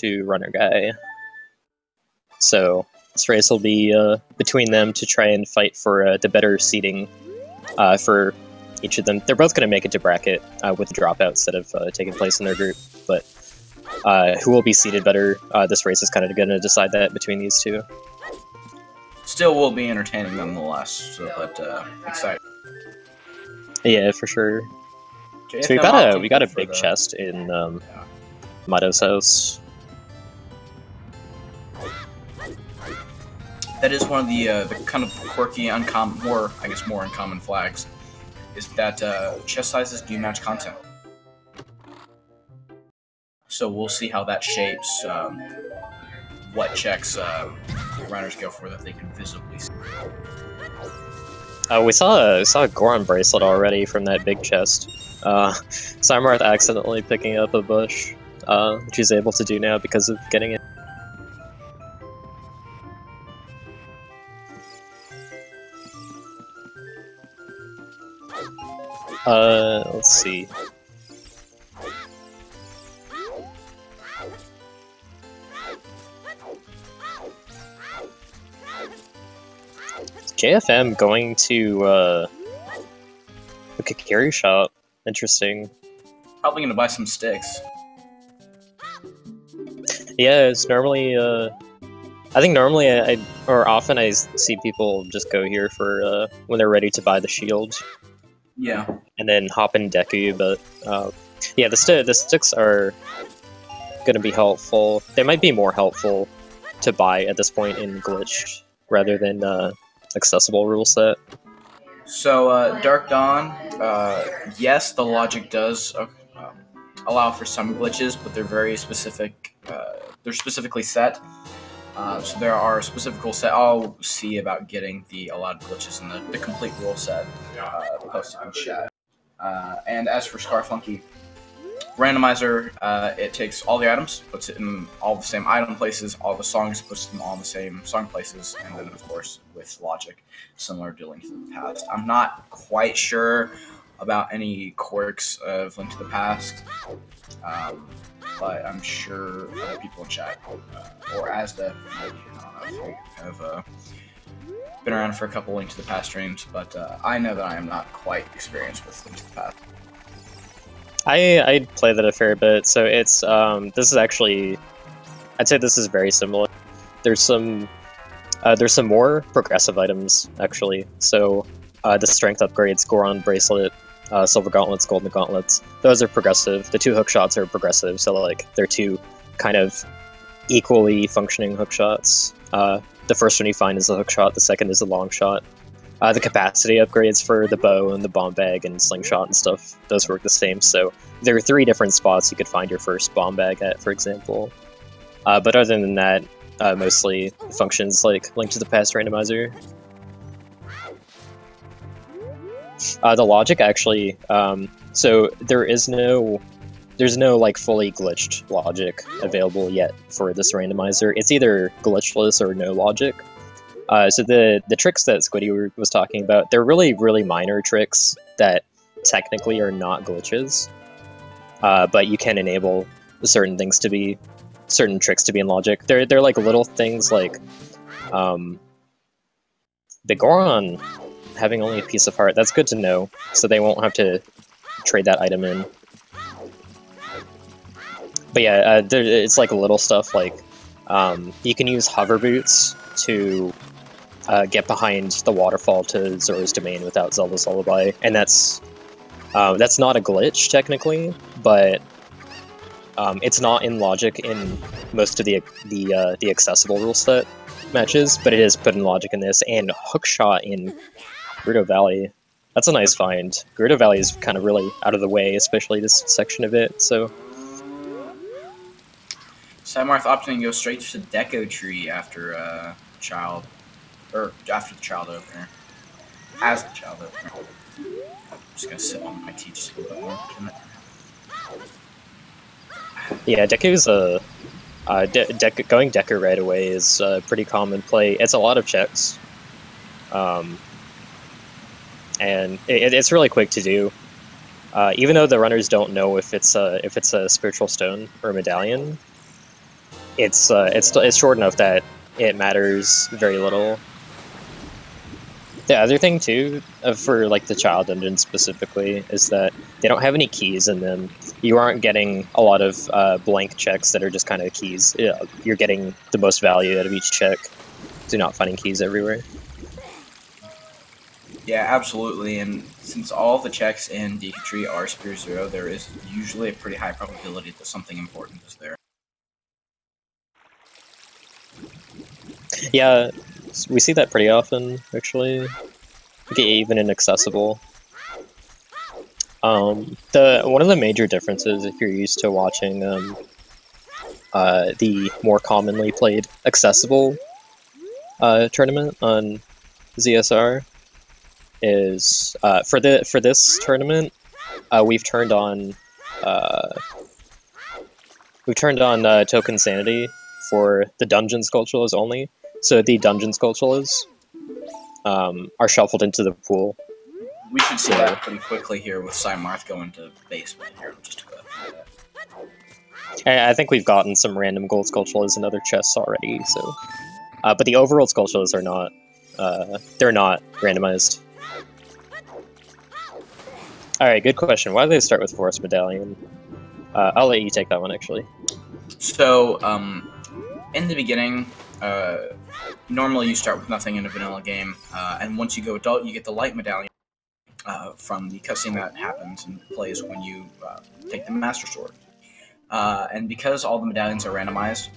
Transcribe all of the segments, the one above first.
to Runner Guy. So this race will be between them to try and fight for the better seeding for each of them. They're both going to make it to bracket with the dropouts that have taken place in their group, but who will be seeded better, this race is kind of going to decide that between these two. Still will be entertaining nonetheless, so, but exciting. Yeah, for sure. JFM So we got a big chest in Mado's house. That is one of the kind of quirky, more uncommon flags, is that chest sizes do match content. So we'll see how that shapes what checks runners go for that they can visibly see. We saw a Goron bracelet already from that big chest. PsyMarth accidentally picking up a bush, which he's able to do now because of getting it. Let's see. JFM going to a Kakiri shop. Interesting. Probably gonna buy some sticks. Yeah, it's normally I think normally often I see people just go here for when they're ready to buy the shield. Yeah. And then hop in Deku, but yeah, the sticks are gonna be helpful. They might be more helpful to buy at this point in glitched rather than accessible rule set. So Dark Dawn, yes, the logic does allow for some glitches, but they're very specific. They're specifically set. So there are specific set. I'll see about getting the allowed glitches in the complete rule set posted in chat. And as for Scarfunky, Randomizer, it takes all the items, puts it in all the same item places, all the songs, puts them all in the same song places, and then of course with logic, similar to Link to the Past. I'm not quite sure about any quirks of Link to the Past, but I'm sure other people in chat, or Asda, have been around for a couple Link to the Past streams, but I know that I am not quite experienced with Link to the Past. I play that a fair bit, so it's this is actually, I'd say this is very similar. There's some more progressive items actually. So the strength upgrades, Goron bracelet, silver gauntlets, golden gauntlets, those are progressive. The two hook shots are progressive, so like they're two kind of equally functioning hook shots. The first one you find is the hook shot, the second is the long shot. The capacity upgrades for the bow and the bomb bag and slingshot and stuff, those work the same. So there are 3 different spots you could find your first bomb bag at, for example. But other than that, mostly functions like Link to the Past Randomizer. The logic actually, so there's no like fully glitched logic available yet for this randomizer. It's either glitchless or no logic. So the tricks that Squiddy was talking about, they're really, really minor tricks that technically are not glitches, but you can enable certain tricks to be in logic. They're like little things like the Goron having only a piece of heart. That's good to know, so they won't have to trade that item in. But yeah, it's like little stuff like you can use hover boots to get behind the waterfall to Zora's Domain without Zelda's Lullaby, and that's not a glitch technically, but it's not in logic in most of the accessible rule set matches, but it is put in logic in this, and hookshot in Gerudo Valley. That's a nice find. Gerudo Valley is kind of really out of the way, especially this section of it, so... PsyMarth opting to go straight to Deco Tree after after the child opener. As the child opener. I'm just gonna sit on my tea just a little bit more. Yeah, Deku's going Deku right away is a pretty common play. It's a lot of checks. And it's really quick to do. Even though the runners don't know if it's a spiritual stone or a medallion, it's short enough that it matters very little. The other thing too, for like the child dungeon specifically, is that they don't have any keys in them. You aren't getting a lot of blank checks that are just kind of keys. You're getting the most value out of each check. So you're not finding keys everywhere. Yeah, absolutely. And since all of the checks in Deku Tree are Spear Zero, there is usually a pretty high probability that something important is there. Yeah, we see that pretty often, actually. Even inaccessible. One of the major differences, if you're used to watching the more commonly played accessible tournament on ZSR, is for this tournament we've turned on token sanity for the dungeon sculptures only. So the dungeon sculptures are shuffled into the pool. We should see that pretty quickly here with PsyMarth going to basement here. Just to go I think we've gotten some random gold sculptures in other chests already. So, but the overall sculptures are not. They're not randomized. All right, good question. Why do they start with Forest Medallion? I'll let you take that one, actually. So, in the beginning, normally you start with nothing in a vanilla game, and once you go adult, you get the light medallion from the cutscene that happens and plays when you take the Master Sword. And because all the medallions are randomized,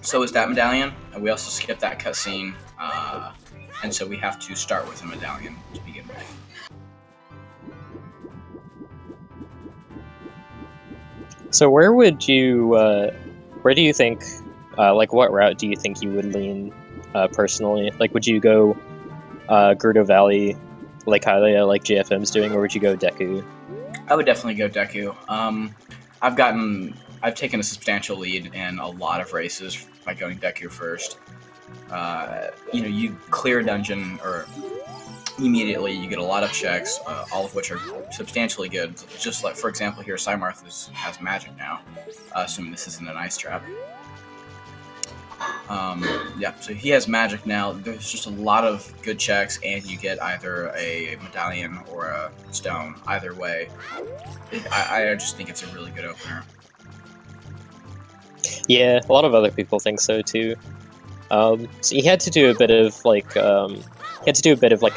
so is that medallion, and we also skip that cutscene, and so we have to start with a medallion to begin with. So where would you, where do you think, like what route do you think you would lean personally? Like would you go Gerudo Valley, like Hylia, like JFM's doing, or would you go Deku? I would definitely go Deku. I've taken a substantial lead in a lot of races by going Deku first. You know, you clear a dungeon, or immediately you get a lot of checks, all of which are substantially good. Just like, for example, here, PsyMarth has magic now, assuming this isn't an ice trap. Yeah, so he has magic now. There's just a lot of good checks, and you get either a medallion or a stone. Either way, I just think it's a really good opener. Yeah, a lot of other people think so too. So he had to do a bit of like a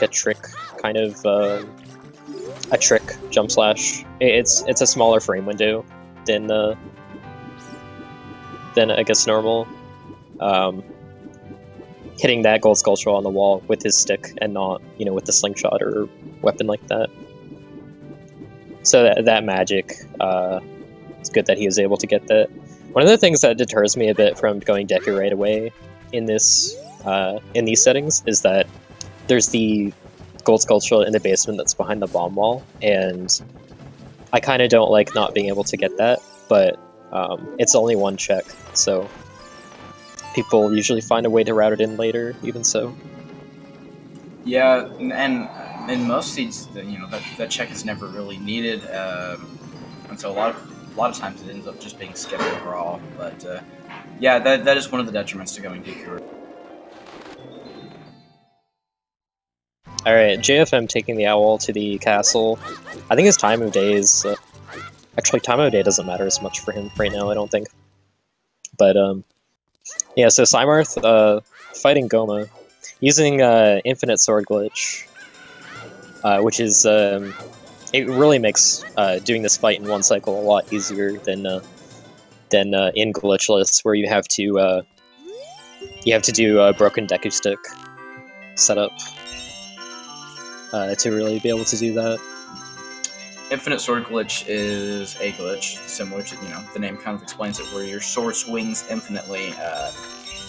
trick kind of a trick jump slash. It's a smaller frame window than I guess normal. Hitting that gold sculpture on the wall with his stick and not, you know, with the slingshot or weapon like that. So that magic, it's good that he was able to get that. One of the things that deters me a bit from going Deku right away in these settings is that there's the gold sculpture in the basement that's behind the bomb wall, and I kind of don't like not being able to get that, but it's only one check, so people usually find a way to route it in later, even so. Yeah, and in most seeds, you know, that check is never really needed, and so a lot of times it ends up just being skipped overall. But yeah, that is one of the detriments to going Deku. All right, JFM taking the owl to the castle. I think his time of day is actually time of day doesn't matter as much for him right now, I don't think. But yeah, so PsyMarth fighting Goma using infinite sword glitch, which is it really makes doing this fight in one cycle a lot easier than in glitchless, where you have to do a broken Deku stick setup to really be able to do that. Infinite sword glitch is a glitch similar to, you know, the name kind of explains it, where your sword swings infinitely,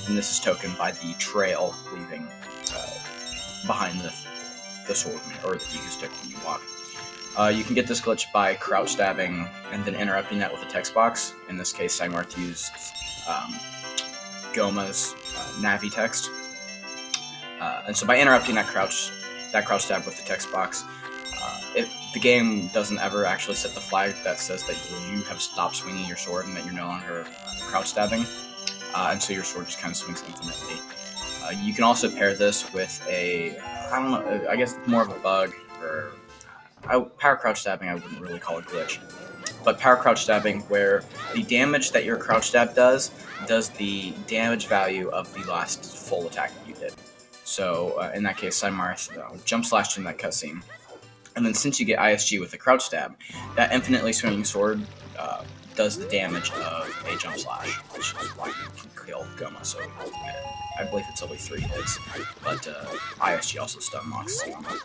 and this is tokened by the trail leaving behind the sword or the Deku stick when you walk. You can get this glitch by crouch stabbing and then interrupting that with a text box. In this case, PsyMarth used Goma's Navi text, and so by interrupting that crouch stab with the text box, the game doesn't ever actually set the flag that says that you have stopped swinging your sword and that you're no longer crouch stabbing. and so your sword just kind of swings infinitely. You can also pair this with a, I don't know, I guess more of a bug, or power crouch stabbing I wouldn't really call a glitch, but power crouch stabbing where the damage that your crouch stab does the damage value of the last full attack that you did. So in that case, PsyMarth jump slashed in that cutscene. And then since you get ISG with the crouch stab, that infinitely swinging sword does the damage of a jump slash, which is why you can kill Goma. So I believe it's only 3 hits, but ISG also stun locks Goma.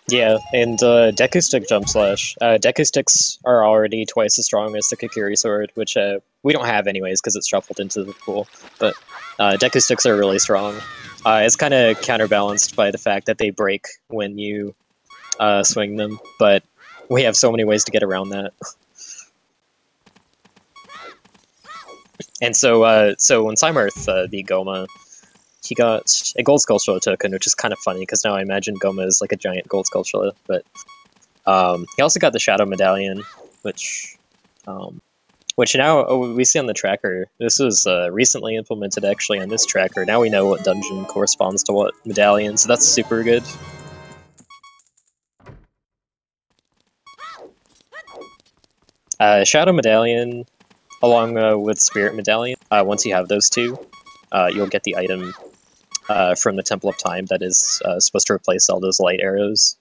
Yeah, and Deku Stick Jump Slash. Deku Sticks are already twice as strong as the Kukuri Sword, which we don't have anyways because it's shuffled into the pool, but Deku Sticks are really strong. It's kind of counterbalanced by the fact that they break when you swing them, but we have so many ways to get around that. And so when PsyMarth beat Goma, he got a Gold Skulltula token, which is kind of funny, because now I imagine Goma is like a giant Gold Skulltula, but he also got the Shadow Medallion, which now we see on the tracker. This was recently implemented actually on this tracker. Now we know what dungeon corresponds to what medallion, so that's super good. Shadow Medallion, along with Spirit Medallion, once you have those two, you'll get the item from the Temple of Time that is supposed to replace Zelda's light arrows.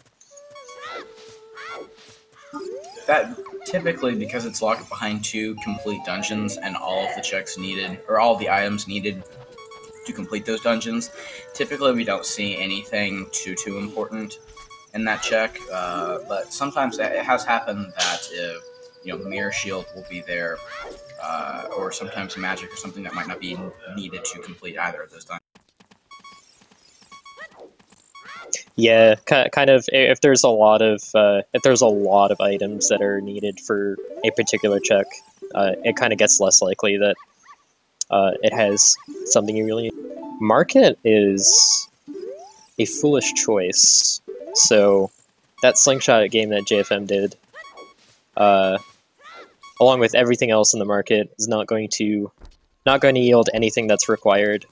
That typically, because it's locked behind 2 complete dungeons and all of the checks needed, or all of the items needed to complete those dungeons, typically we don't see anything too important in that check. But sometimes it has happened that if Mirror Shield will be there, or sometimes magic or something that might not be needed to complete either of those dungeons. Yeah, kind of. If there's a lot of items that are needed for a particular check, it kind of gets less likely that it has something you really need. Market is a foolish choice. So that slingshot game that JFM did, along with everything else in the market, is not going to yield anything that's required.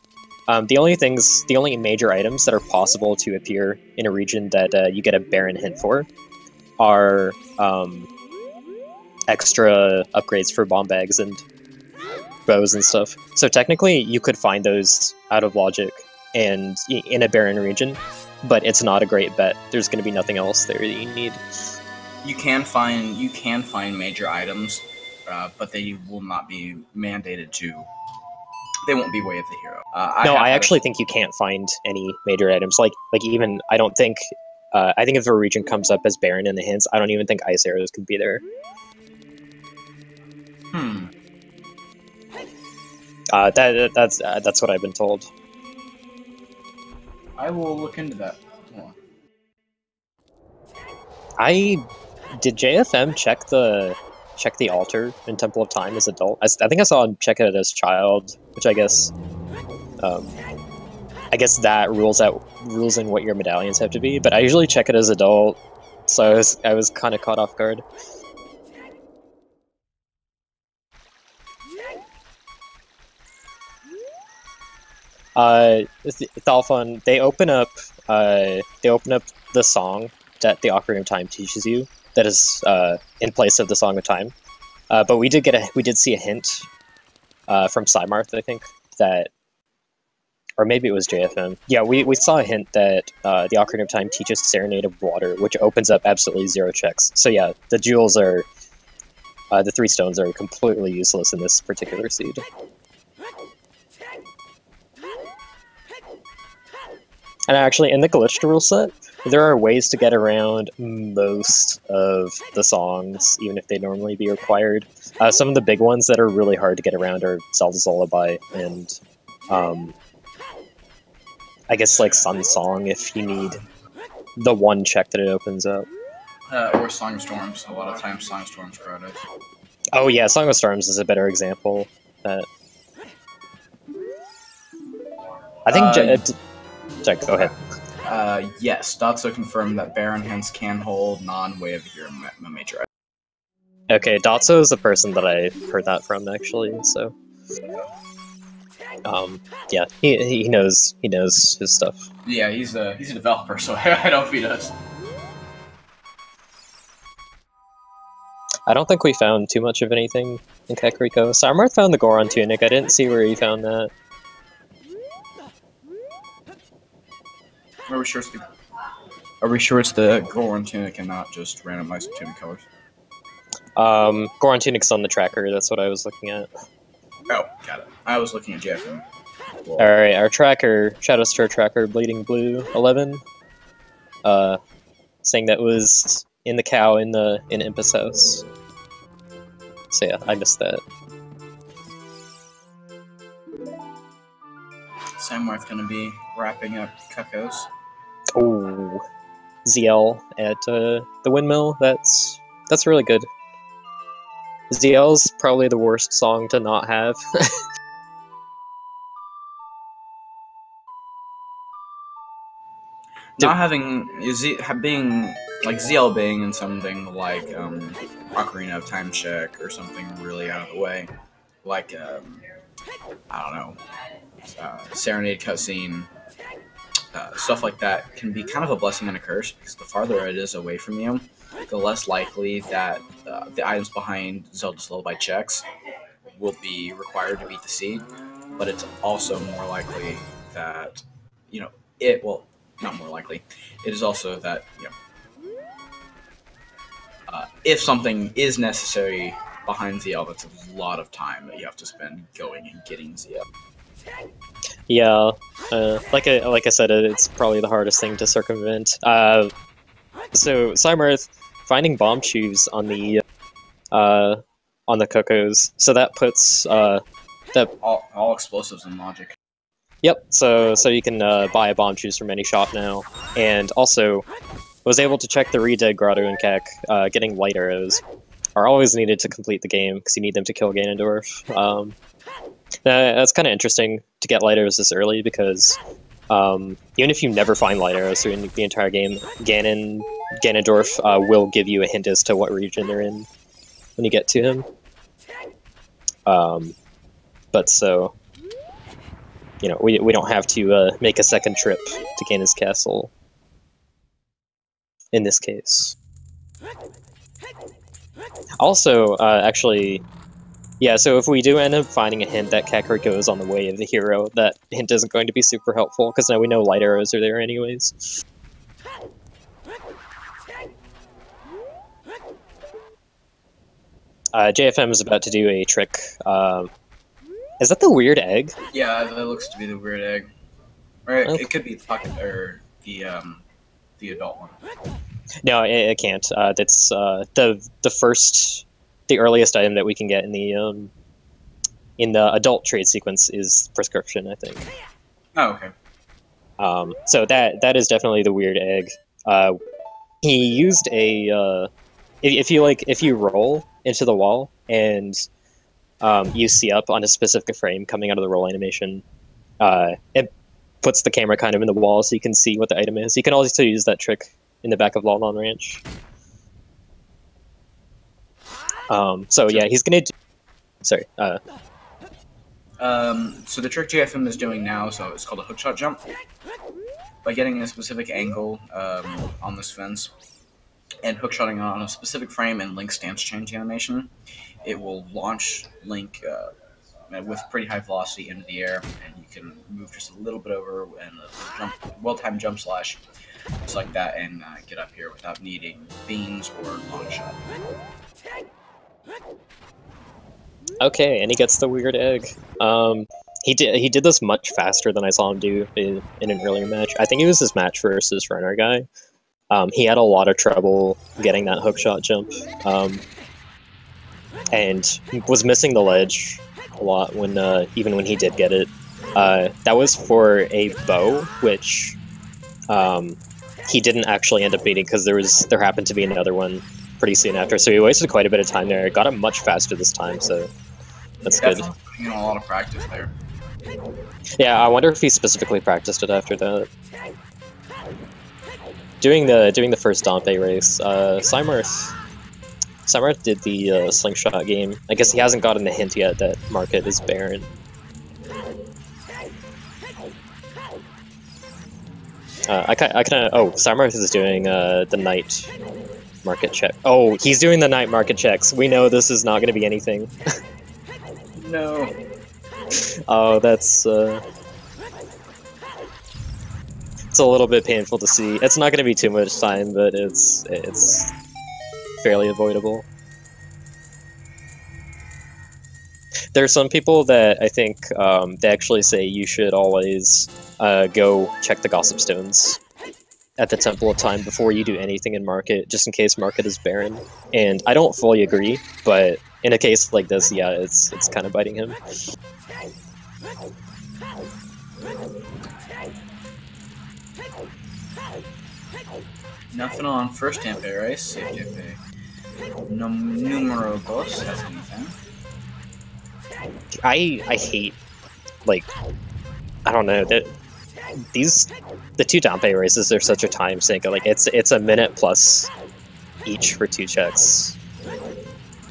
The only major items that are possible to appear in a region that you get a barren hint for are extra upgrades for bomb bags and bows and stuff. So technically, you could find those out of logic and in a barren region, but it's not a great bet. There's going to be nothing else there that you need. You can find major items, but they will not be mandated to. They won't be way of the hero. I actually think you can't find any major items. Like even I don't think. I think if a region comes up as barren in the hints, I don't even think ice arrows could be there. That's what I've been told. I will look into that more. Did JFM check the altar in Temple of Time as adult? I think I saw him check it as child, which I guess that rules in what your medallions have to be. But I usually check it as adult, so I was kind of caught off guard. Thalfun, they open up the song that the Ocarina of Time teaches you, that is in place of the Song of Time. But we did see a hint from PsyMarth, I think, that, or maybe it was JFM. Yeah, we saw a hint that the Ocarina of Time teaches Serenade of Water, which opens up absolutely 0 checks. So yeah, the jewels are, the 3 stones are completely useless in this particular seed. And actually, in the glitched rule set, there are ways to get around most of the songs, even if they normally be required. Some of the big ones that are really hard to get around are Zelda's Lullaby and, I guess, like Sun Song, if you need the one check that it opens up. Or Song of Storms. A lot of times Song of Storms crowded. Oh yeah, Song of Storms is a better example. I think... sorry, go ahead. Yes, Dotso confirmed that Baron Hints can hold non-Way of the Hero major. Okay, Dotso is the person that I heard that from, actually, so... yeah, he knows his stuff. Yeah, he's a developer, so I know if he does. I don't think we found too much of anything in Kakariko. PsyMarth found the Goron tunic. I didn't see where he found that. Are we sure it's the Goron tunic and not just Randomizer tunic colors? Goron tunic's on the tracker. That's what I was looking at. Oh, got it. I was looking at JFM. Alright, our tracker, Shadowstar tracker, Bleeding Blue 11, saying that was in the cow in Impus house. So yeah, I missed that. PsyMarth gonna be wrapping up Cuckoos. Oh, ZL at the windmill. That's really good. ZL's probably the worst song to not have. Not having being like ZL being in something like Ocarina of Time Check or something really out of the way, like I don't know, Serenade cutscene, stuff like that can be kind of a blessing and a curse, because the farther it is away from you, the less likely that the items behind Zelda's Lullaby checks will be required to beat the seed, but it's also more likely that, not more likely. It is also that, if something is necessary behind ZL, that's a lot of time that you have to spend going and getting ZL. Yeah, like I said, it's probably the hardest thing to circumvent. So PsyMarth finding bomb shoes on the Cuckoos, so that puts that all explosives and logic. Yep, so you can buy a bomb shoes from any shop now, and also was able to check the Re-Dead Grotto and Kek. Getting light arrows are always needed to complete the game, because you need them to kill Ganondorf. That's kind of interesting to get light arrows this early, because even if you never find light arrows through the entire game, Ganondorf will give you a hint as to what region they're in when you get to him. But so... we don't have to make a second trip to Ganon's castle. In this case. Also, actually, yeah, so if we do end up finding a hint that Kakariko is on the way of the hero, that hint isn't going to be super helpful, because now we know light arrows are there anyways. JFM is about to do a trick. Is that the weird egg? Yeah, that looks to be the weird egg. Right, okay. It could be the pocket or the adult one. No, it can't. That's the earliest item that we can get in the adult trade sequence is prescription, I think. Oh, okay. So that is definitely the weird egg. He used a if you roll into the wall and you see up on a specific frame coming out of the roll animation, it puts the camera kind of in the wall so you can see what the item is. You can also use that trick in the back of Lon Lon Ranch. So yeah, he's gonna do... Sorry. So the trick JFM is doing now, so it's called a hookshot jump. By getting a specific angle on this fence, and hookshotting on a specific frame and Link's stance change animation, it will launch Link with pretty high velocity into the air, and you can move just a little bit over and well-timed jump slash, just like that, and get up here without needing beans or long shot. Okay, and he gets the weird egg. He did this much faster than I saw him do in an earlier match. I think it was his match versus Runner Guy. He had a lot of trouble getting that hookshot jump, and was missing the ledge a lot when even when he did get it. That was for a bow, which he didn't actually end up beating because there happened to be another one pretty soon after. So he wasted quite a bit of time there. Got it much faster this time, so that's good. You know, a lot of practice there. Yeah, I wonder if he specifically practiced it after that. Doing the first Dompe race, PsyMarth PsyMarth did the slingshot game. I guess he hasn't gotten the hint yet that market is barren. I kind of. Oh, PsyMarth is doing the night market check. Oh, he's doing the night market checks. We know this is not going to be anything. No. Oh, that's it's a little bit painful to see. It's not going to be too much time, but it's fairly avoidable. There are some people that I think they actually say you should always go check the Gossip Stones at the Temple of Time before you do anything in Market, just in case Market is barren. And I don't fully agree, but in a case like this, yeah, it's kind of biting him. Nothing on first Tempe, right? Safe Tempe. Numero dos, that's anything. I hate, like, I don't know, that the two Dampe races are such a time sink. Like, it's a minute plus each for 2 checks,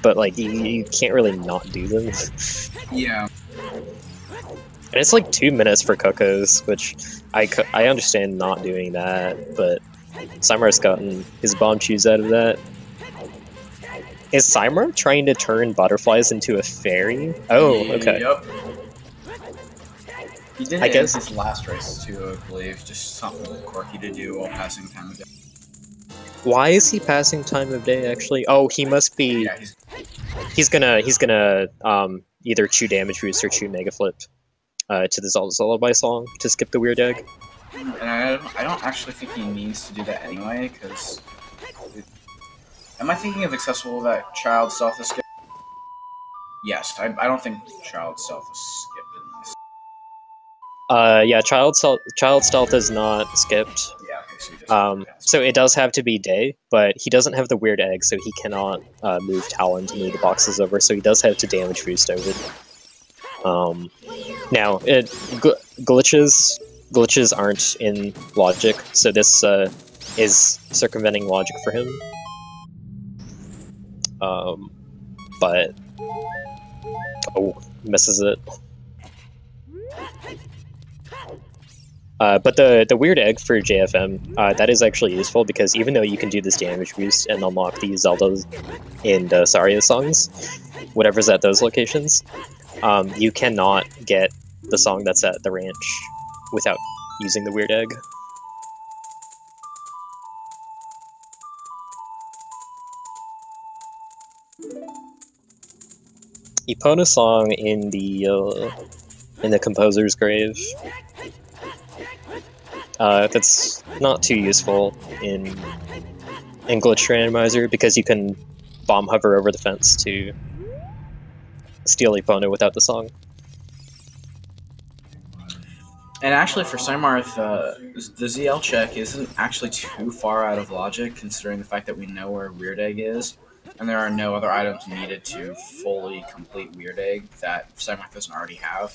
but like you can't really not do them. Yeah. And it's like 2 minutes for Cocos, which I understand not doing that, but PsyMarth's gotten his bomb chews out of that. Is PsyMarth trying to turn butterflies into a fairy? Oh, okay. Yep. He did I it guess in his last race too, I believe. Just something quirky to do while passing time of day. Why is he passing time of day, actually? Oh, he must be... Yeah, he's gonna either chew damage boost or chew mega flip to the Zelda Lullaby song to skip the weird egg. And I don't actually think he needs to do that anyway, because... Am I thinking of accessible that Child Stealth is skipped? Yes, I don't think Child Stealth is skipped in this. Yeah, Child Stealth is not skipped. Yeah, okay, so he doesn't so it does have to be day, but he doesn't have the weird egg, so he cannot move Talon to move the boxes over, so he does have to damage boost over. Now, glitches aren't in logic, so this is circumventing logic for him. But misses it. But the weird egg for JFM, that is actually useful, because even though you can do this damage boost and unlock the Zelda and Saria songs, whatever's at those locations, you cannot get the song that's at the ranch without using the weird egg. Epona song in the composer's grave. That's not too useful in glitch randomizer, because you can bomb hover over the fence to steal Epona without the song. And actually, for PsyMarth, the ZL check isn't actually too far out of logic, considering the fact that we know where Weird Egg is, and there are no other items needed to fully complete Weird Egg that PsyMarth doesn't already have.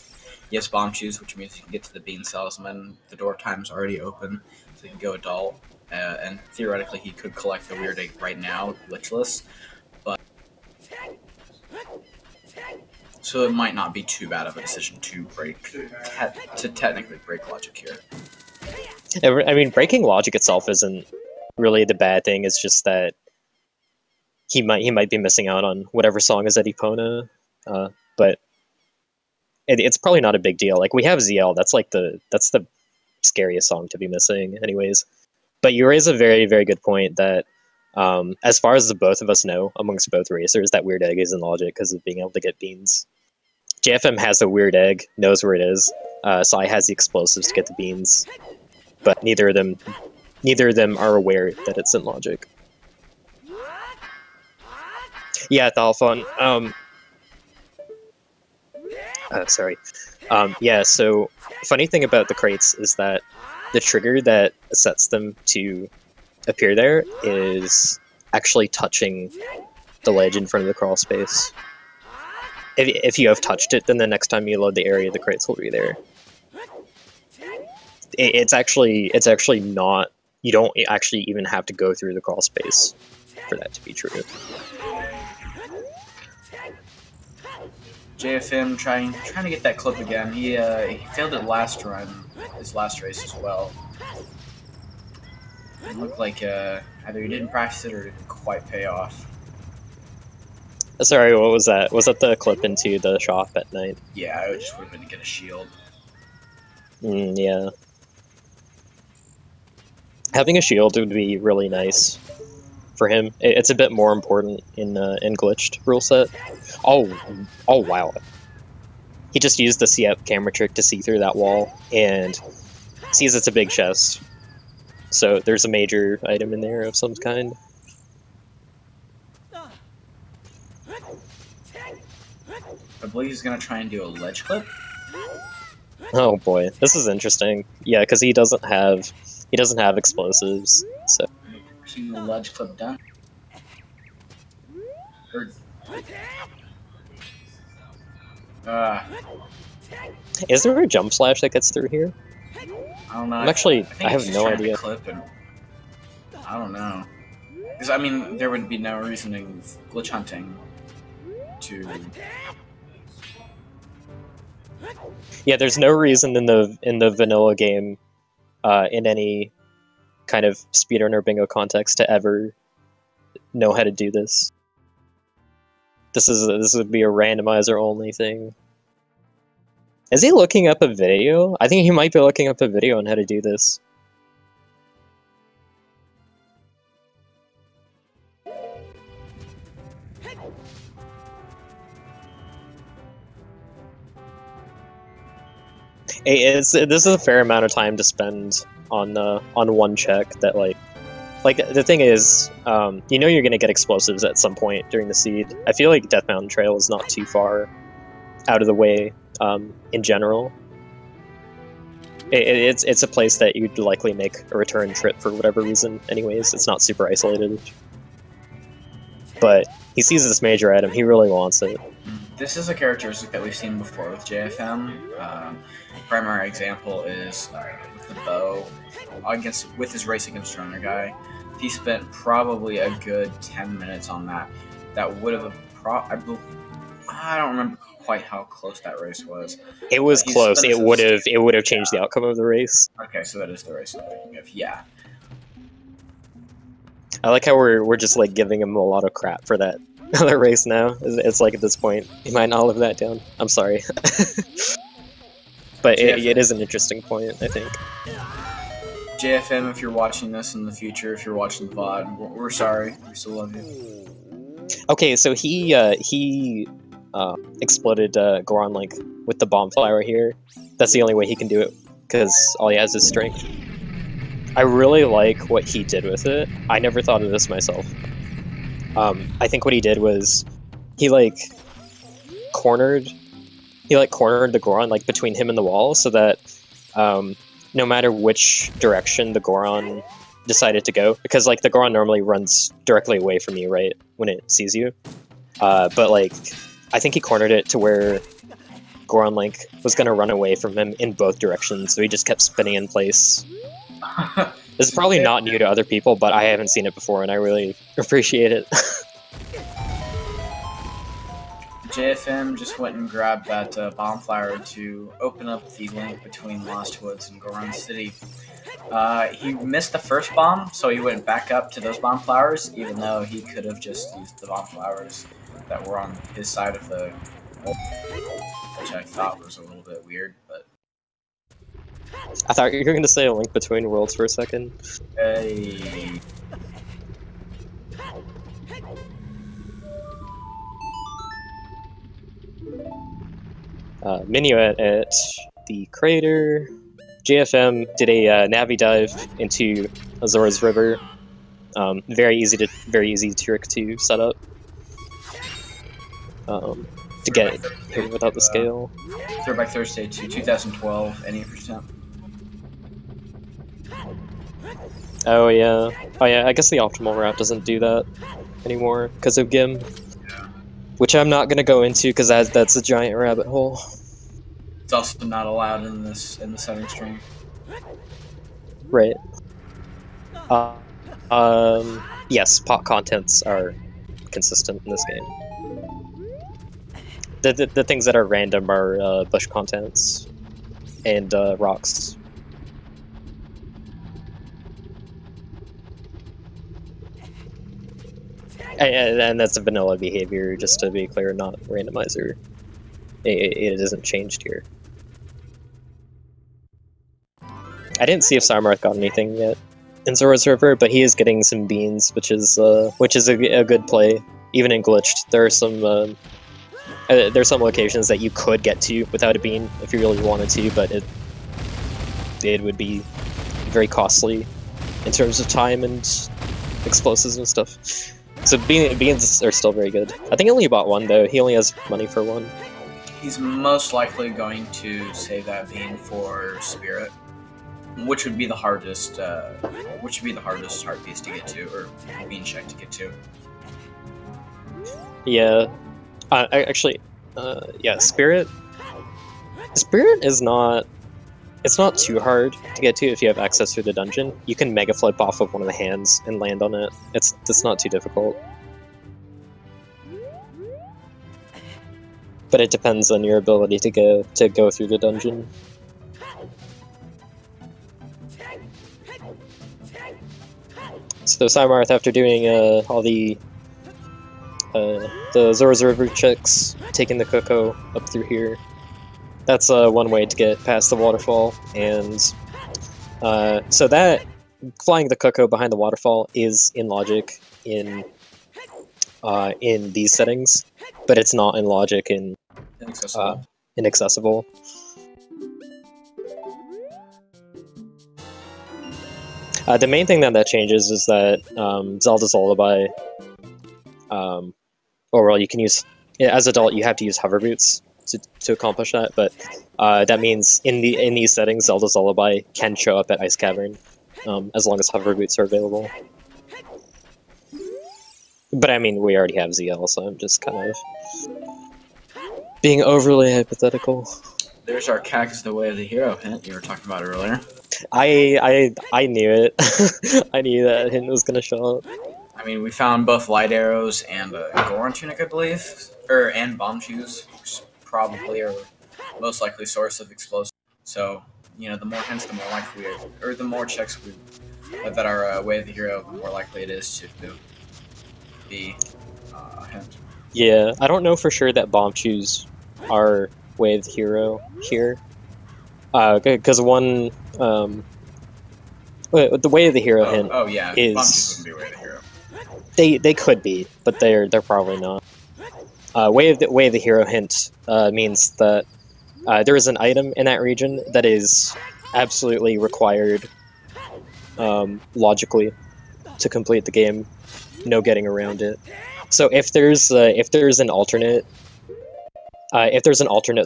He has Bomb Chews, which means he can get to the Bean Salesman. The door time's already open, so he can go adult, and theoretically he could collect the Weird Egg right now, glitchless, but... So it might not be too bad of a decision to technically break logic here. I mean, breaking logic itself isn't really the bad thing. It's just that he might be missing out on whatever song is at Epona, but it's probably not a big deal. Like, we have ZL. That's the scariest song to be missing, anyways. But you raise a very, very good point that, as far as the both of us know, amongst both racers, that Weird Egg is in logic because of being able to get beans. JFM has the Weird Egg, knows where it is. Psy has the explosives to get the beans, but neither of them are aware that it's in logic. Yeah, Thalphon. Sorry. Yeah, so funny thing about the crates is that the trigger that sets them to appear there is actually touching the ledge in front of the crawl space. If you have touched it, then the next time you load the area, the crates will be there. It's actually not. You don't actually even have to go through the crawl space for that to be true. JFM trying to get that clip again. He failed it last run, his last race as well. It looked like either he didn't practice it or it didn't quite pay off. Sorry, what was that? Was that the clip into the shop at night? Yeah, it just would have been to get a shield. Yeah. Having a shield would be really nice for him. It's a bit more important in glitched rule set. Oh wow. He just used the see-up camera trick to see through that wall and sees it's a big chest. So there's a major item in there of some kind. I believe he's gonna try and do a ledge clip. Oh boy, this is interesting. Yeah, because he doesn't have explosives. So See the ledge clip done. is there a jump slash that gets through here? I don't know. I have no idea. Clip and, I don't know. Because I mean, there would be no reasoning glitch hunting to. Yeah, there's no reason in the vanilla game, in any kind of speedrunner bingo context, to ever know how to do this. This would be a randomizer only thing. Is he looking up a video? I think he might be looking up a video on how to do this. This is a fair amount of time to spend on one check that like the thing is, you know you're gonna get explosives at some point during the seed. I feel like Death Mountain Trail is not too far out of the way in general. It's a place that you'd likely make a return trip for whatever reason anyways. It's not super isolated. But he sees this major item, he really wants it. This is a characteristic that we've seen before with JFM. Primary example is with the bow with his race against Runner Guy. He spent probably a good 10 minutes on that. That would have I don't remember quite how close that race was. It was close. It would have changed the outcome of the race. Okay, so that is the race I'm thinking of. Yeah. I like how we're just like giving him a lot of crap for that other race now. It's like at this point he might not live that down. I'm sorry. But it is an interesting point, I think. JFM, if you're watching this in the future, if you're watching the VOD, we're sorry. We still love you. Okay, so he exploded Goron Link with the bomb flower here. That's the only way he can do it, because all he has is strength. I really like what he did with it. I never thought of this myself. I think what he did was he cornered the Goron like between him and the wall, so that no matter which direction the Goron decided to go, because like the Goron normally runs directly away from you, right, when it sees you. But like I think he cornered it to where Goron Link was gonna run away from him in both directions, so he just kept spinning in place. This is probably not new to other people, but I haven't seen it before, and I really appreciate it. JFM just went and grabbed that bomb flower to open up the link between Lost Woods and Goron City. He missed the first bomb, so he went back up to those bomb flowers, even though he could have just used the bomb flowers that were on his side of the which I thought was a little bit weird, but... I thought you were going to say a link between worlds for a second. Hey... Minuet at the crater. JFM did a Navi dive into Azora's River. Very easy trick to set up. To get hit without the scale. Throwback Thursday to 2012, any percent. Oh yeah, I guess the optimal route doesn't do that anymore because of GIM, which I'm not gonna go into because that's a giant rabbit hole. It's also not allowed in the settings stream. Right. Yes, pot contents are consistent in this game. The things that are random are bush contents and rocks. And that's a vanilla behavior, just to be clear, not randomizer. It isn't changed here. I didn't see if PsyMarth got anything yet in Zora's River, but he is getting some beans, which is a good play. Even in glitched, there's some locations that you could get to without a bean if you really wanted to, but it would be very costly in terms of time and explosives and stuff. So beans are still very good. I think he only bought one though. He only has money for one. He's most likely going to save that bean for Spirit, which would be the hardest. Which would be the hardest heart piece to get to, or bean check to get to. Yeah, actually, yeah. Spirit is not. It's not too hard to get to if you have access through the dungeon. You can mega flip off of one of the hands and land on it. It's not too difficult. But it depends on your ability to go through the dungeon. So PsyMarth, after doing all the Zora's River checks, taking the Coco up through here. That's one way to get past the waterfall, and so that flying the Coco behind the waterfall is in logic in these settings, but it's not in logic in inaccessible. The main thing that changes is that Zelda's Lullaby, or well, you can use as adult. You have to use hover boots to accomplish that, but that means in these settings, Zelda's Lullaby can show up at Ice Cavern, as long as hover boots are available. But I mean, we already have ZL, so I'm just kind of being overly hypothetical. There's our Cactus the Way of the Hero hint you were talking about earlier. I knew it. I knew that hint was gonna show up. I mean, we found both light arrows and a Goron tunic, I believe, and bomb shoes, which probably are most likely source of explosives. So, you know, the more hints, the more likely, or the more checks that are Way of the Hero, the more likely it is to be a hint. Yeah, I don't know for sure that bomb shoes are Way of the Hero here, because one the Way of the Hero hint. Oh yeah, is bomb shoes wouldn't be Way of the Hero. They could be, but they're probably not. Way of the Hero hint means that there is an item in that region that is absolutely required logically to complete the game. No getting around it. So if there's an alternate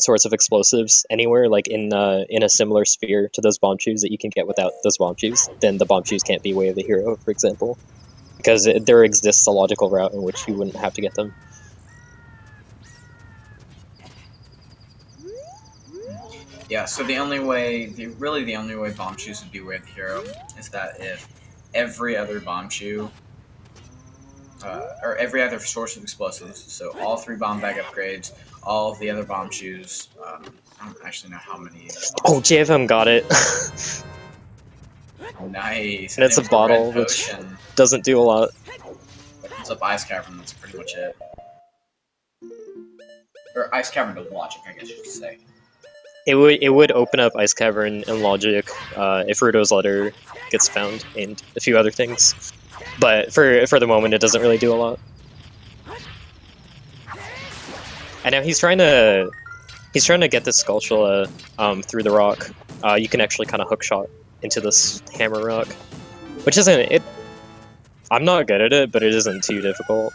source of explosives anywhere, like in a similar sphere to those bomb shoes that you can get without those bomb shoes, then the bomb shoes can't be Way of the Hero, for example, because there exists a logical route in which you wouldn't have to get them. Yeah, so the only way bomb shoes would be Way of the Hero is that if every other bomb shoe, or every other source of explosives, so all 3 bomb bag upgrades, all of the other bomb shoes, I don't actually know how many. Oh, JFM got it. Nice. And it's a bottle, which doesn't do a lot. It's up Ice Cavern, that's pretty much it. Or Ice Cavern to logic, I guess you could say. It would open up Ice Cavern and logic if Ruto's letter gets found, and a few other things. But for the moment, it doesn't really do a lot. And now he's trying to get this Skulltula through the rock. You can actually kind of hookshot into this hammer rock, which isn't it. I'm not good at it, but it isn't too difficult.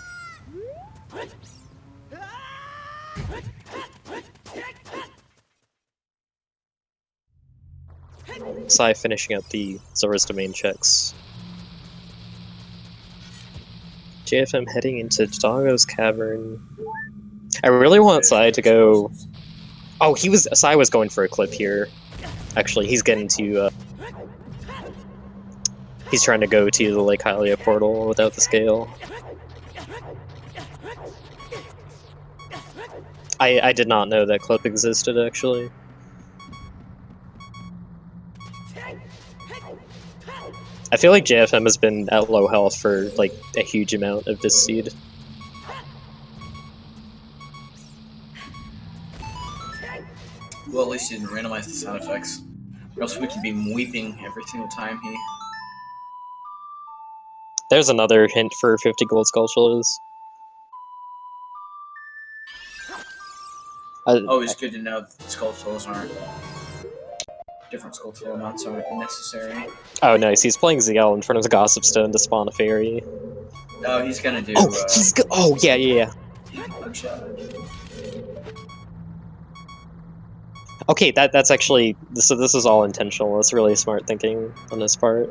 Psy finishing up the Zora's Domain checks. JFM heading into Dago's Cavern. I really want Psy to go... Oh, Psy was going for a clip here. Actually, he's getting to... He's trying to go to the Lake Hylia portal without the scale. I did not know that clip existed, actually. I feel like JFM has been at low health for, like, a huge amount of this seed. Well, at least he didn't randomize the sound effects. Or else we could be weeping every single time he... There's another hint for 50 gold Skulltulas. Always good to know that Skulltulas aren't... different Skulltula amounts aren't necessary. Oh, nice. He's playing ZL in front of the Gossip Stone to spawn a fairy. Oh, he's gonna do... Oh, yeah. Okay, that's actually... So this is all intentional. That's really smart thinking on his part.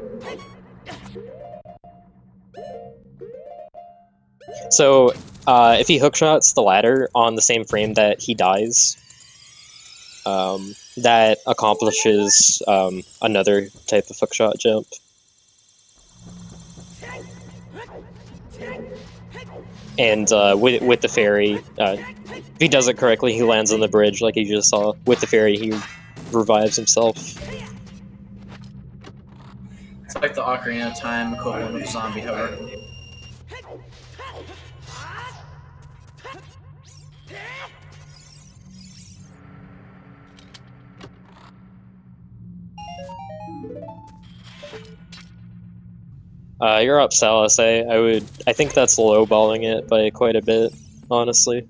So, if he hookshots the ladder on the same frame that he dies, that accomplishes another type of hookshot jump. And with the fairy, if he does it correctly, he lands on the bridge like you just saw. With the fairy, he revives himself. It's like the Ocarina of Time equivalent of zombie hover. You're up, Salasay. I think that's lowballing it by quite a bit, honestly.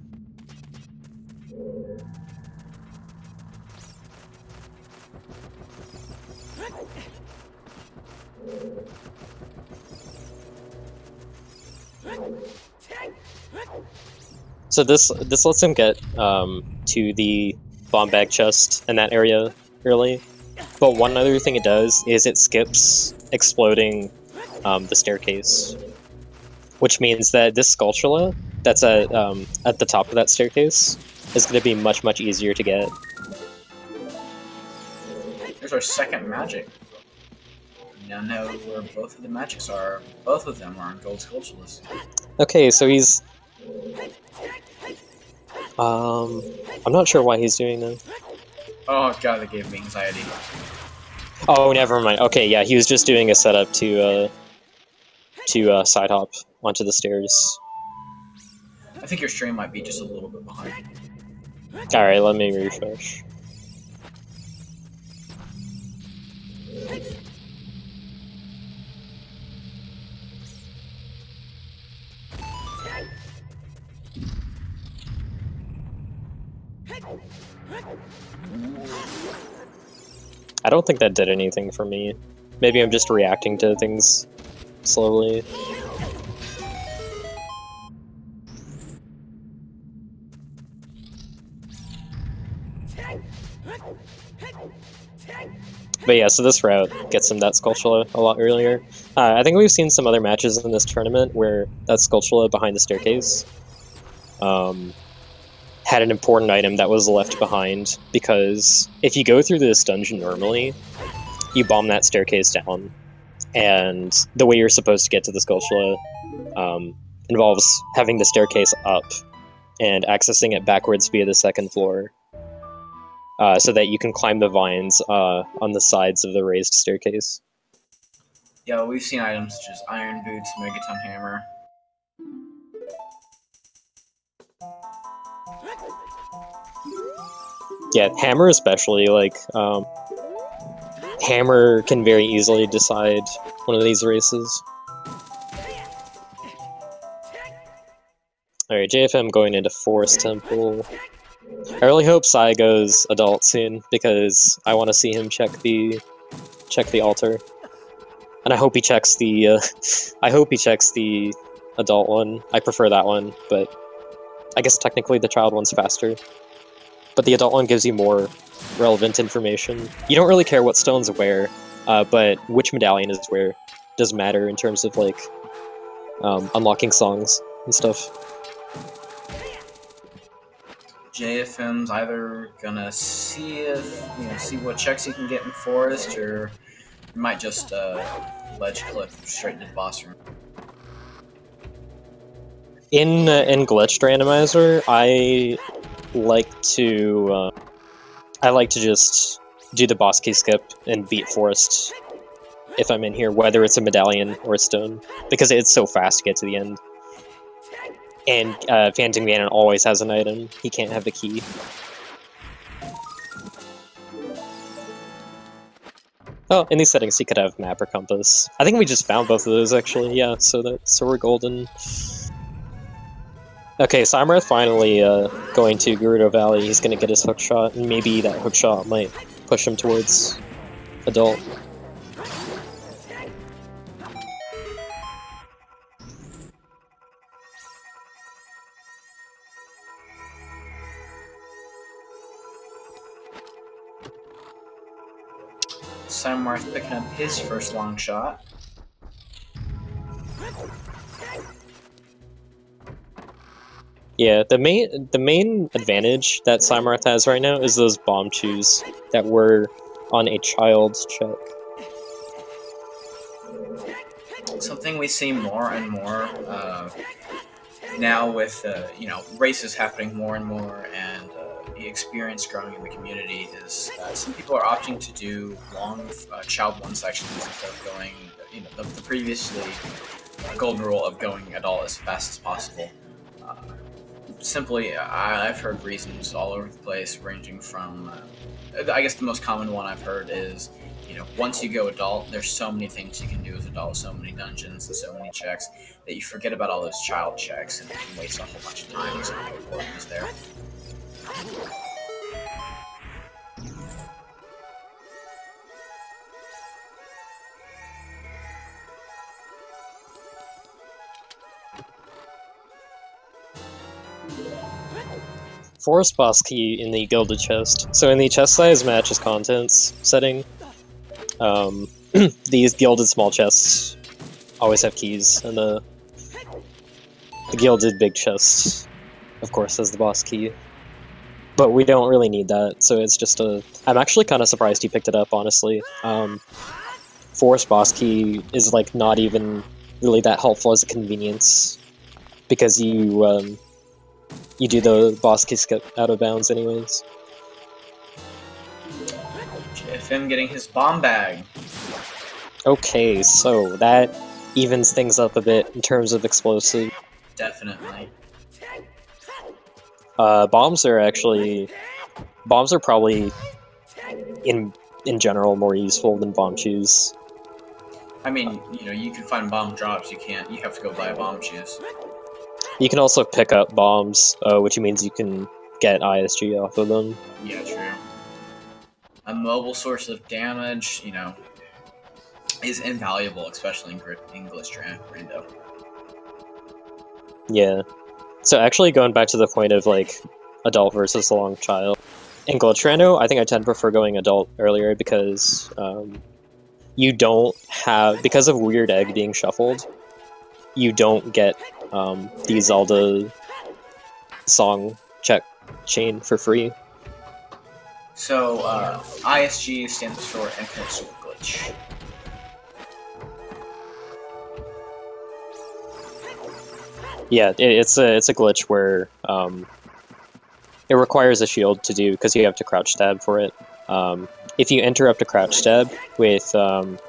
So this lets him get to the bomb bag chest in that area early. But one other thing it does is it skips exploding the staircase, which means that this Skulltula that's at the top of that staircase is going to be much easier to get. There's our second magic. We now know where both of the magics are. Both of them are on gold Skulltulas. Okay, so he's... I'm not sure why he's doing that. Oh god, that gave me anxiety. Oh, never mind. Okay, yeah, he was just doing a setup to side hop onto the stairs. I think your stream might be just a little bit behind. Alright, let me refresh. I don't think that did anything for me. Maybe I'm just reacting to things slowly. But yeah, so this route gets him that Skulltula a lot earlier. I think we've seen some other matches in this tournament where that Skulltula behind the staircase had an important item that was left behind, because if you go through this dungeon normally, you bomb that staircase down, and the way you're supposed to get to the Skulltula involves having the staircase up and accessing it backwards via the second floor, so that you can climb the vines on the sides of the raised staircase. Yeah, we've seen items such as Iron Boots, Megaton Hammer. Yeah, Hammer especially, like, Hammer can very easily decide one of these races. Alright, JFM going into Forest Temple. I really hope Psy goes adult soon, because I want to see him check the altar. And I hope he checks the adult one. I prefer that one, but I guess technically the child one's faster. But the adult one gives you more relevant information. You don't really care what stone's where, but which medallion is where does matter in terms of, like, unlocking songs and stuff. JFM's either gonna see what checks he can get in Forest, or he might just ledge clip straight into the boss room. In Glitched Randomizer, like to just do the boss key skip and beat Forest if I'm in here, whether it's a medallion or a stone, because it's so fast to get to the end. And Phantom Ganon always has an item. He can't have the key. Oh, in these settings he could have map or compass. I think we just found both of those actually, yeah, so we're golden. Okay, PsyMarth finally going to Gerudo Valley. He's gonna get his hookshot, and maybe that hookshot might push him towards adult. PsyMarth picking up his first long shot. Yeah, the main advantage that PsyMarth has right now is those bomb chews that were on a child's check. Something we see more and more now with races happening more and more, and the experience growing in the community is some people are opting to do long child 1 sections instead of going the previously golden rule of going adult as fast as possible. Simply, I've heard reasons all over the place, ranging from, I guess the most common one I've heard is, once you go adult, there's so many things you can do as adult, so many dungeons and so many checks, that you forget about all those child checks and you can waste a whole bunch of time because how important is there. Forest boss key in the gilded chest. So in the chest size matches contents setting, these gilded small chests always have keys, and the gilded big chest, of course, has the boss key. But we don't really need that, so it's just a... I'm actually kind of surprised he picked it up, honestly. Forest boss key is like not even really that helpful as a convenience, because you do the boss key skip out of bounds anyways. JFM getting his bomb bag. Okay, so that evens things up a bit in terms of explosive. Definitely. Bombs are probably in general more useful than bomb chews. I mean, you can find bomb drops, you have to go buy bomb chews. You can also pick up bombs, which means you can get ISG off of them. Yeah, true. A mobile source of damage, is invaluable, especially in English Rando. Yeah. So actually going back to the point of, like, adult versus long child. In Glitch Rando, I think I tend to prefer going adult earlier because you don't have... Because of Weird Egg being shuffled, you don't get the Zelda song check chain for free. So, ISG stands for Infinite Super Glitch. Yeah, it's a glitch where it requires a shield to do because you have to crouch stab for it. If you interrupt a crouch stab with an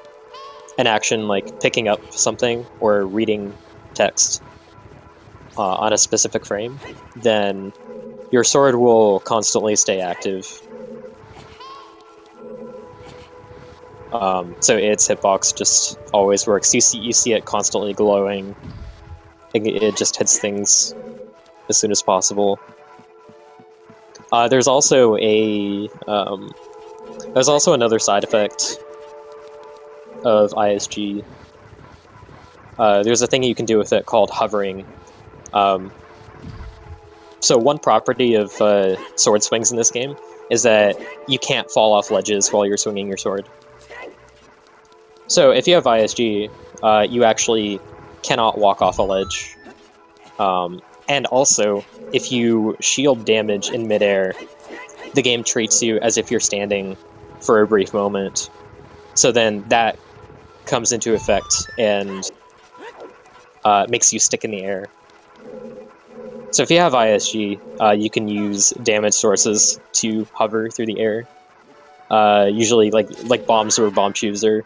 action like picking up something or reading text on a specific frame, then your sword will constantly stay active. So its hitbox just always works. You see it constantly glowing. It just hits things as soon as possible. There's also another side effect of ISG. There's a thing you can do with it called hovering. So one property of sword swings in this game is that you can't fall off ledges while you're swinging your sword. So if you have ISG, you actually cannot walk off a ledge. And also, if you shield damage in midair, the game treats you as if you're standing for a brief moment. So then that comes into effect and makes you stick in the air. So if you have ISG, you can use damage sources to hover through the air. Usually, like bombs or bomb tubes are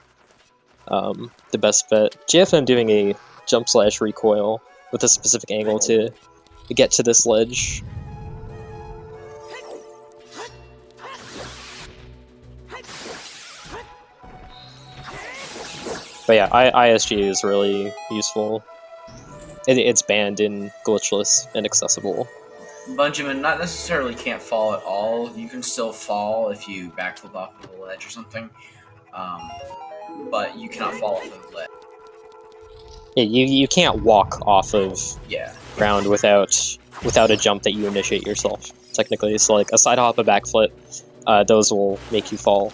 the best bet. JFM doing a jump/recoil with a specific angle to get to this ledge. But yeah, ISG is really useful. It's banned in glitchless and accessible. Benjamin, not necessarily can't fall at all. You can still fall if you backflip off of the ledge or something. But you cannot fall off of the ledge. Yeah, you can't walk off of ground without a jump that you initiate yourself. Technically, it's like a side hop, a backflip. Those will make you fall.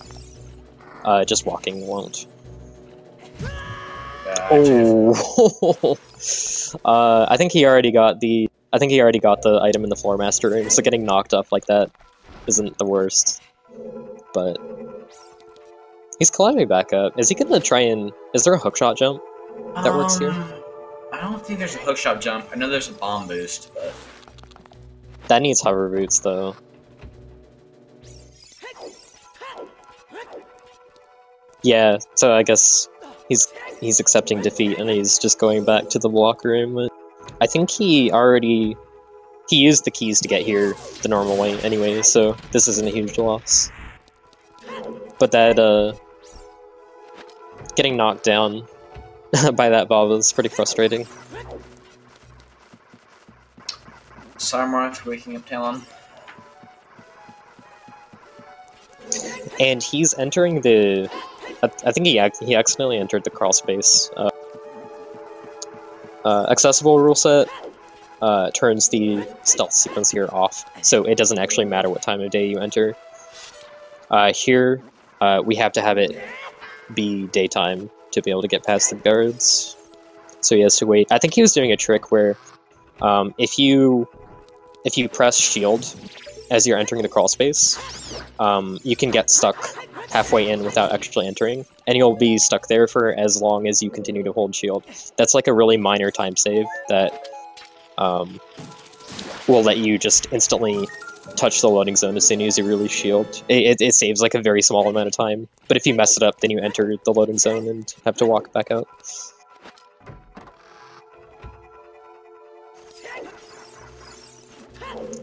Just walking won't. Oh, I think he already got the item in the floor master room. So getting knocked up like that isn't the worst. But he's climbing back up. Is he gonna try and? Is there a hookshot jump that works here? I don't think there's a hookshot jump. I know there's a bomb boost, but that needs hover boots though. Yeah, so I guess he's accepting defeat and he's just going back to the block room. But I think he used the keys to get here the normal way anyway, so this isn't a huge loss. But that getting knocked down by that bob was pretty frustrating. PsyMarth waking up Talon. And he's entering the... I think he accidentally entered the crawl space. Accessible rule set turns the stealth sequence here off, so it doesn't actually matter what time of day you enter. Here, we have to have it be daytime to be able to get past the guards. So he has to wait. I think he was doing a trick where if you press shield as you're entering the crawl space, you can get stuck halfway in without actually entering, and you'll be stuck there for as long as you continue to hold shield. That's like a really minor time save that will let you just instantly touch the loading zone as soon as you release shield. It saves like a very small amount of time, but if you mess it up, then you enter the loading zone and have to walk back out.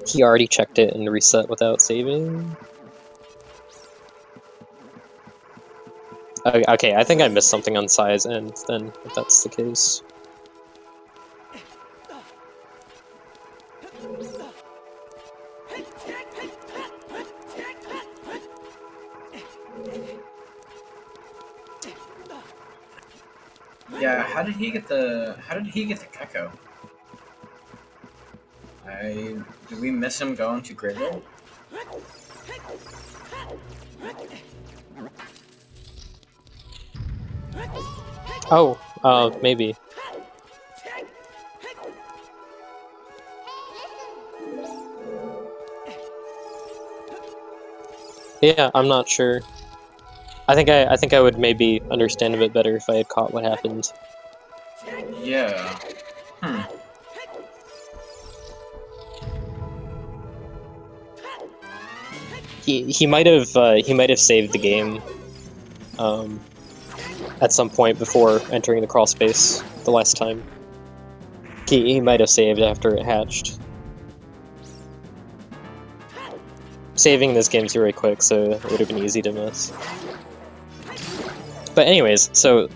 He already checked it and reset without saving. Okay, I think I missed something on Psy's end, then, if that's the case. Yeah, how did he get the Keko? Did we miss him going to grid roll? Oh, maybe. Yeah, I'm not sure. I think I would maybe understand a bit better if I had caught what happened. Yeah. He might have saved the game at some point before entering the crawl space the last time. He might have saved after it hatched. Saving this game's really quick, so it would have been easy to miss. But anyways, so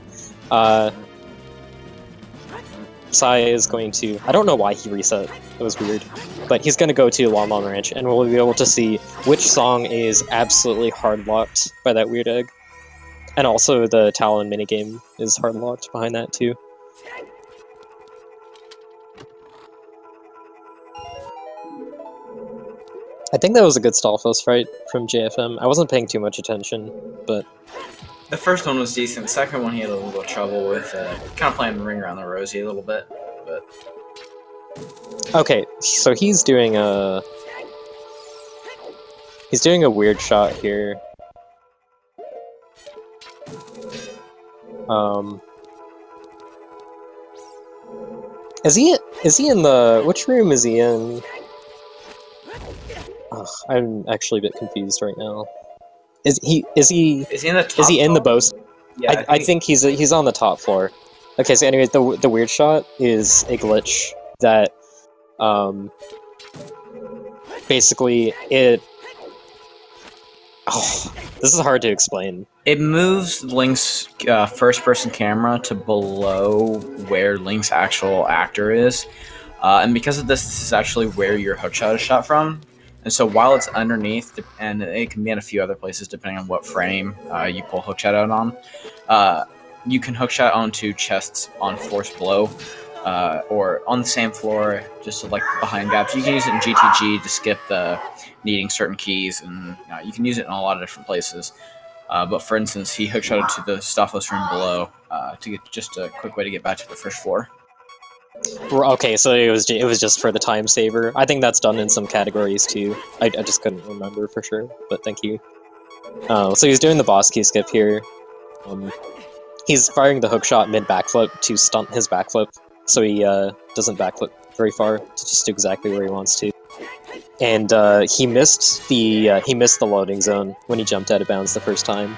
Psy is going to... I don't know why he reset, it was weird. But he's going to go to Lon Lon Ranch, and we'll be able to see which song is absolutely hard-locked by that weird egg. And also the Talon minigame is hard-locked behind that, too. I think that was a good Stalfos fight from JFM. I wasn't paying too much attention, but... The first one was decent. The second one he had a little trouble with kind of playing the ring around the rosy a little bit, but... Okay, so he's doing a weird shot here. Is he Is he in the... which room is he in? Ugh, I'm actually a bit confused right now. Is he in the top is he in the floor? boast? Yeah, I think he's on the top floor. Okay, so anyways, the weird shot is a glitch that basically it... oh, this is hard to explain. it moves Link's first-person camera to below where Link's actual actor is. And because of this is actually where your hookshot is shot from. And so while it's underneath, and it can be in a few other places depending on what frame you pull hookshot out on, you can hookshot onto chests on force below, or on the same floor, just like behind gaps. You can use it in GTG to skip the needing certain keys, and you can use it in a lot of different places. But for instance, he hookshotted to the Stoffless room below to get just a quick way to get back to the first floor. Okay, so it was just for the time saver. I think that's done in some categories too. I just couldn't remember for sure, but thank you. So he's doing the boss key skip here. He's firing the hookshot mid backflip to stunt his backflip, so he doesn't backflip very far to just do exactly where he wants to. And he missed the loading zone when he jumped out of bounds the first time,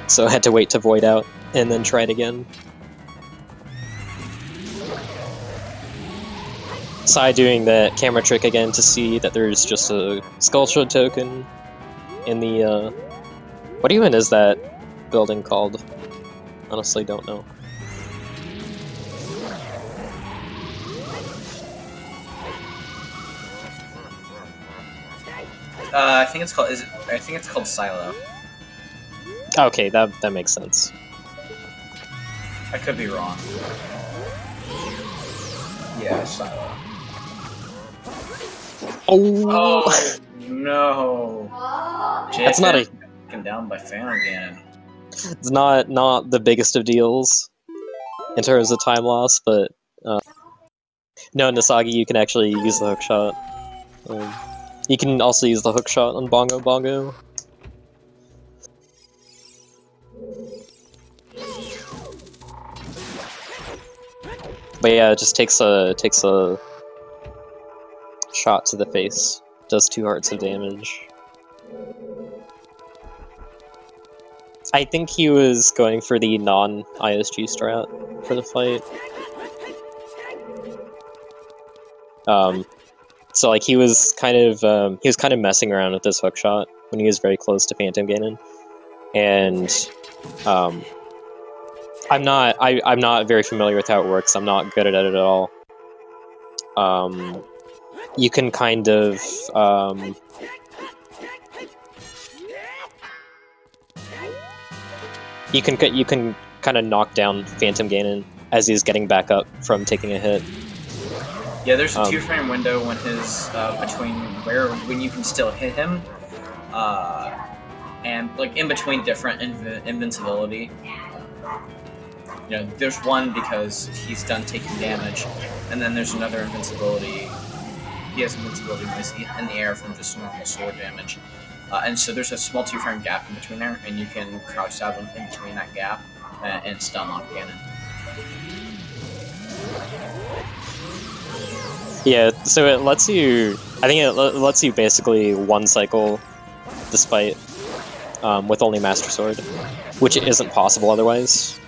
so I had to wait to void out and then try it again. Sai doing the camera trick again to see that there's just a Skullshot token in the, what even is that building called? Honestly, don't know. I think it's called. I think it's called Silo. Okay, that makes sense. I could be wrong. Yeah, Silo. Oh, no! That's not a... taken down by Fanagan. It's not the biggest of deals in terms of time loss, but no, in Nasagi you can actually use the hookshot. You can also use the hookshot on Bongo Bongo. But yeah, it just takes a shot to the face. Does 2 hearts of damage. I think he was going for the non-ISG strat for the fight. So like he was kind of messing around with this hookshot when he was very close to Phantom Ganon, and I'm not very familiar with how it works. I'm not good at it at all. You can kind of you can kind of knock down Phantom Ganon as he's getting back up from taking a hit. Yeah, there's a 2-frame window when his when you can still hit him, and like in between different invincibility. You know, there's one because he's done taking damage, and then there's another invincibility. He has invincibility when he's in the air from just normal sword damage. And so there's a small 2-frame gap in between there, and you can crouch stab him in between that gap and stun lock Ganon. Yeah, so it lets you... I think it lets you basically one cycle despite with only Master Sword, which isn't possible otherwise.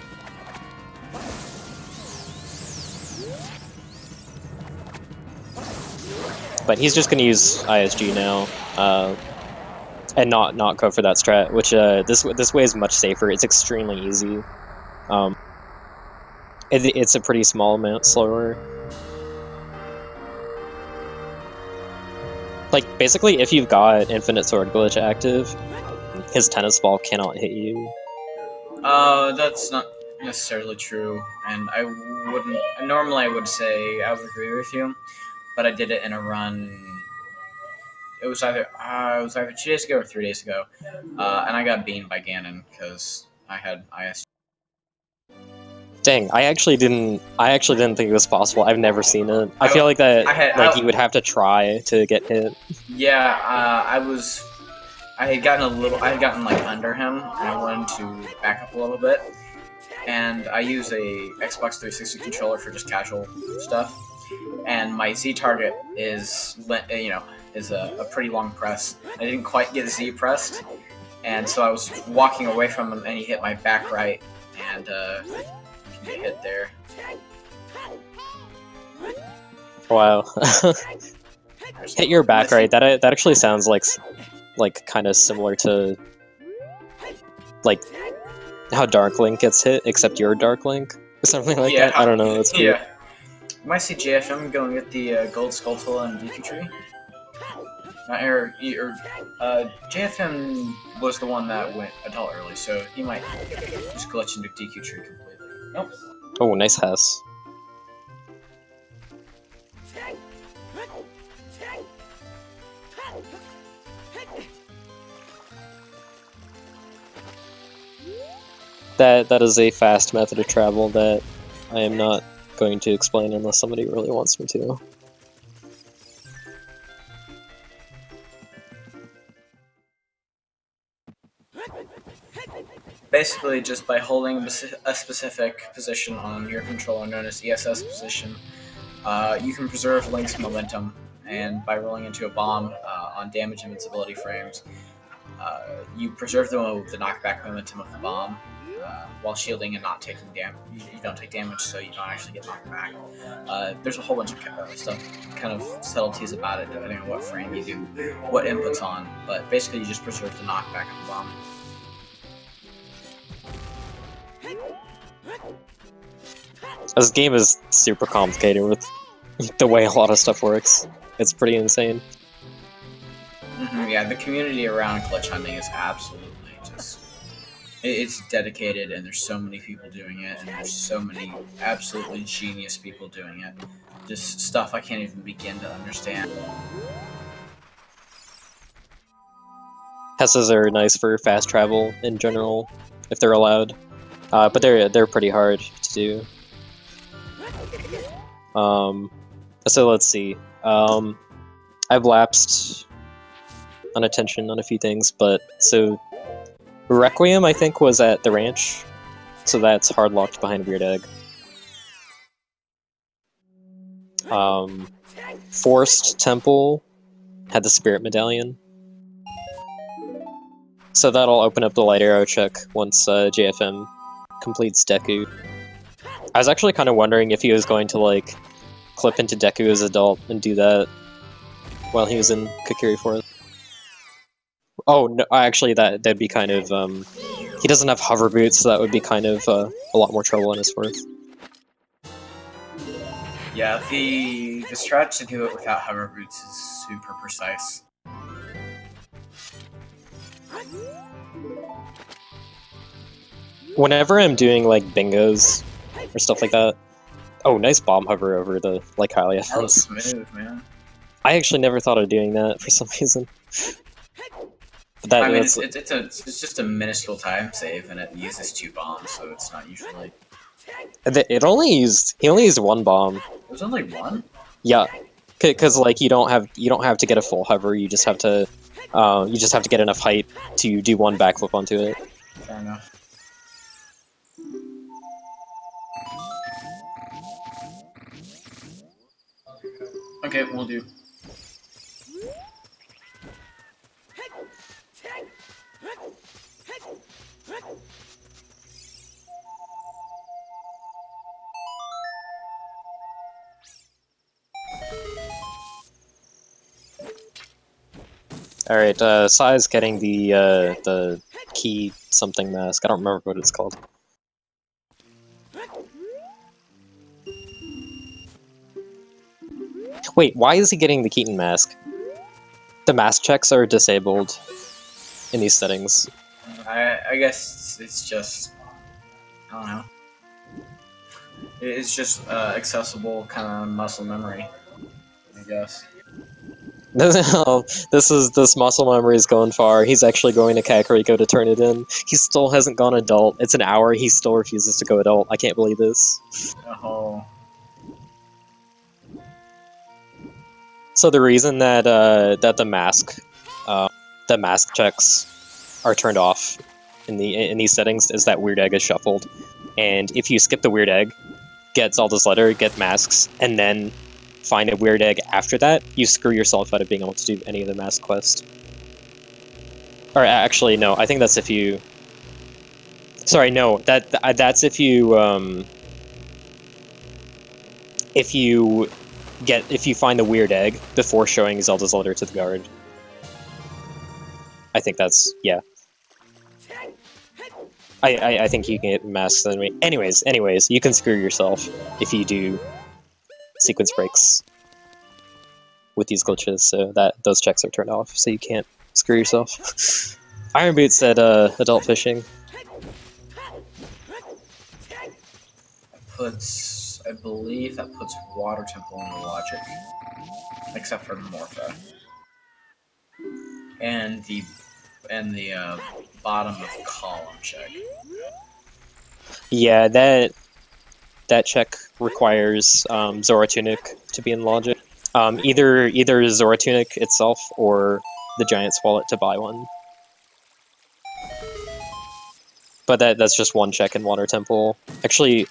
But he's just going to use ISG now, and not go for that strat, which this way is much safer. It's extremely easy. It's a pretty small amount slower. Like, basically, if you've got Infinite Sword Glitch active, his tennis ball cannot hit you. That's not necessarily true, and I wouldn't... Normally I would say I would agree with you, but I did it in a run... It was either 2 days ago or 3 days ago, and I got beamed by Ganon, because I had IS. Dang, I actually didn't think it was possible. I've never seen it. I feel like that you would have to try to get hit. Yeah, I had gotten like under him, and I wanted to back up a little bit, and I use a Xbox 360 controller for just casual stuff. and my Z target is a pretty long press. I didn't quite get Z pressed, and so I was walking away from him, and he hit my back right, and get hit there. Wow. Hit your back right. That actually sounds like kind of similar to like how Dark Link gets hit, except you're Dark Link or something like that. I don't know. That's weird. Yeah. You might see JFM go and get the Gold Skulltula and Deku Tree. JFM was the one that went adult early, so he might just glitch into Deku Tree completely. Nope. Oh, nice house. That is a fast method of travel that I am not going to explain unless somebody really wants me to. Basically, just by holding a specific position on your controller, known as ESS position, you can preserve Link's momentum, and by rolling into a bomb on damage invincibility frames, you preserve the knockback momentum of the bomb while shielding and not taking damage. You don't take damage, so you don't actually get knocked back. There's a whole bunch of stuff, kind of subtleties about it, depending on what frame you do, what input's on, but basically you just preserve the knockback of the bomb. This game is super complicated with the way a lot of stuff works. It's pretty insane. Yeah, the community around glitch hunting is absolutely just... It's dedicated, and there's so many people doing it, and there's so many absolutely genius people doing it. Just stuff I can't even begin to understand. Hesses are nice for fast travel in general, if they're allowed. But they're pretty hard to do. So let's see. I've lapsed on attention on a few things, but so Requiem I think was at the ranch, so that's hard locked behind Weird Egg. Forced Temple had the Spirit Medallion, so that'll open up the light arrow check once JFM completes Deku. I was actually kind of wondering if he was going to like clip into Deku as adult and do that while he was in Kokiri Forest. Oh no, actually that'd be kind of he doesn't have hover boots, so that would be kind of a lot more trouble in his fourth. Yeah, the strat to do it without hover boots is super precise. Whenever I'm doing like bingos or stuff like that. Oh, nice bomb hover over the like Hylia. That was smooth, man. I actually never thought of doing that for some reason. But that, I mean, it's just a minuscule time save, and it uses 2 bombs, so it's not usually. He only used 1 bomb. It was only 1? Yeah, because like you don't have to get a full hover. You just have to get enough height to do 1 backflip onto it. Fair enough. Okay, we'll do. Alright, Sai's getting the key something mask. I don't remember what it's called. Wait, why is he getting the Keaton mask? The mask checks are disabled in these settings. I guess it's just... I don't know. It's just accessible kind of muscle memory, I guess. This muscle memory is going far. He's actually going to Kakariko to turn it in. He still hasn't gone adult. It's an hour, he still refuses to go adult. I can't believe this. Oh. So the reason that that the mask checks are turned off in these settings is that Weird Egg is shuffled, and if you skip the Weird Egg, get Zelda's letter, get masks, and then find a weird egg after that, you screw yourself out of being able to do any of the mask quest. Or actually, no, I think that's if you... Sorry, no, that's if you find the weird egg before showing Zelda's letter to the guard. I think that's, yeah. I think you can get masks anyway. Anyways, you can screw yourself if you do sequence breaks with these glitches, so those checks are turned off, so you can't screw yourself. Iron Boots said adult fishing. I believe that puts Water Temple in the logic, except for Morpha, and the bottom of the column check. Yeah, that check requires Zora Tunic to be in logic. Either Zora Tunic itself or the Giant's Wallet to buy one. But that's just one check in Water Temple. Actually,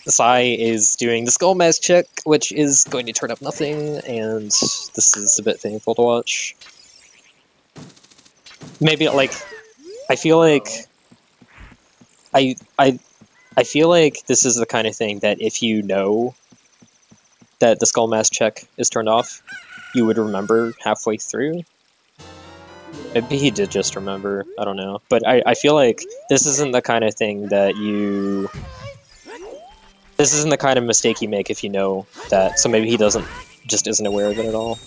Psy is doing the Skull Mask check, which is going to turn up nothing, and this is a bit painful to watch. Maybe, like, I feel like... I feel like this is the kind of thing that if you know that the Skull Mask check is turned off, you would remember halfway through. Maybe he did just remember, I don't know. But I feel like this isn't the kind of thing that you... This isn't the kind of mistake you make if you know that, so maybe he just isn't aware of it at all.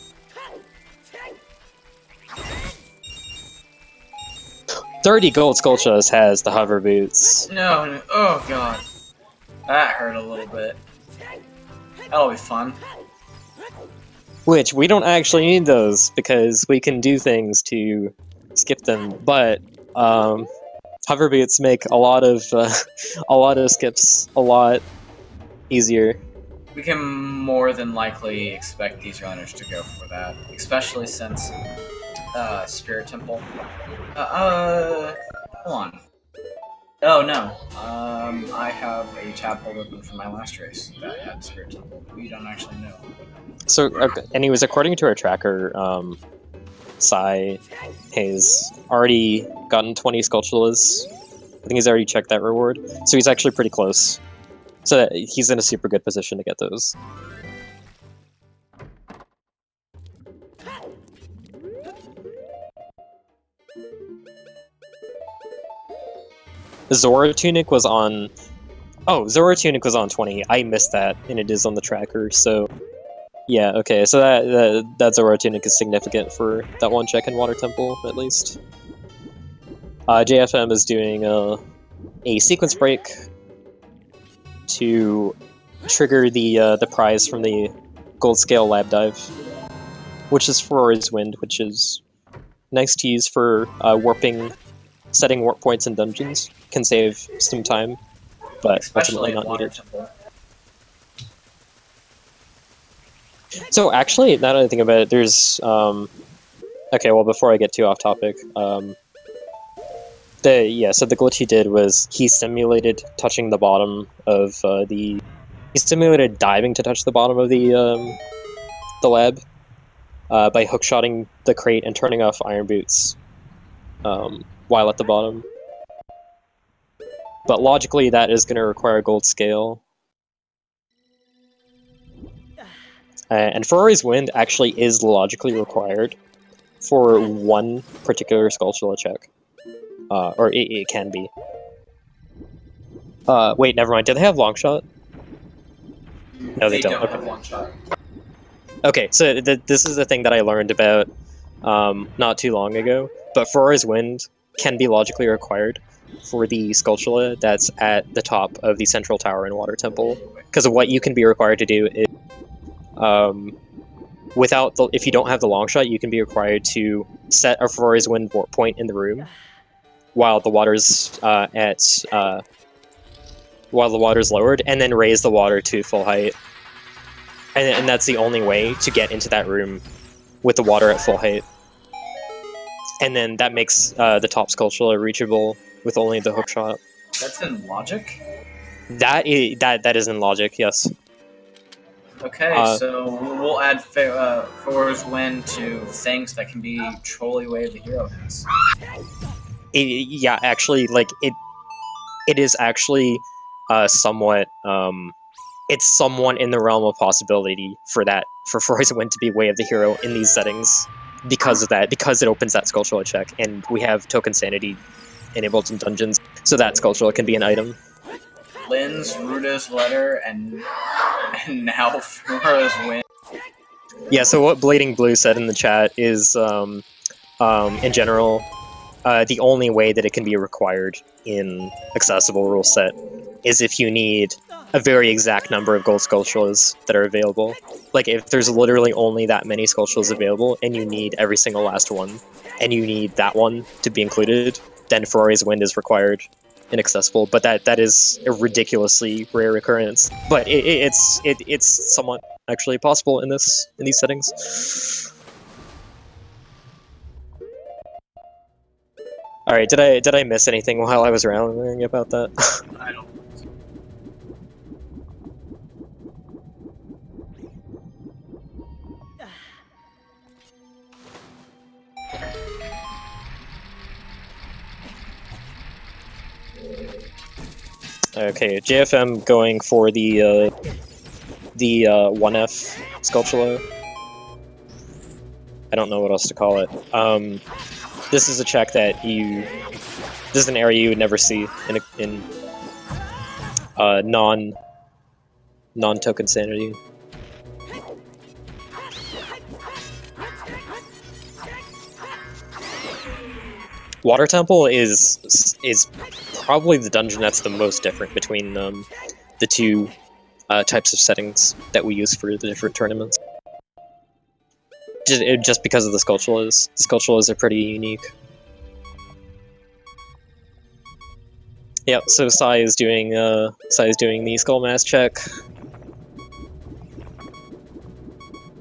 $30 Gold Skulltures has the hover boots. No, oh god. That hurt a little bit. That'll be fun. Which, we don't actually need those, because we can do things to skip them, but, hover boots make a lot of skips a lot easier. We can more than likely expect these runners to go for that, especially since Spirit Temple. Hold on. Oh no. I have a tab hold open from my last race that had Spirit Temple. We don't actually know. So, okay, anyways, according to our tracker, Psy has already gotten 20 Skulltulas. I think he's already checked that reward, so he's actually pretty close. So that he's in a super good position to get those. Zora Tunic was on... Oh, Zora Tunic was on 20. I missed that, and it is on the tracker, so... Yeah, okay, so that Zora Tunic is significant for that one check in Water Temple, at least. JFM is doing a sequence break to trigger the prize from the Gold Scale Lab Dive, which is for Rory's Wind, which is nice to use for setting warp points in dungeons. Can save some time, but ultimately not needed. So actually, now that I think about it, there's okay, well, before I get too off topic, so the glitch he did was he simulated touching the bottom of he simulated diving to touch the bottom of the lab by hookshotting the crate and turning off Iron Boots while at the bottom. But logically, that is going to require Gold Scale. And Ferrari's Wind actually is logically required for one particular Skulltula check. Or it can be. Wait, never mind. Do they have Longshot? No, they don't. Okay. Have Longshot. Okay, so this is the thing that I learned about not too long ago. But Ferrari's Wind can be logically required for the Skulltula that's at the top of the central tower in Water Temple. Because of what you can be required to do is... if you don't have the Longshot, you can be required to set a Ferrari's Wind warp point in the room while the water's lowered, and then raise the water to full height. And that's the only way to get into that room with the water at full height. And then that makes the top Skulltula reachable with only the hookshot. That's in logic? That is in logic, yes. Okay, so we'll add Thor's Wind to things that can be Trolley Way of the Hero hits. Yeah, actually, like it is actually somewhat it's somewhat in the realm of possibility for Thor's Wind to be Way of the Hero in these settings because of that, because it opens that Skulltula check, and we have Token Sanity enabled in dungeons, so that Skulltula can be an item. Lynn's, Ruda's letter, and now Thor's Wind. Yeah, so what Bleeding Blue said in the chat is, in general, the only way that it can be required in accessible rule set is if you need a very exact number of gold Skulltulas that are available. Like, if there's literally only that many Skulltulas available, and you need every single last one, and you need that one to be included, then Ferrari's Wind is required. Inaccessible, but that is a ridiculously rare occurrence. But it's somewhat actually possible in these settings. All right, did I miss anything while I was rambling about that? I don't. Okay, JFM going for the 1F Skulltula. I don't know what else to call it. This is a check that this is an area you would never see in non-token sanity. Water Temple is probably the dungeon that's the most different between the two types of settings that we use for the different tournaments. Just because of the Skulltulas. The Skulltulas are pretty unique. Yep, so Sai is doing the Skull Mass check,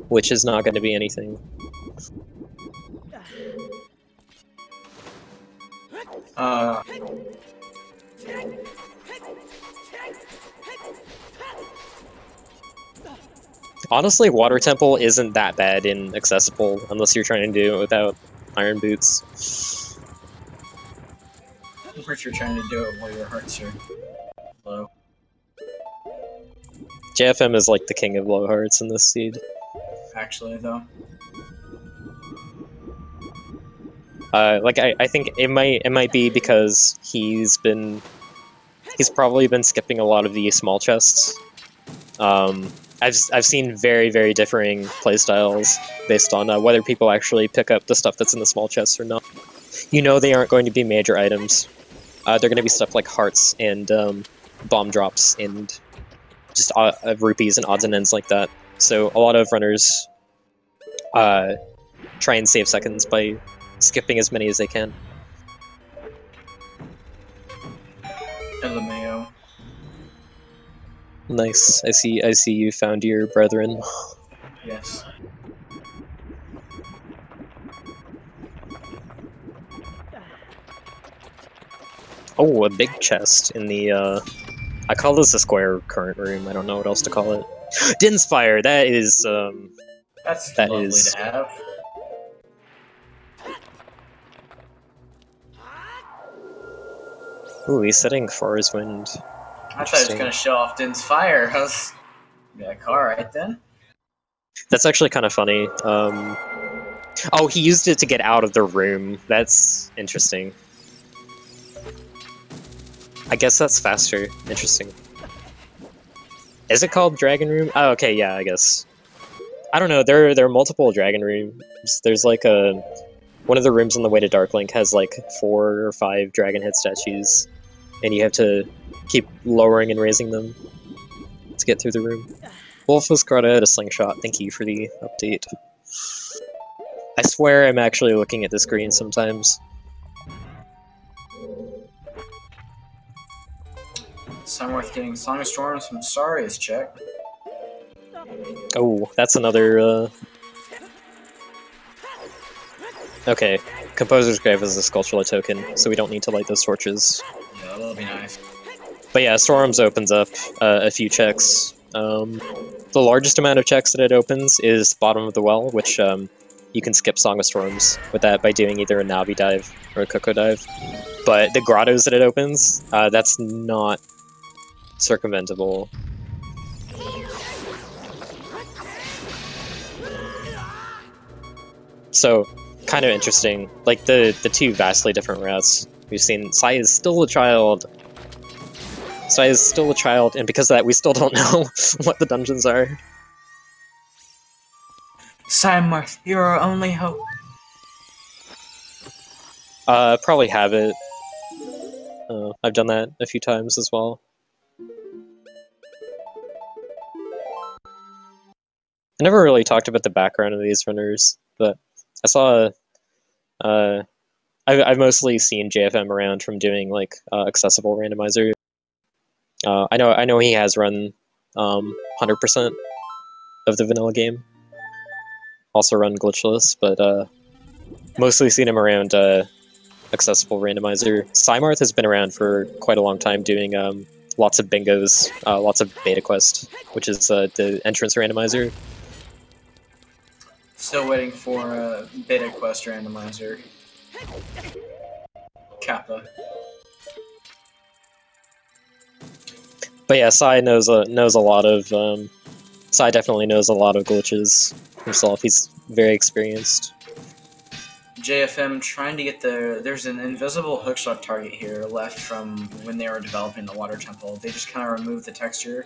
which is not going to be anything. Honestly, Water Temple isn't that bad in accessible, unless you're trying to do it without Iron Boots. Or if you're trying to do it while your hearts are low. JFM is like the king of low hearts in this seed. Actually, though. Like I think it might be because he's probably been skipping a lot of the small chests. I've seen very differing playstyles based on whether people actually pick up the stuff that's in the small chests or not. You know they aren't going to be major items. They're going to be stuff like hearts and bomb drops and just rupees and odds and ends like that. So a lot of runners try and save seconds by skipping as many as they can. LMAO. Nice. I see you found your brethren. Yes. Oh, a big chest in the I call this a square current room. I don't know what else to call it. Din's Fire. That is That's that lovely is to have. Ooh, he's setting Forest Wind. I thought he was gonna show off Din's Fire. I was got a car right then. That's actually kind of funny. Oh, he used it to get out of the room. That's interesting. I guess that's faster. Interesting. Is it called Dragon Room? Oh, okay, yeah, I guess. I don't know. There are multiple Dragon Rooms. There's like one of the rooms on the way to Darklink has like 4 or 5 Dragon Head statues, and you have to keep lowering and raising them to get through the room. Wolf was got out a slingshot. Thank you for the update. I swear I'm actually looking at the screen sometimes. PsyMarth getting Song of Storms from Saria's check. Oh, that's another, Okay, Composer's Grave is a Skulltula token, so we don't need to light those torches. Yeah, that'll be nice. But yeah, Storms opens up a few checks. The largest amount of checks that it opens is bottom of the well, which you can skip Song of Storms with that by doing either a Navi dive or a Coco dive. But the grottos that it opens, that's not circumventable. So, kind of interesting. Like, the two vastly different routes we've seen. Sai is still a child. Sai is still a child, and because of that, we still don't know what the dungeons are. PsyMarth, you're our only hope. Probably have it. I've done that a few times as well. I never really talked about the background of these runners, but I saw. I've mostly seen JFM around from doing like accessible randomizer. I know he has run 100% of the vanilla game. Also run glitchless, but mostly seen him around accessible randomizer. PsyMarth has been around for quite a long time doing lots of bingos, lots of beta quest, which is the entrance randomizer. Still waiting for beta quest randomizer. Kappa. But yeah, Psy knows a lot of. Psy definitely knows a lot of glitches himself. He's very experienced. JFM trying to get there's an invisible hookshot target here left from when they were developing the water temple. They just kind of removed the texture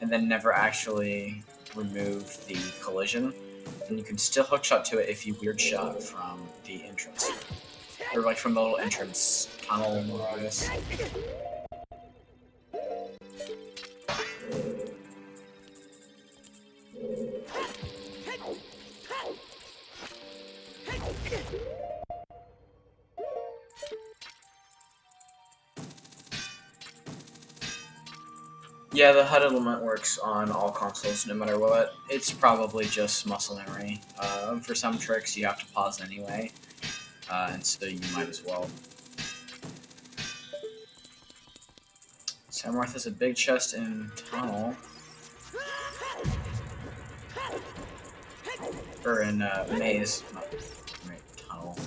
and then never actually removed the collision. And you can still hookshot to it if you weird shot from the entrance. Or like from the little entrance tunnel, I guess. Yeah, the HUD element works on all consoles no matter what. It's probably just muscle memory. For some tricks you have to pause anyway, and so you might as well. PsyMarth has a big chest in tunnel. Or in maze. Right, tunnel.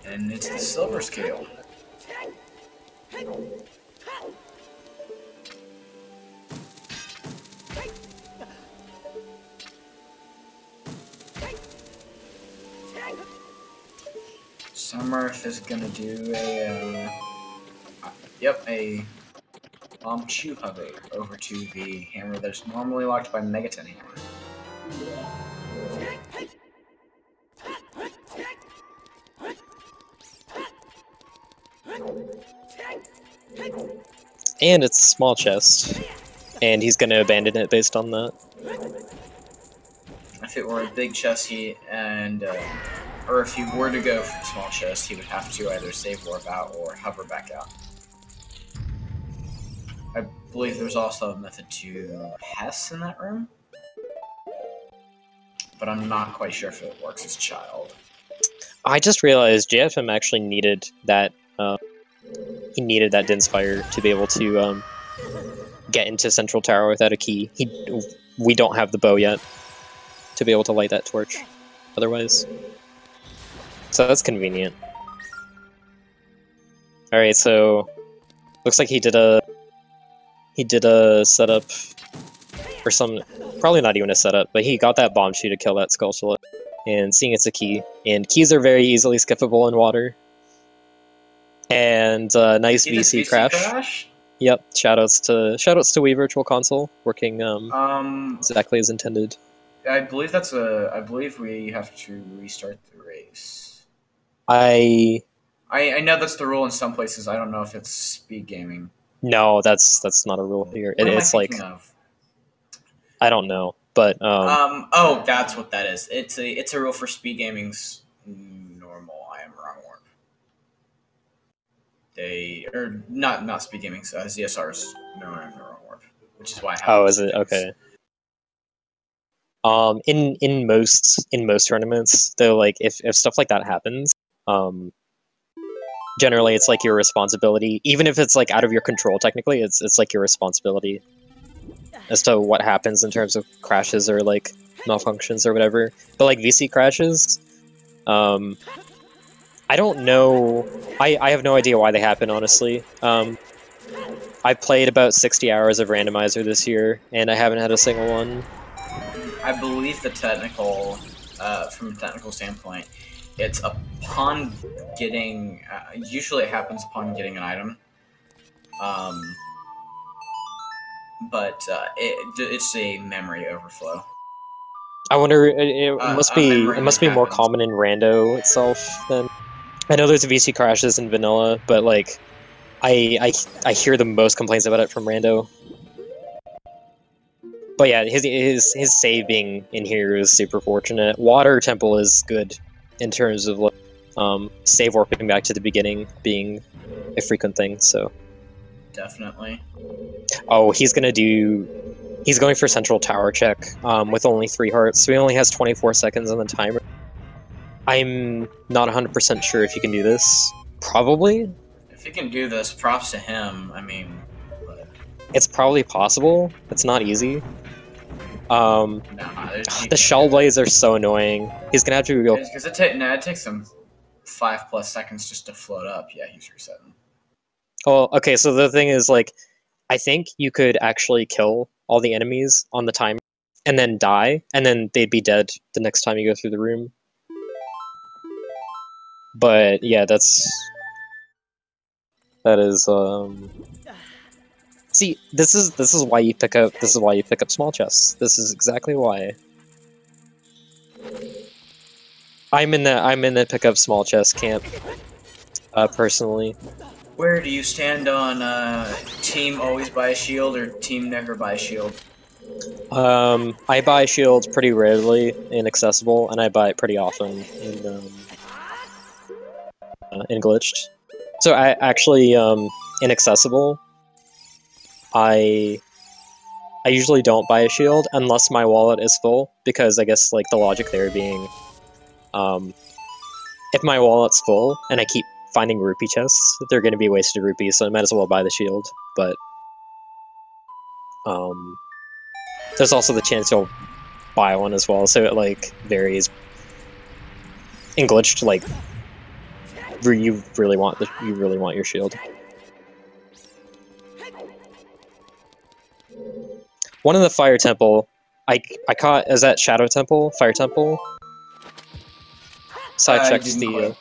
And it's the silver scale. PsyMarth is gonna do a a bomb chew hover over to the hammer that's normally locked by Megaton hammer. And it's a small chest, and he's going to abandon it based on that. If it were a big chest, or if he were to go for the small chest, he would have to either save warp out or hover back out. I believe there's also a method to Hess in that room, but I'm not quite sure if it works as child. I just realized JFM actually needed that. He needed that Dinspire to be able to get into Central Tower without a key. We don't have the bow yet to be able to light that torch. Otherwise, so that's convenient. All right, so looks like he did a setup or some, probably not even a setup, but he got that bomb shoe to kill that Skulltula. And seeing it's a key, and keys are very easily skippable in water. And nice VC crash. Yep. Shoutouts to Wii Virtual Console working exactly as intended. I believe I believe we have to restart the race. I know that's the rule in some places. I don't know if it's speed gaming. No, that's not a rule here. It's like of? I don't know, but oh, that's what that is. It's a rule for speed gaming's normal. I am wrong warp. They or not speed gaming's ZSR's no wrong warp, which is why I have. Oh, is it okay? In most tournaments, though, like if stuff like that happens, generally it's like your responsibility, even if it's like out of your control. Technically, it's like your responsibility as to what happens in terms of crashes or like malfunctions or whatever. But like VC crashes, I don't know. I have no idea why they happen, honestly. I played about 60 hours of Randomizer this year, and I haven't had a single one. I believe the technical, from a technical standpoint, it's upon getting. Usually, it happens upon getting an item. But it's a memory overflow. I wonder. It must be more common in Rando itself. Then I know there's VC crashes in vanilla, but like I hear the most complaints about it from Rando. But yeah, his save being in here is super fortunate. Water Temple is good in terms of like, save warping back to the beginning being a frequent thing. So definitely. Oh, he's going for Central Tower check with only 3 hearts, so he only has 24 seconds on the timer. I'm not 100% sure if he can do this. Probably. If he can do this, props to him. I mean, but... it's probably possible. It's not easy. The shell blades are so annoying. He's gonna have to go. Because it takes him 5+ seconds just to float up. Yeah, he's resetting. Oh, okay. So the thing is, like, I think you could actually kill all the enemies on the timer and then die, and then they'd be dead the next time you go through the room. But yeah, that is see, this is why you pick up small chests. This is exactly why. I'm in the pick up small chest camp, personally. Where do you stand on team always buy a shield or team never buy a shield? I buy shields pretty rarely in accessible, and I buy it pretty often in glitched. So I actually in accessible, I usually don't buy a shield unless my wallet is full, because I guess like the logic there being, if my wallet's full and I keep finding rupee chests, they're going to be wasted rupees, so I might as well buy the shield. But there's also the chance you'll buy one as well, so it like varies. In glitched, like you really want your shield. One in the Fire Temple, I caught. Is that Shadow Temple? Fire Temple? Side checks the.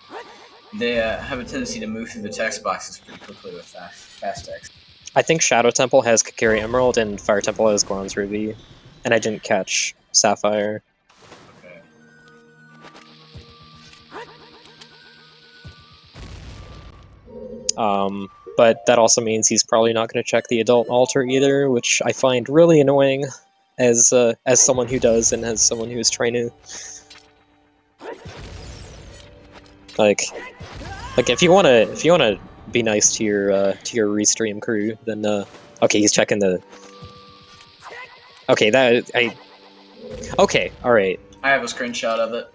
They have a tendency to move through the text boxes pretty quickly with fast text. I think Shadow Temple has Kakiri Emerald and Fire Temple has Bronze Ruby, and I didn't catch Sapphire. Okay. But that also means he's probably not going to check the Adult Altar either, which I find really annoying as someone who does and as someone who is trying to like if you wanna be nice to your restream crew, then okay, he's checking the. Okay, okay, all right. I have a screenshot of it.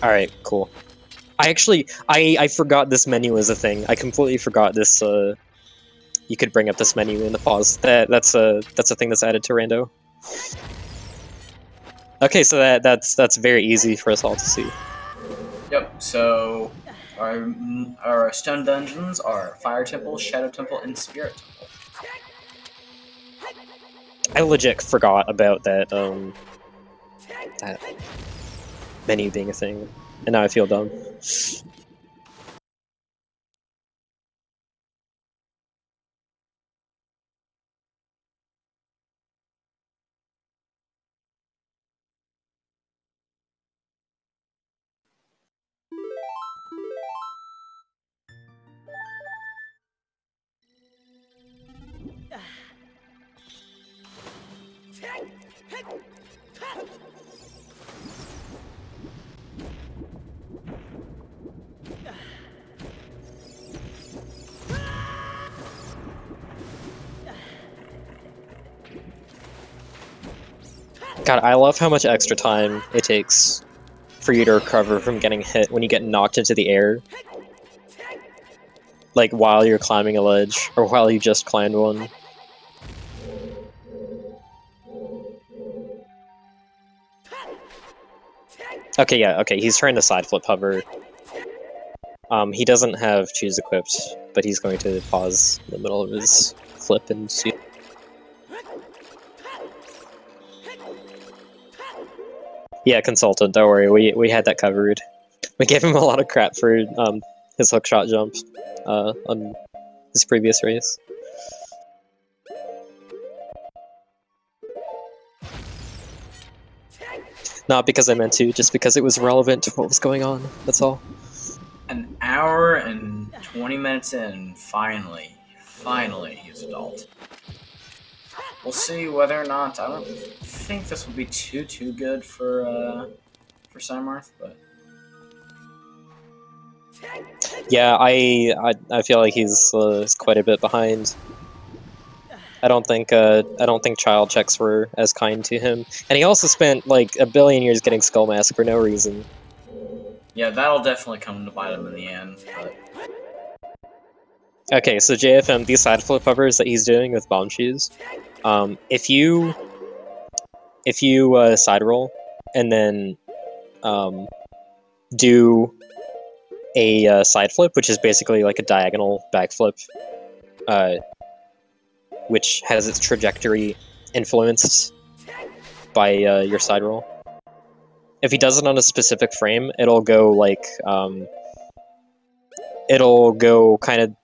All right, cool. I forgot this menu was a thing. I completely forgot this. You could bring up this menu in the pause. That's a thing that's added to Rando. Okay, so that's very easy for us all to see. Yep. So our stone dungeons are Fire Temple, Shadow Temple, and Spirit Temple. I legit forgot about that that menu being a thing, and now I feel dumb. God, I love how much extra time it takes for you to recover from getting hit when you get knocked into the air. like while you're climbing a ledge, or while you just climbed one. Okay, yeah, okay, he's trying to side flip hover. He doesn't have choose equipped, but he's going to pause in the middle of his flip and see. Yeah, consultant, don't worry, we had that covered. We gave him a lot of crap for his hookshot jump on his previous race. Not because I meant to, just because it was relevant to what was going on, that's all. An hour and 20 minutes in, finally, he's adult. We'll see whether or not, I don't think this will be too good for PsyMarth, but... Yeah, I feel like he's quite a bit behind. I don't think child checks were as kind to him, and he also spent like a billion years getting Skull Mask for no reason. Yeah, that'll definitely come to bite him in the end. But... Okay, so JFM, these side flip hovers that he's doing with bomb shoes, if you side roll and then do a side flip, which is basically like a diagonal backflip, which has its trajectory influenced by your side roll. If he does it on a specific frame, it'll go like it'll go kind of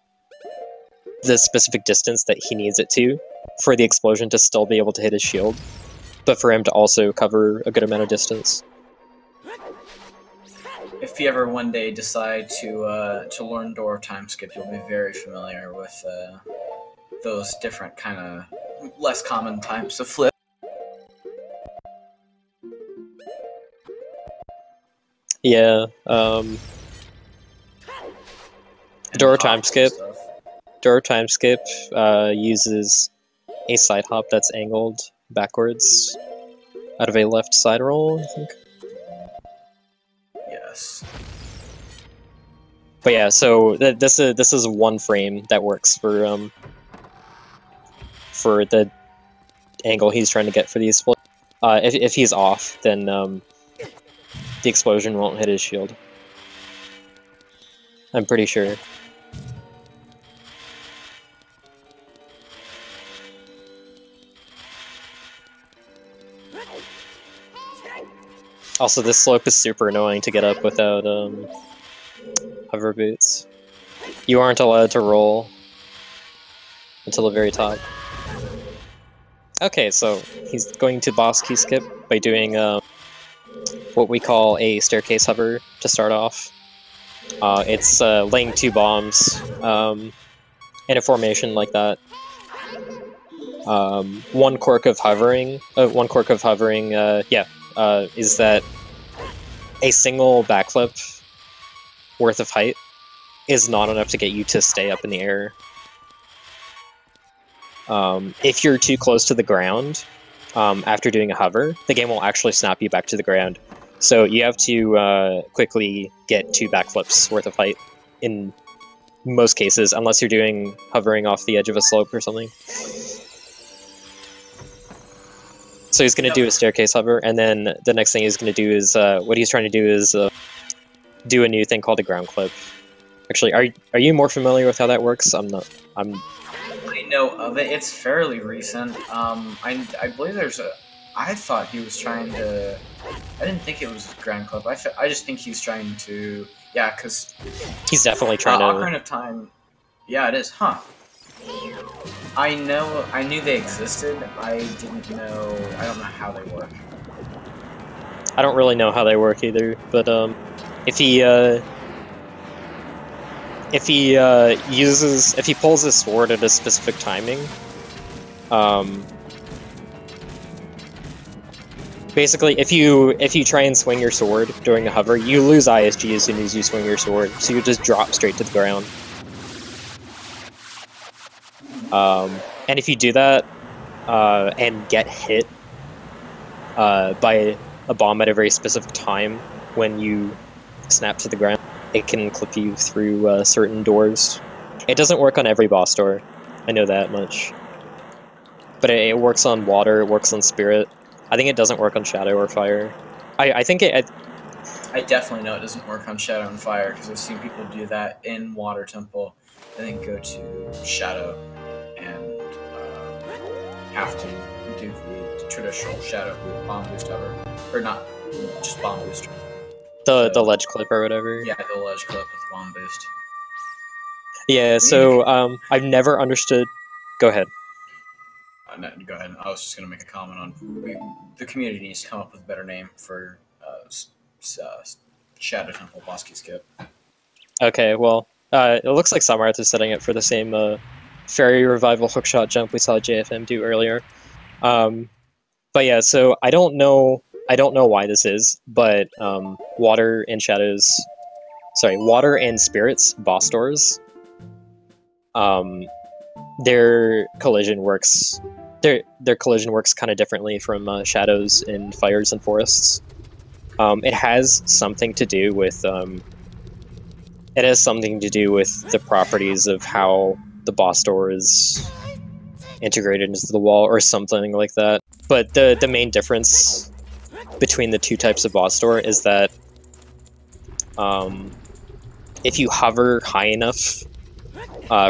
the specific distance that he needs it to for the explosion to still be able to hit his shield, but for him to also cover a good amount of distance. If you ever one day decide to learn door time skip, you'll be very familiar with those different kind of less common types of flip. Yeah, door time skip. Door time skip uses a side hop that's angled backwards out of a left side roll, I think. Yes. But yeah, so this is one frame that works for the angle he's trying to get for the explosion. If he's off, then the explosion won't hit his shield. I'm pretty sure. Also, this slope is super annoying to get up without hover boots. You aren't allowed to roll until the very top. Okay, so he's going to boss key skip by doing what we call a staircase hover to start off. It's laying two bombs in a formation like that. One quirk of hovering, is that a single backflip worth of height is not enough to get you to stay up in the air. If you're too close to the ground after doing a hover, the game will actually snap you back to the ground. So you have to quickly get two backflips worth of height in most cases, unless you're doing hovering off the edge of a slope or something. So he's going to do a staircase hover, and then the next thing he's going to do is, what he's trying to do is do a new thing called a ground clip. Actually, are you more familiar with how that works? I'm not. I know of it. It's fairly recent. I believe there's a... I thought he was trying to... I didn't think it was a ground clip. I just think he's trying to... Yeah, because... He's definitely trying to... Ocarina of Time... Yeah, it is, huh? I knew they existed. I don't know how they work. I don't really know how they work either, but if he pulls his sword at a specific timing, basically if you try and swing your sword during a hover, you lose ISG as soon as you swing your sword, so you just drop straight to the ground. And if you do that, and get hit by a bomb at a very specific time when you snap to the ground, it can clip you through certain doors It doesn't work on every boss door. I know that much. But it works on water, it works on spirit. I think it doesn't work on shadow or fire. I think it... I definitely know it doesn't work on shadow and fire, because I've seen people do that in Water Temple, and then go to shadow and have to do the traditional shadow bomb boost ever. Or not, just bomb boost. The ledge clip or whatever. Yeah, the ledge clip with bomb boost. Yeah, so I've never understood... Go ahead. No, go ahead. I was just going to make a comment on the community needs to come up with a better name for Shadow Temple boss key skip. Okay, well, it looks like PsyMarth is setting it for the same fairy revival hookshot jump we saw JFM do earlier. But yeah, so I don't know why this is, but water and spirits boss doors, their collision works kind of differently from shadows and fires and forests. It has something to do with the properties of how the boss door is integrated into the wall or something like that. But the main difference between the two types of boss door is that if you hover high enough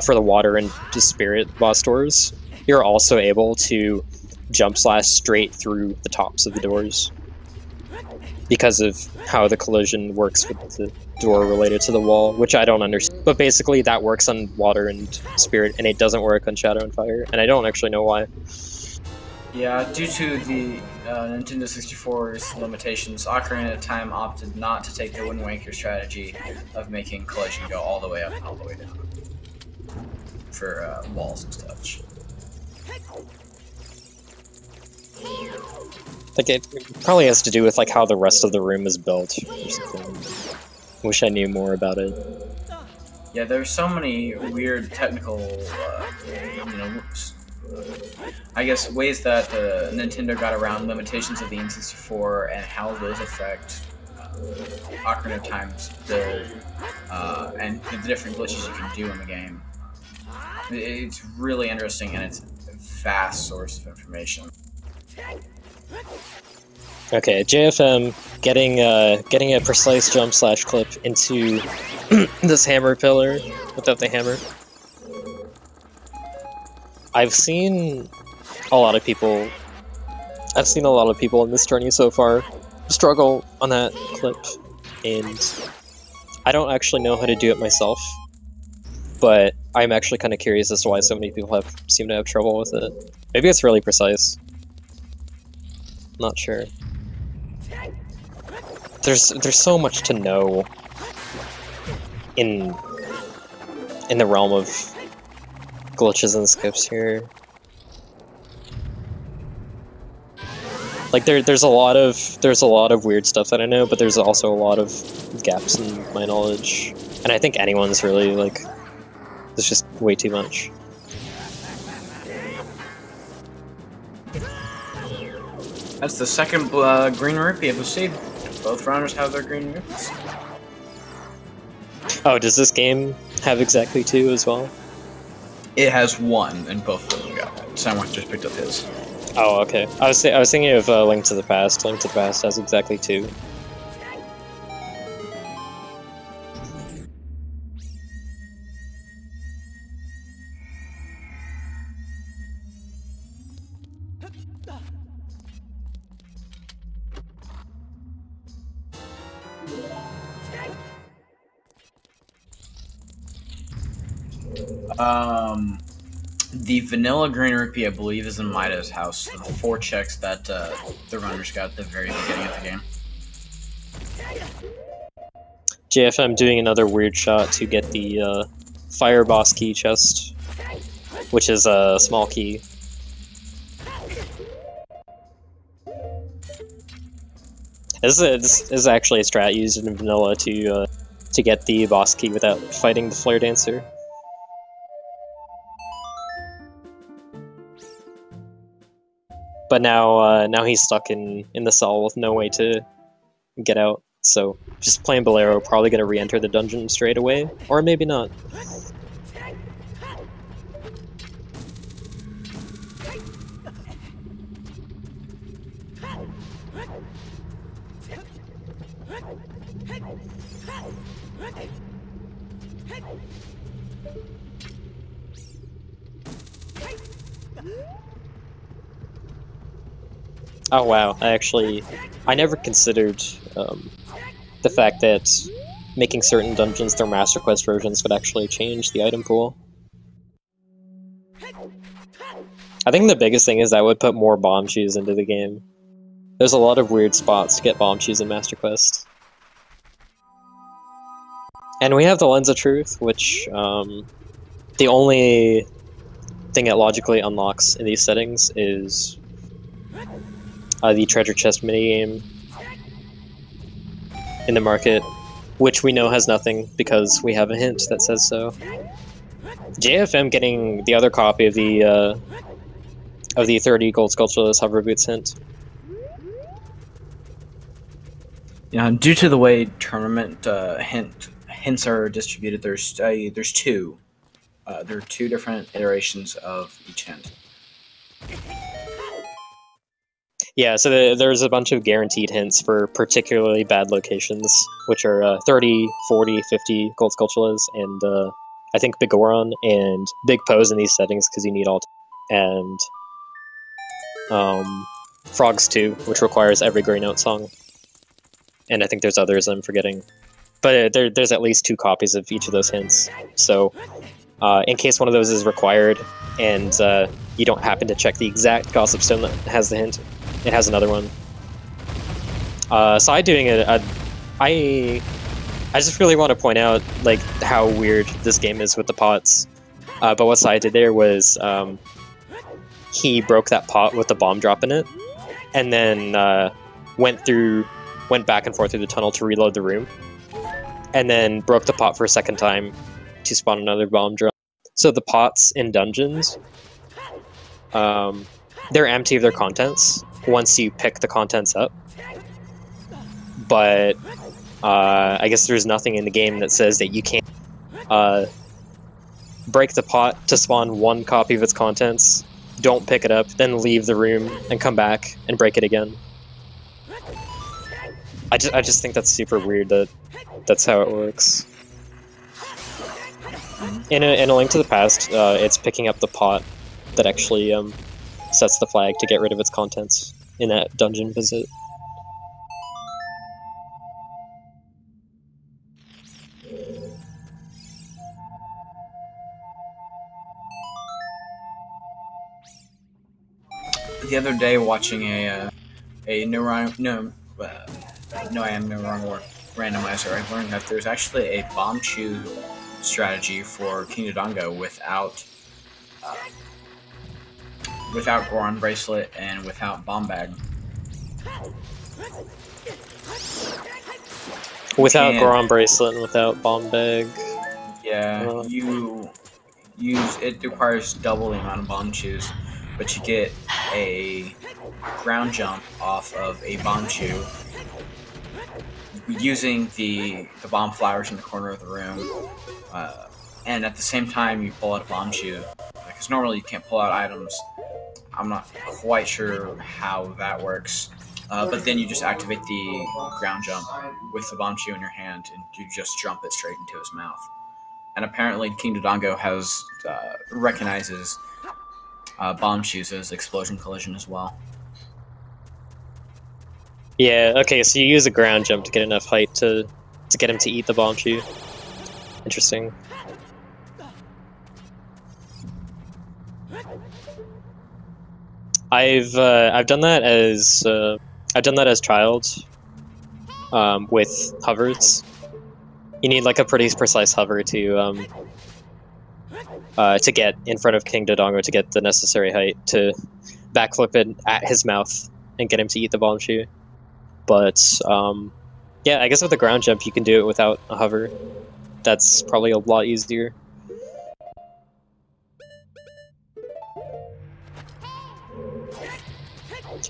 for the water and spirit boss doors, you're also able to jump slash straight through the tops of the doors because of how the collision works with the door related to the wall, which I don't understand. But basically that works on water and spirit, and it doesn't work on shadow and fire, and I don't actually know why. Yeah, due to the Nintendo 64's limitations, Ocarina of Time opted not to take the Wind Waker strategy of making collision go all the way up and all the way down for walls and such. Like, it probably has to do with like how the rest of the room is built or something. Wish I knew more about it. Yeah, there's so many weird technical, I guess ways that Nintendo got around limitations of the N64 and how those affect Ocarina of Time's build and the different glitches you can do in the game. It's really interesting, and it's a vast source of information. Okay, JFM getting a precise jump slash clip into this hammer pillar without the hammer. I've seen a lot of people in this journey so far struggle on that clip, and I don't actually know how to do it myself, but I'm actually kind of curious as to why so many people seem to have trouble with it. Maybe it's really precise. Not sure. There's so much to know in the realm of glitches and skips here. Like there's a lot of weird stuff that I know, but there's also a lot of gaps in my knowledge, and I think anyone's really like, there's just way too much. That's the second green rupee I've received. Both runners have their green rupees. Oh, does this game have exactly 2 as well? It has 1, and both of them got it. PsyMarth just picked up his. Oh, okay. I was thinking of Link to the Past. Link to the Past has exactly 2. The vanilla green rupee, I believe, is in Maida's house. The 4 checks that the runners got at the very beginning of the game. JFM doing another weird shot to get the fire boss key chest, which is a small key. This is actually a strat used in vanilla to get the boss key without fighting the flare dancer. But now he's stuck in the cell with no way to get out. So just playing Bolero, probably gonna re-enter the dungeon straight away, or maybe not. Oh wow, I never considered the fact that making certain dungeons their Master Quest versions would actually change the item pool. I think the biggest thing is that would put more bomb shoes into the game. There's a lot of weird spots to get bomb shoes in Master Quest. And we have the Lens of Truth, which, the only thing it logically unlocks in these settings is the treasure chest minigame in the market, which we know has nothing because we have a hint that says so. JFM getting the other copy of the 30 gold sculptureless hover boots hint. Yeah, due to the way tournament hints are distributed, there's two. There are two different iterations of each hint. Yeah, so there's a bunch of guaranteed hints for particularly bad locations, which are 30, 40, 50 gold sculpturellas, and I think Big Goron and Big Pose in these settings because you need all. And Frogs 2, which requires every Grey Note song. And I think there's others I'm forgetting. But there's at least 2 copies of each of those hints. So in case one of those is required and you don't happen to check the exact Gossip Stone that has the hint, it has another one. Side doing it, I just really want to point out like how weird this game is with the pots. But what Side did there was he broke that pot with the bomb drop in it, and then went back and forth through the tunnel to reload the room, and then broke the pot for a second time to spawn another bomb drop. So the pots in dungeons, they're empty of their contents once you pick the contents up. But I guess there's nothing in the game that says that you can't break the pot to spawn one copy of its contents, don't pick it up, then leave the room and come back and break it again. I just think that's super weird that that's how it works. In a Link to the Past, it's picking up the pot that actually sets the flag to get rid of its contents in that dungeon visit. The other day, watching a randomizer, I learned that there's actually a bomb chew strategy for King Dodongo without Goron Bracelet and without Bomb Bag. Without Goron Bracelet and without Bomb Bag. Yeah, it requires double the amount of bomb chews, but you get a ground jump off of a bomb chew using the bomb flowers in the corner of the room, and at the same time you pull out a bomb chew, because normally you can't pull out items. I'm not quite sure how that works, but then you just activate the ground jump with the bomb chew in your hand, and you just jump it straight into his mouth. And apparently King Dodongo recognizes bomb chews as explosion collision as well. Yeah, okay, so you use a ground jump to get enough height to get him to eat the bomb chew. Interesting. I've done that as child with hovers. You need like a pretty precise hover to get in front of King Dodongo to get the necessary height to backflip it at his mouth and get him to eat the bomb chew. But yeah, I guess with the ground jump you can do it without a hover. That's probably a lot easier.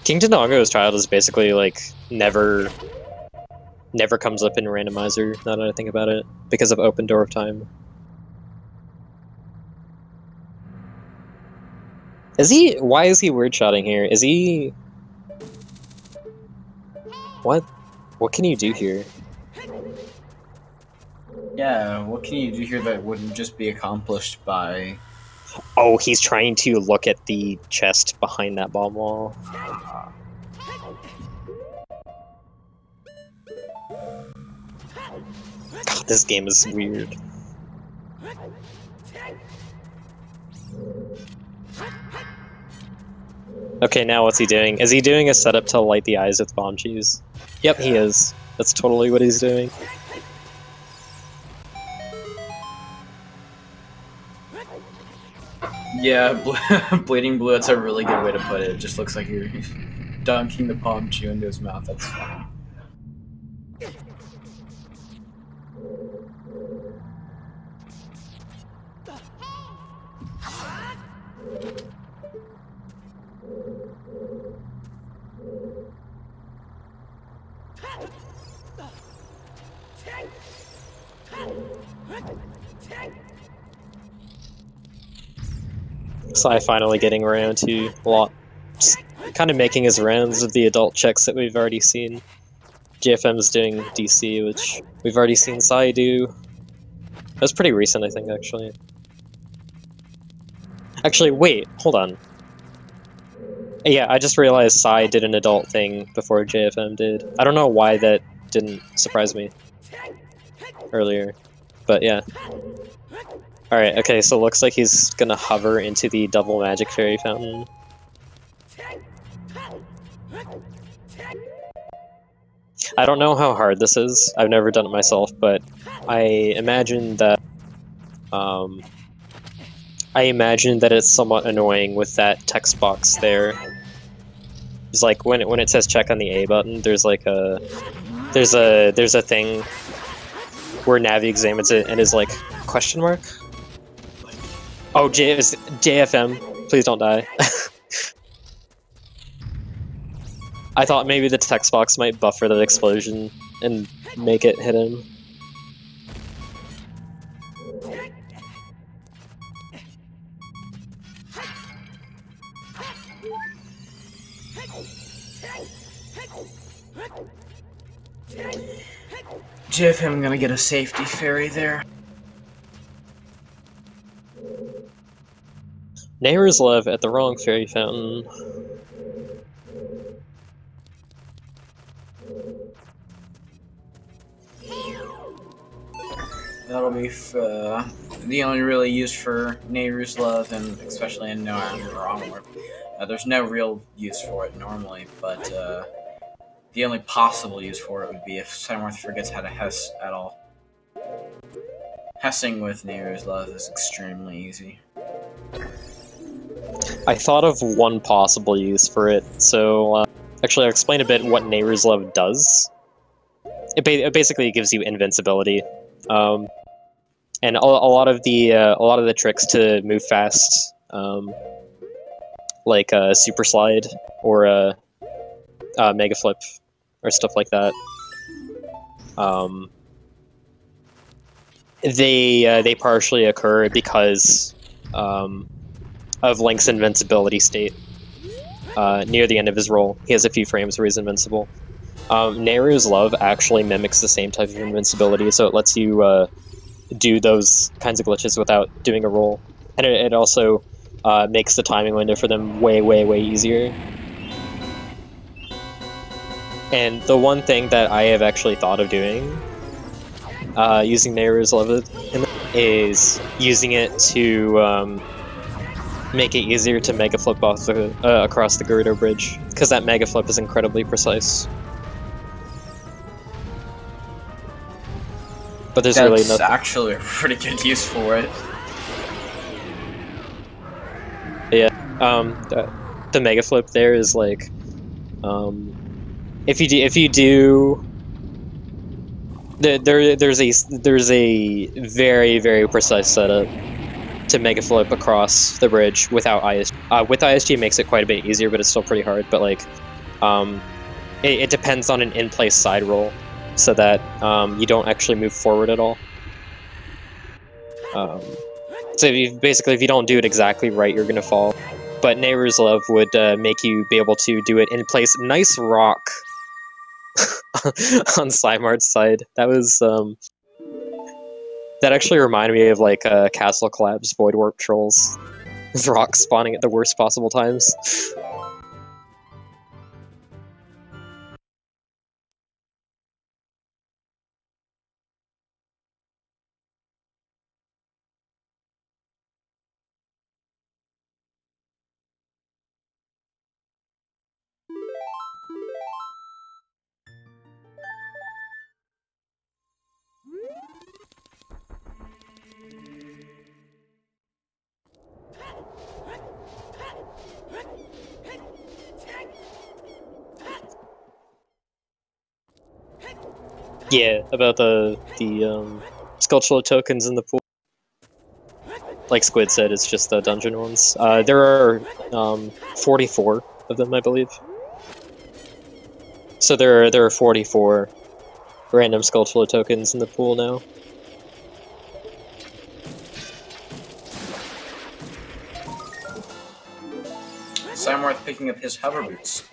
King Dodongo's child is basically like never comes up in Randomizer, now that I think about it, because of Open Door of Time. Why is he weird shotting here? Is he... What can you do here? Yeah, what can you do here that wouldn't just be accomplished by... Oh, he's trying to look at the chest behind that bomb wall. God, this game is weird. Okay, now what's he doing? Is he doing a setup to light the eyes with bomb cheese? Yep, he is. That's totally what he's doing. Yeah, bleeding blue, that's a really good way to put it. It just looks like you're dunking the palm chew into his mouth. That's funny. Psy finally getting around to a lot, just kind of making his rounds of the adult checks that we've already seen. JFM's doing DC, which we've already seen Psy do. That's pretty recent, I think, actually. Actually, wait, hold on. Yeah, I just realized Psy did an adult thing before JFM did. I don't know why that didn't surprise me earlier, but yeah. Alright, okay, so it looks like he's gonna hover into the double magic fairy fountain. I don't know how hard this is. I've never done it myself, but I imagine that it's somewhat annoying with that text box there. It's like when it says check on the A button, there's like a there's a thing where Navi examines it and is like question mark. Oh, JFM, please don't die. I thought maybe the text box might buffer that explosion and make it hit him. JFM gonna get a safety fairy there. Neighbor's Love at the wrong fairy fountain. That'll be the only really use for Nehru's Love, and especially in No I'm Wrong. There's no real use for it normally, but the only possible use for it would be if PsyMarth forgets how to Hess at all. Hessing with Nehru's Love is extremely easy. I thought of one possible use for it, so actually I'll explain a bit what Nehru's Love does. It basically gives you invincibility, and a lot of the tricks to move fast, like Super Slide or Mega Flip or stuff like that. They partially occur because of Link's invincibility state. Near the end of his roll, he has a few frames where he's invincible. Nehru's Love actually mimics the same type of invincibility, so it lets you do those kinds of glitches without doing a roll. And it also makes the timing window for them way, way, way easier. And the one thing that I have actually thought of doing, using Nehru's Love, is using it to make it easier to Mega Flip off across the Gerudo Bridge, because that Mega Flip is incredibly precise. But there's really nothing. That's actually a pretty good use for it. Yeah, the Mega Flip there is like, if you do, there's a very, very precise setup to Mega Flip across the bridge without ISG. With ISG it makes it quite a bit easier, but it's still pretty hard. But like, it depends on an in-place side roll, so that you don't actually move forward at all. So if you don't do it exactly right, you're gonna fall. But Nehru's Love would make you be able to do it in place. Nice rock on PsyMarth's side. That was That actually reminded me of like Castle Collapse Void Warp Trolls. With rocks spawning at the worst possible times. Yeah, about the sculptural tokens in the pool. Like Squid said, it's just the dungeon ones. There are 44 of them, I believe. So there are 44 random sculptural tokens in the pool now. PsyMarth picking up his hover boots.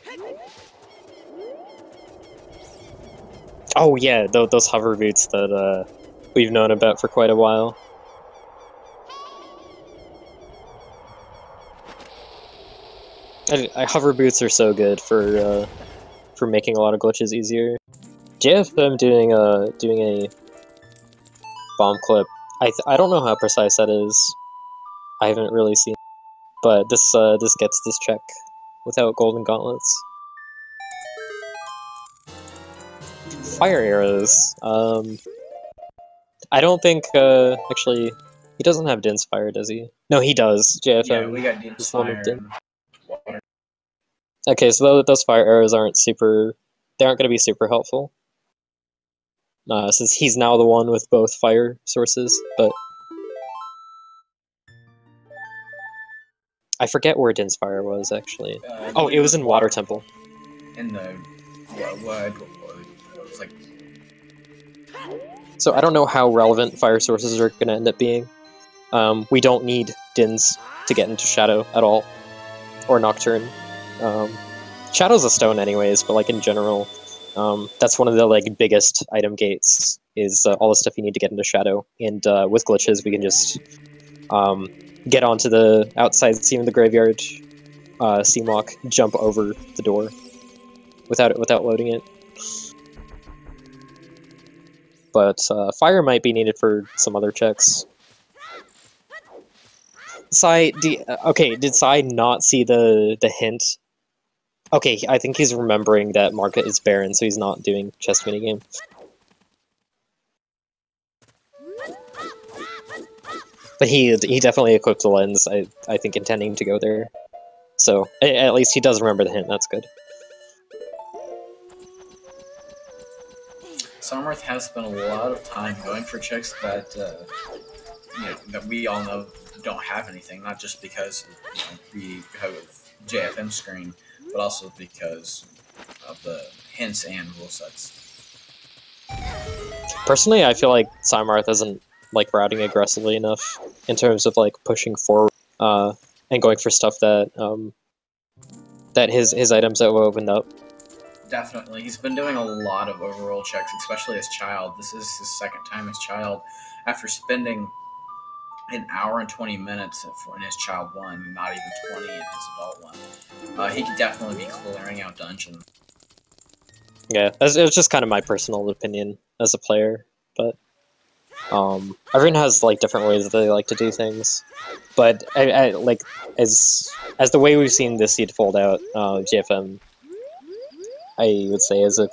Oh yeah, those hover boots that we've known about for quite a while. Hover boots are so good for making a lot of glitches easier. JFM doing a bomb clip. I don't know how precise that is. I haven't really seen, but this gets this check without golden gauntlets. Fire arrows. I don't think actually he doesn't have Din's fire, does he? No, he does. JFM. Yeah, we got Din's fire and water. Okay, so those fire arrows aren't super. They aren't going to be super helpful. Since he's now the one with both fire sources, but I forget where Din's fire was actually. Oh, it was in Water Temple. In the what was like. So I don't know how relevant fire sources are going to end up being. We don't need Din's to get into Shadow at all, or Nocturne. Shadow's a stone anyways, but like in general, that's one of the like biggest item gates is all the stuff you need to get into Shadow. And with glitches, we can just get onto the outside seam of the graveyard, seam walk, jump over the door without loading it. But fire might be needed for some other checks. Okay, did Psy not see the hint? Okay, I think he's remembering that Market is barren, so he's not doing chest minigame. But he definitely equipped the lens, I think intending to go there. So, at least he does remember the hint, that's good. PsyMarth has spent a lot of time going for checks that that we all know don't have anything, not just because we have a JFM screen, but also because of the hints and rule sets. Personally, I feel like PsyMarth isn't like routing aggressively enough in terms of like pushing forward and going for stuff that that his items that will open up. Definitely, he's been doing a lot of overroll checks, especially as child. This is his second time as child, after spending an hour and 20 minutes in his child one, not even 20 in his adult one. He could definitely be clearing out dungeons. Yeah, it was just kind of my personal opinion as a player, but everyone has like different ways that they like to do things. But I like as the way we've seen this seed fold out, JFM, I would say is a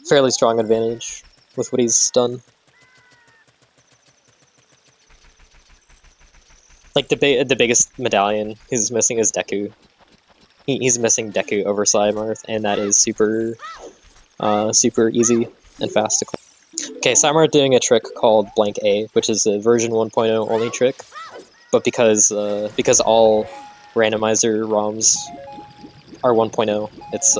fairly strong advantage with what he's done. Like the biggest medallion he's missing is Deku. He's missing Deku over PsyMarth, and that is super easy and fast to clear. Okay, PsyMarth doing a trick called Blank A, which is a version 1.0 only trick, but because all randomizer ROMs are 1.0, it's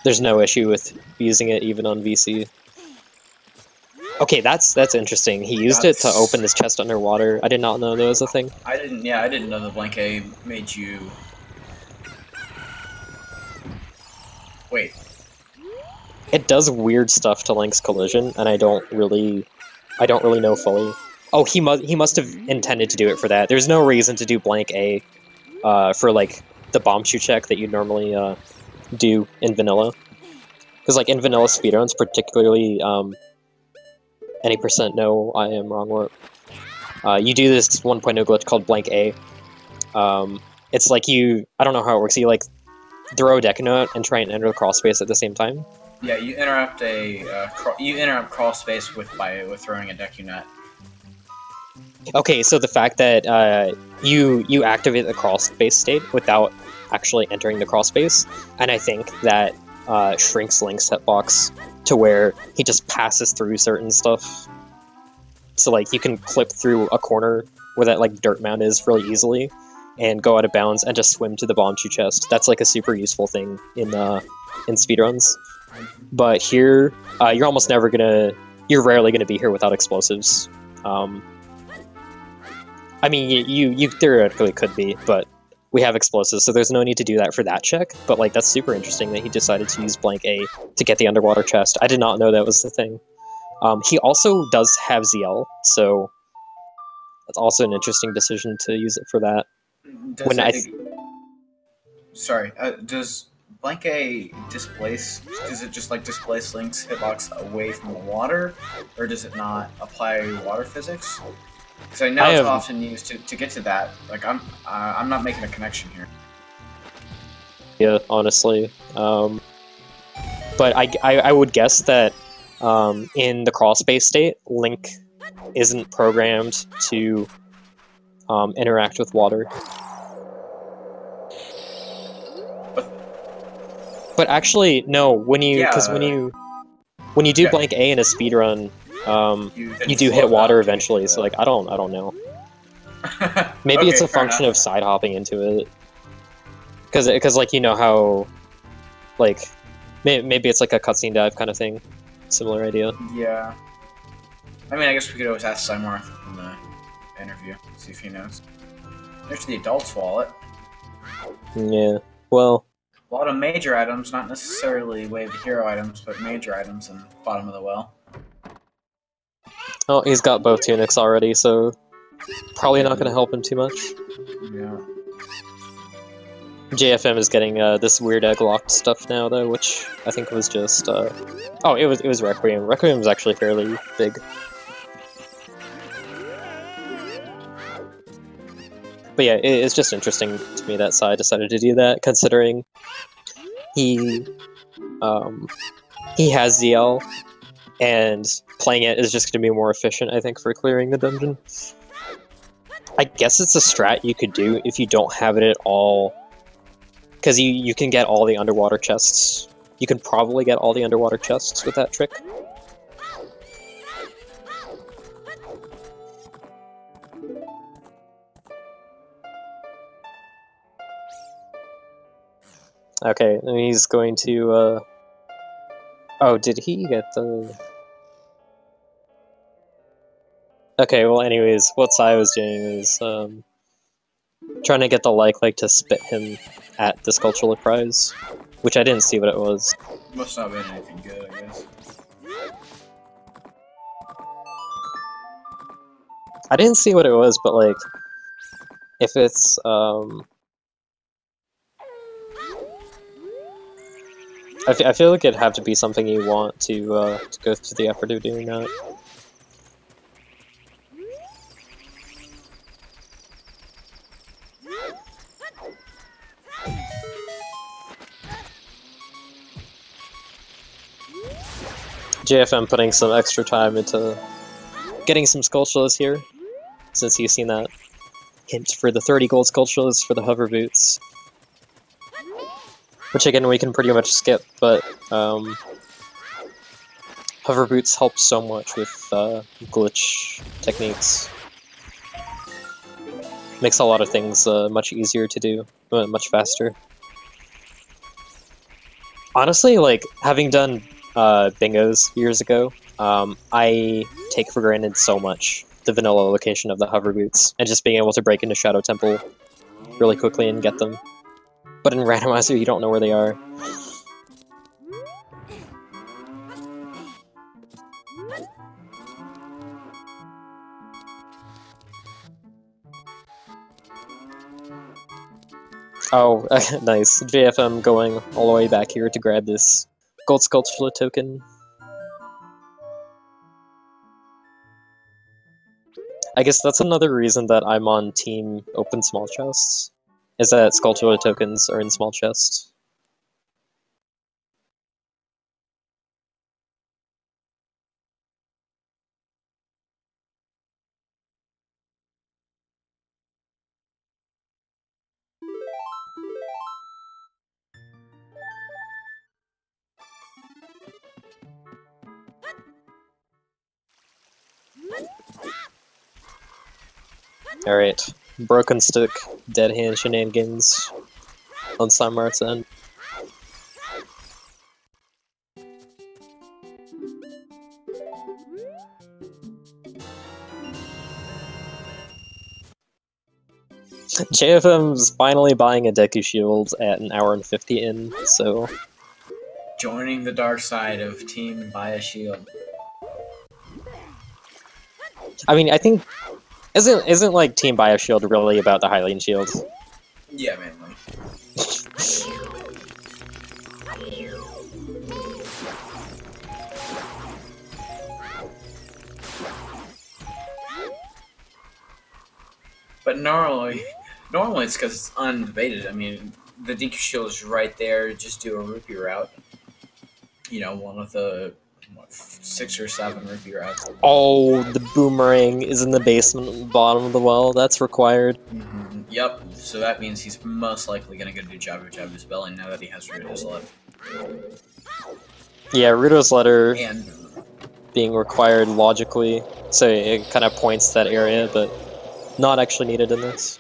there's no issue with using it even on VC. Okay, that's interesting. He used it to open his chest underwater. I did not know there was a thing. I didn't know the Blank A made you... Wait. it does weird stuff to Link's collision, and I don't really know fully. Oh, he must have intended to do it for that. There's no reason to do blank A for like the bomb shoot check that you normally do in vanilla, because like in vanilla speedruns, particularly any percent no, I am wrong warp. You do this 1.0 glitch called blank A. It's like I don't know how it works. You like throw a deck note and try and enter the crawl space at the same time. Yeah, you interrupt crawl space with throwing a deck unit. Okay, so the fact that you activate the crawl space state without actually entering the crawl space, and I think that shrinks Link's hitbox to where he just passes through certain stuff. So like you can clip through a corner where that like dirt mound is really easily, and go out of bounds and just swim to the bomb shoot chest. That's like a super useful thing in speedruns. But here, you're almost never you're rarely gonna be here without explosives. I mean, you theoretically could be, but we have explosives, so there's no need to do that for that check. But like, that's super interesting that he decided to use blank A to get the underwater chest. I did not know that was the thing. He also does have ZL, so that's also an interesting decision to use it for that. Does blank A displace? Does it just like displace Link's hitbox away from the water, or does it not apply water physics? Because I know it's often used to get to that. Like I'm not making a connection here. Yeah, honestly, but I would guess that in the crawl space state, Link isn't programmed to interact with water. But actually, no. When you do blank A in a speedrun, you do hit water eventually. So like, I don't know. Maybe okay, it's a function of side hopping into it. Because like, you know how, like, maybe it's like a cutscene dive kind of thing. Similar idea. Yeah. I mean, I guess we could always ask PsyMarth in the interview, see if he knows. There's the adult's wallet. Yeah. Well. A lot of major items, not necessarily Way of the Hero items, but major items in the bottom of the well. Oh, he's got both tunics already, so probably not going to help him too much. Yeah. JFM is getting this weird egg-locked stuff now, though, which I think was just... Oh, it was Requiem. Requiem was actually fairly big. But yeah, it's just interesting to me that Psy decided to do that, considering he has ZL, and playing it is just going to be more efficient, I think, for clearing the dungeon. I guess it's a strat you could do if you don't have it at all, because you can get all the underwater chests. You can probably get all the underwater chests with that trick. Okay, and he's going to, Oh, did he get the... Okay, well anyways, what Psy was doing was, trying to get the like to spit him at the Sculptural Prize, which I didn't see what it was. Must not have been anything good, I guess. I didn't see what it was, but like, if it's, I feel like it'd have to be something you want to go through the effort of doing that. JFM putting some extra time into getting some Skulltulas here, since he's seen that hint for the 30 gold Skulltulas for the hover boots. Which again, we can pretty much skip, but hover boots help so much with glitch techniques. Makes a lot of things much easier to do, much faster. Honestly, like, having done bingos years ago, I take for granted so much the vanilla location of the hover boots, and just being able to break into Shadow Temple really quickly and get them. But in Randomizer, you don't know where they are. Oh, nice. JFM going all the way back here to grab this gold sculpture token. I guess that's another reason that I'm on team open small chests, is that sculpture tokens are in small chests. Alright, broken stick, dead hand shenanigans on PsyMarth's end. JFM's finally buying a Deku Shield at an hour and 50 in, so... Joining the dark side of Team Buy a Shield. I mean, I think... Isn't like Team Buy a Shield really about the Hylian Shield? Yeah, mainly. But normally it's because it's undebated. I mean, the Deku Shield is right there. Just do a rupee route. You know, one of the 6 or 7 rupee routes. Oh, the boomerang is in the basement at the bottom of the well. That's required. Mm-hmm. Yep. So that means he's most likely gonna go do Jabu Jabu's belly now that he has Ruto's letter. Yeah, Ruto's letter And being required logically, so it kind of points to that area, but not actually needed in this.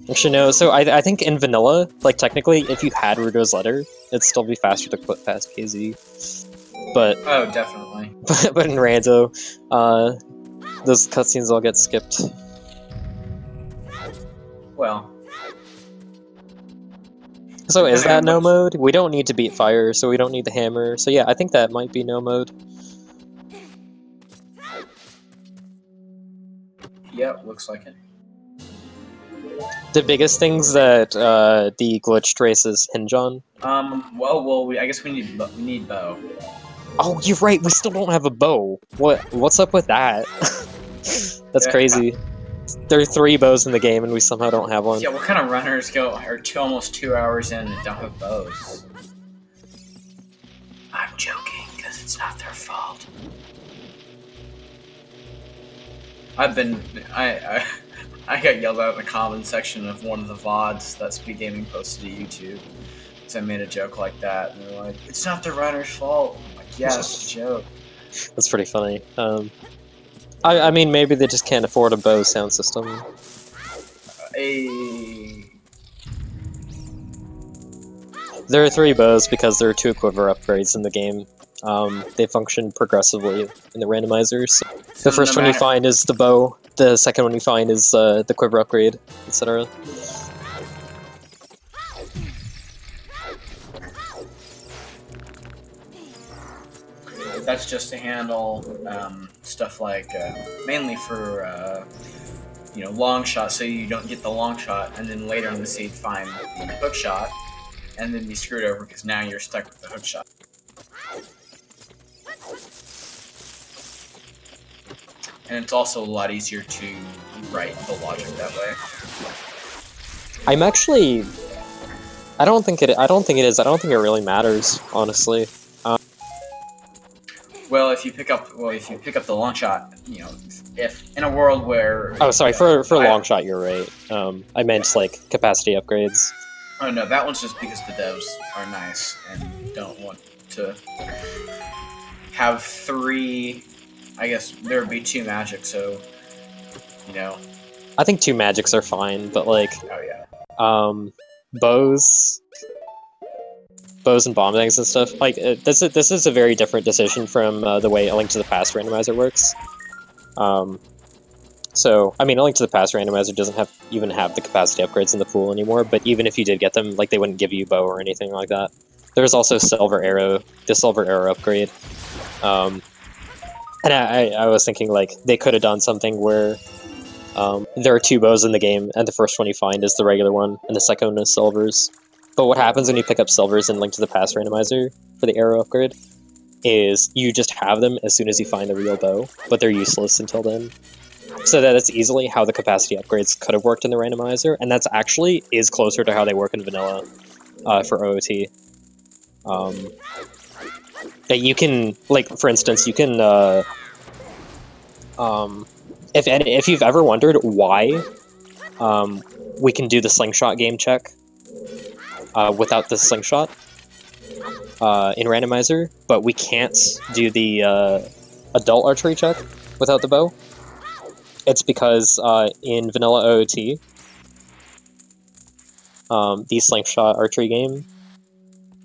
Actually, no, so I think in vanilla, like, technically, if you had Ruto's letter, it'd still be faster to clip past KZ. But... oh, definitely. but in Rando, those cutscenes all get skipped. Well... So is that no mode? We don't need to beat fire, so we don't need the hammer. So yeah, I think that might be no mode. Yep, looks like it. The biggest things that the glitched races hinge on. Well, I guess we need bow. Oh, you're right. We still don't have a bow. What's up with that? That's crazy. There are 3 bows in the game, and we somehow don't have one. Yeah, what kind of runners are almost 2 hours in and don't have bows? I'm joking, because it's not their fault. I got yelled at in the comment section of one of the VODs that Speed Gaming posted to YouTube. So I made a joke like that, and they're like, "It's not the runner's fault." I'm like, "Yeah, it's a joke." That's pretty funny. I mean, maybe they just can't afford a bow sound system. There are 3 bows because there are 2 quiver upgrades in the game. They function progressively in the randomizers. The first one you find is the bow, the second one you find is the quiver upgrade, etc. That's just to handle stuff like, mainly for, you know, long shot, so you don't get the long shot, and then later in the seed find the hook shot, and then be screwed over because now you're stuck with the hook shot. And it's also a lot easier to write the logic that way. I'm actually... I don't think it is. I don't think it really matters, honestly. Well, if you pick up the long shot, you know, if in a world where... Oh, sorry, for long shot, you're right. I meant, like, capacity upgrades. Oh, no, that one's just because the devs are nice and don't want to have 3... I guess there would be 2 magics, so, you know... I think 2 magics are fine, but, like... Oh, yeah. Bows and bomb things and stuff, like, this is a very different decision from the way A Link to the Past randomizer works. So, I mean, A Link to the Past randomizer doesn't even have the capacity upgrades in the pool anymore, but even if you did get them, like, they wouldn't give you bow or anything like that. There's also Silver Arrow, the Silver Arrow upgrade. And I was thinking, like, they could have done something where there are 2 bows in the game, and the first one you find is the regular one, and the second one is Silver's. But what happens when you pick up Silver's in Link to the Past Randomizer for the arrow upgrade is you just have them as soon as you find the real bow, but they're useless until then. So that's easily how the capacity upgrades could have worked in the randomizer, and that's actually is closer to how they work in vanilla for OOT. That you can, like, for instance, you can, if you've ever wondered why we can do the slingshot game check without the slingshot in randomizer, but we can't do the adult archery check without the bow, it's because in vanilla OOT, the slingshot archery game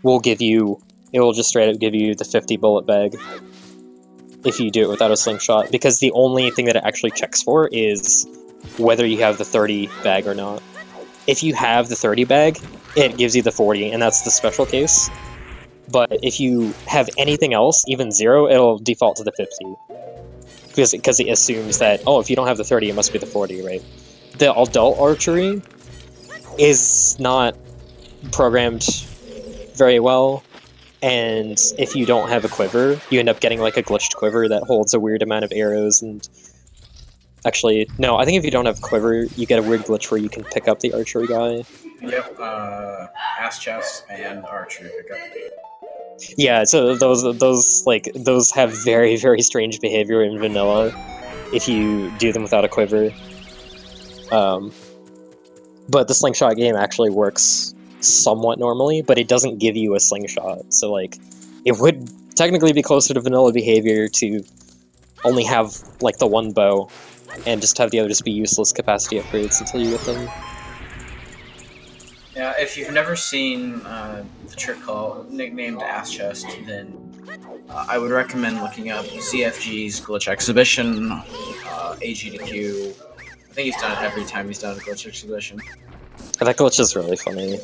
will give you, it will just straight up give you the 50 bullet bag if you do it without a slingshot, because the only thing that it actually checks for is whether you have the 30 bag or not. If you have the 30 bag, it gives you the 40, and that's the special case. But if you have anything else, even 0, it'll default to the 50. Because it assumes that, oh, if you don't have the 30, it must be the 40, right? The adult archery is not programmed very well, and if you don't have a quiver, you end up getting like a glitched quiver that holds a weird amount of arrows, and actually, no, I think if you don't have a quiver, you get a weird glitch where you can pick up the archery guy. Yep, ass chest and archery pickup. Yeah, so those have very, very strange behavior in vanilla if you do them without a quiver. But the slingshot game actually works somewhat normally, but it doesn't give you a slingshot. So, like, it would technically be closer to vanilla behavior to only have, like, the 1 bow, and just have the others be useless capacity upgrades until you get them. Yeah, if you've never seen the trick call nicknamed Ass Chest, then I would recommend looking up ZFG's Glitch Exhibition, AGDQ. I think he's done it every time he's done a Glitch Exhibition. That glitch is really funny.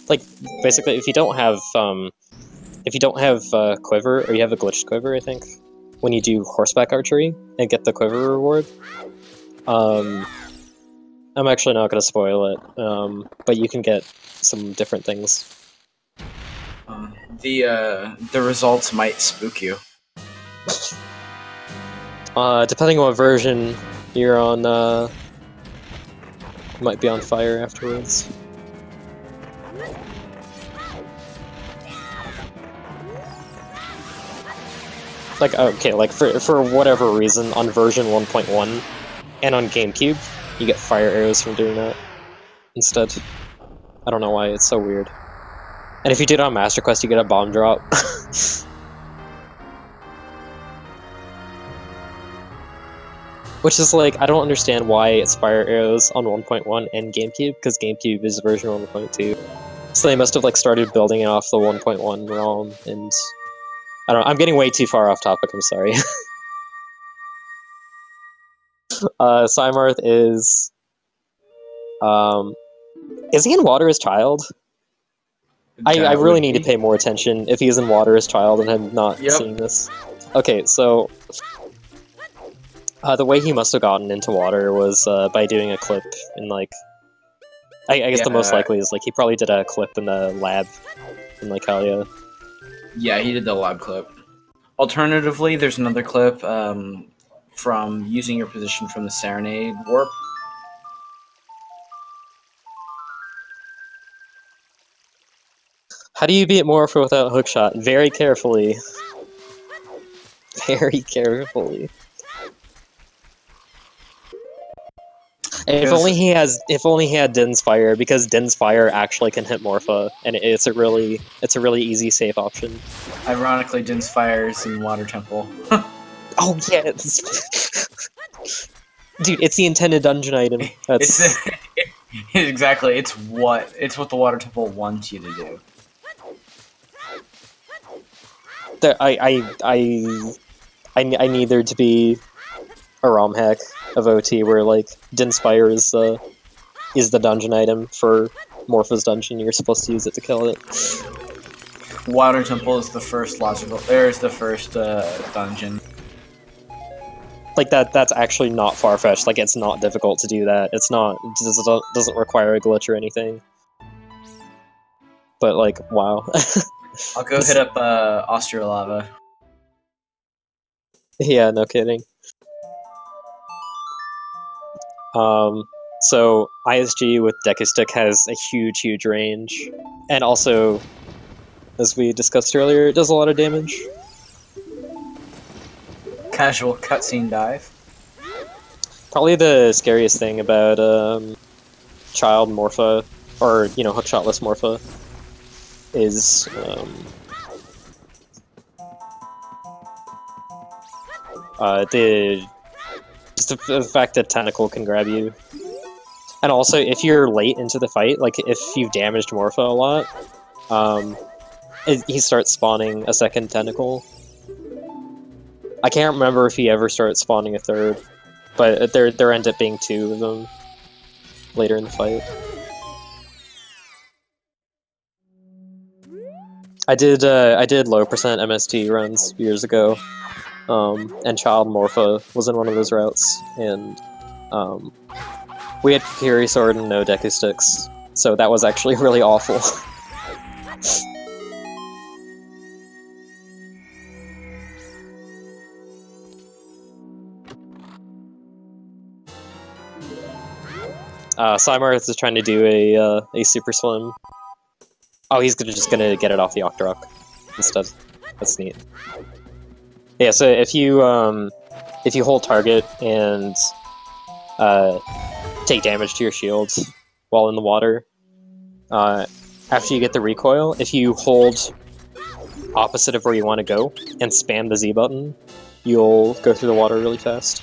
Like, basically, if you don't have quiver, or you have a glitched quiver, I think, when you do horseback archery and get the quiver reward, I'm actually not going to spoil it, but you can get some different things. The results might spook you. Depending on what version you're on, you might be on fire afterwards. Like, okay, like, for whatever reason, on version 1.1 and on GameCube, you get fire arrows from doing that instead. I don't know why, it's so weird. And if you do it on Master Quest, you get a bomb drop. Which is like, I don't understand why it's fire arrows on 1.1 and GameCube, because GameCube is version 1.2. So they must have, like, started building it off the 1.1 ROM, and I don't know, I'm getting way too far off topic, I'm sorry. PsyMarth is he in Water as Child? I really need to pay more attention if he's in Water as Child and I'm not seeing this. Okay, so the way he must have gotten into water was by doing a clip in, like, I guess the most likely is, like, he probably did a clip in the lab in, like, Hylia. Yeah, he did the lab clip. Alternatively, there's another clip from using your position from the Serenade warp. How do you beat Morpher without hookshot? Very carefully. Very carefully. If only he had Din's Fire, because Din's Fire actually can hit Morpha, and it's a really easy safe option. Ironically, Din's Fire is in Water Temple. Oh yeah, dude, it's the intended dungeon item. That's exactly. It's what the Water Temple wants you to do. I need there to be a ROM hack of OT where, like, Dinspire is is the dungeon item for Morpha's dungeon. You're supposed to use it to kill it. Water Temple is the first logical. There's the first dungeon. Like that's actually not far-fetched. Like, it's not difficult to do that. It's not, it doesn't require a glitch or anything. But, like, wow. I'll go hit up Australava. Yeah, no kidding. So ISG with Deku Stick has a huge range. And also, as we discussed earlier, it does a lot of damage. Casual cutscene dive. Probably the scariest thing about Child Morpha, or, you know, hookshotless Morpha, is the fact that Tentacle can grab you. And also, if you're late into the fight, like if you've damaged Morpha a lot, he starts spawning a second Tentacle. I can't remember if he ever starts spawning a third, but there end up being 2 of them later in the fight. I did low percent MST runs years ago, and Child Morpha was in one of those routes, and we had Kukiri Sword and no Deku Sticks, so that was actually really awful. PsyMarth is trying to do a super swim. Oh, he's just gonna get it off the Octorok instead. That's neat. Yeah, so if you hold target and take damage to your shields while in the water, after you get the recoil, if you hold opposite of where you want to go and spam the Z button, you'll go through the water really fast.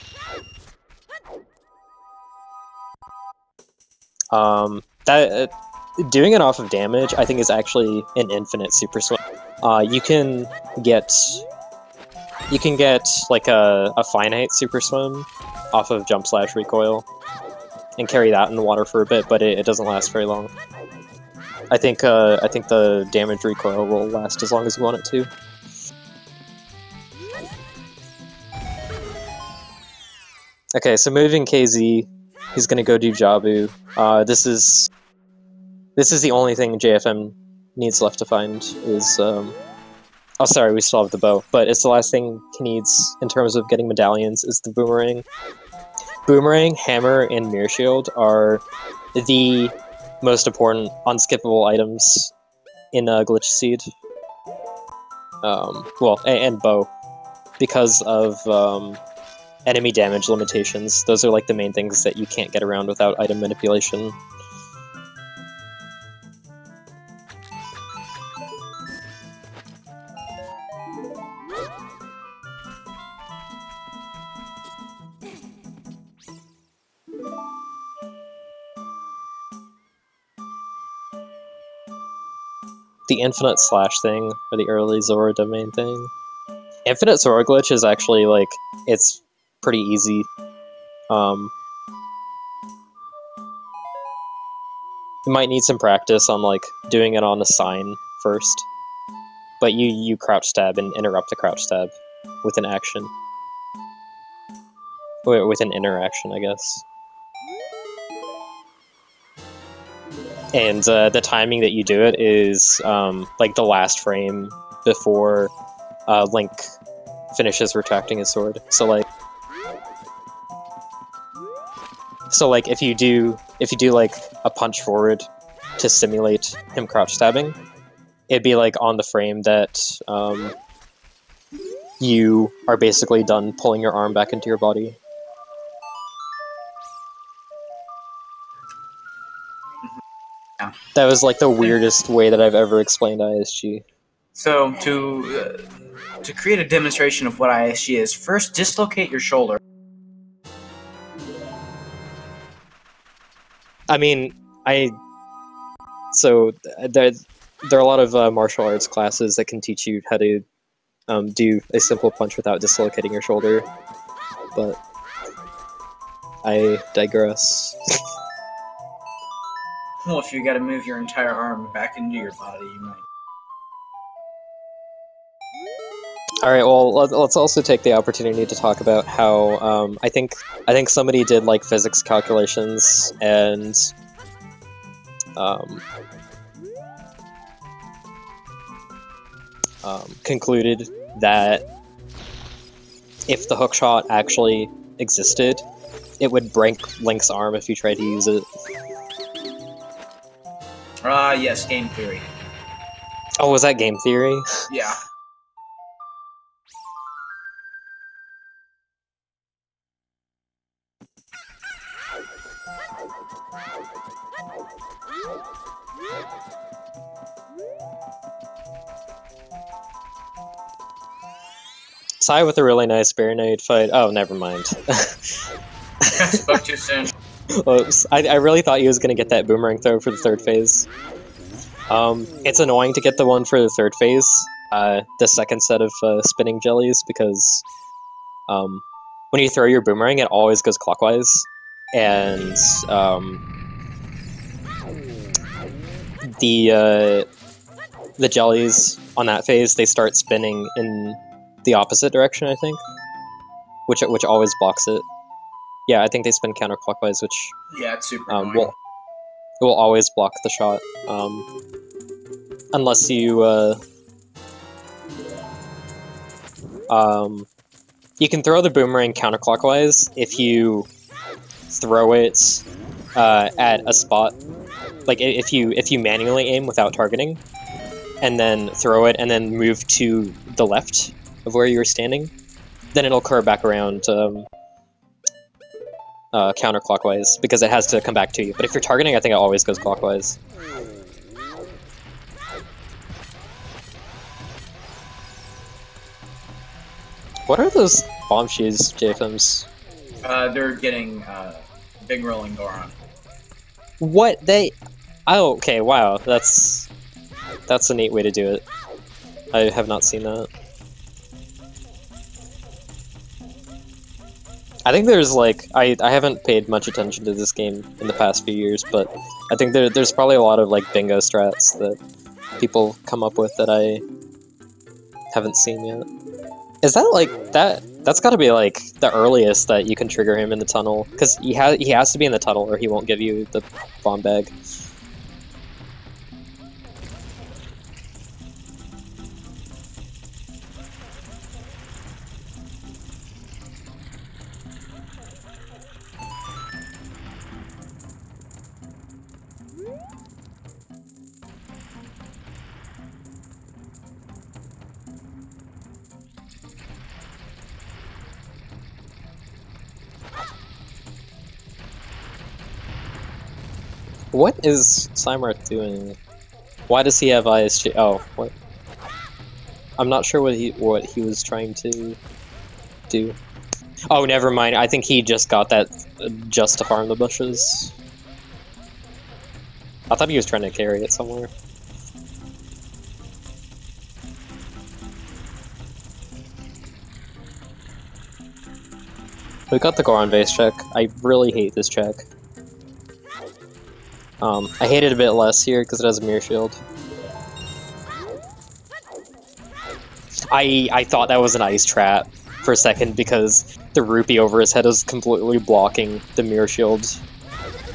Doing it off of damage, I think, is actually an infinite super swim. You can get like a finite super swim off of jump slash recoil and carry that in the water for a bit, but it doesn't last very long. I think the damage recoil will last as long as you want it to. Okay, so moving KZ, he's gonna go do Jabu. This is the only thing JFM needs left to find is, oh sorry, we still have the bow, but it's the last thing he needs in terms of getting medallions is the boomerang. Boomerang, hammer, and mirror shield are the most important unskippable items in Glitch Seed. Well, and bow, because of enemy damage limitations. Those are like the main things that you can't get around without item manipulation. The infinite slash thing, or the early Zora domain thing. Infinite Zora glitch is actually, like, it's pretty easy. You might need some practice on, like, doing it on a sign first. But you crouch stab and interrupt the crouch stab with an action. With an interaction, I guess. And the timing that you do it is like the last frame before Link finishes retracting his sword. So like if you do like a punch forward to simulate him crouch stabbing, it'd be like on the frame that you are basically done pulling your arm back into your body. That was like the weirdest way that I've ever explained ISG. So to create a demonstration of what ISG is, first dislocate your shoulder. I mean, so there are a lot of martial arts classes that can teach you how to do a simple punch without dislocating your shoulder, but I digress. Well, if you gotta move your entire arm back into your body, you might. Alright, well, let's also take the opportunity to talk about how, I think somebody did, like, physics calculations, and, concluded that if the hookshot actually existed, it would break Link's arm if you tried to use it. Yes, game theory. Oh, was that game theory? Yeah. Psy with a really nice Baronade fight. Oh, never mind. Spoke too soon. Oops. I really thought he was going to get that boomerang throw for the third phase. It's annoying to get the one for the third phase, the second set of spinning jellies, because when you throw your boomerang, it always goes clockwise, and the jellies on that phase, they start spinning in the opposite direction, I think, which always blocks it. Yeah, I think they spin counterclockwise, which yeah, it's super annoying. will always block the shot, unless you you can throw the boomerang counterclockwise if you throw it at a spot, like if you manually aim without targeting, and then throw it and then move to the left of where you were standing, then it'll curve back around counterclockwise, because it has to come back to you. But if you're targeting, I think it always goes clockwise. What are those bomb shoes, JFMs? They're getting big rolling Goron. What? Oh, okay, wow, that's a neat way to do it. I have not seen that. I think there's, like, I haven't paid much attention to this game in the past few years, but I think there's probably a lot of, like, bingo strats that people come up with that I haven't seen yet. Is that, like, that's gotta be, like, the earliest that you can trigger him in the tunnel, because he has to be in the tunnel or he won't give you the bomb bag. What is PsyMarth doing? Why does he have ISG? Oh, what? I'm not sure what he was trying to do. Oh, never mind. I think he just got that just to farm the bushes. I thought he was trying to carry it somewhere. We got the Goron base check. I really hate this check. I hate it a bit less here because it has a mirror shield. I thought that was an ice trap for a second because the rupee over his head was completely blocking the mirror shield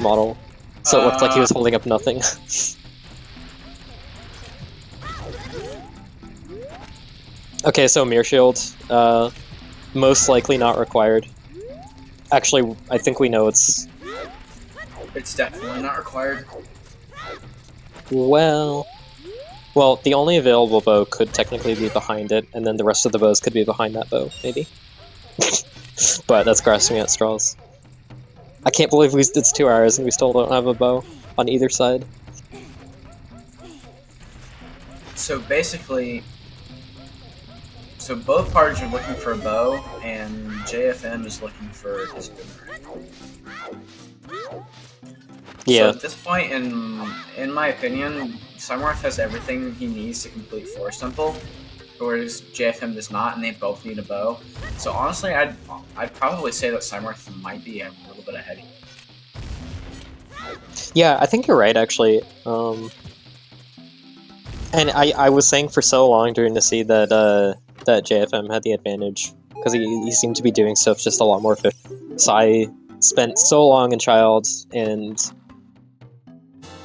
model. So it looked like he was holding up nothing. Okay, so mirror shield, most likely not required. Actually, I think we know it's definitely not required. Well, the only available bow could technically be behind it, and then the rest of the bows could be behind that bow, maybe. But that's grasping at straws. I can't believe it's 2 hours and we still don't have a bow on either side. So basically, both parties are looking for a bow, and JFM is looking for his boomerang. Yeah. So at this point, in my opinion, PsyMarth has everything he needs to complete Force Temple, whereas JFM does not, and they both need a bow. So honestly, I'd probably say that PsyMarth might be a little bit ahead. Yeah, I think you're right, actually. And I was saying for so long during the seed that that JFM had the advantage because he seemed to be doing stuff just a lot more efficient. So I spent so long in Child and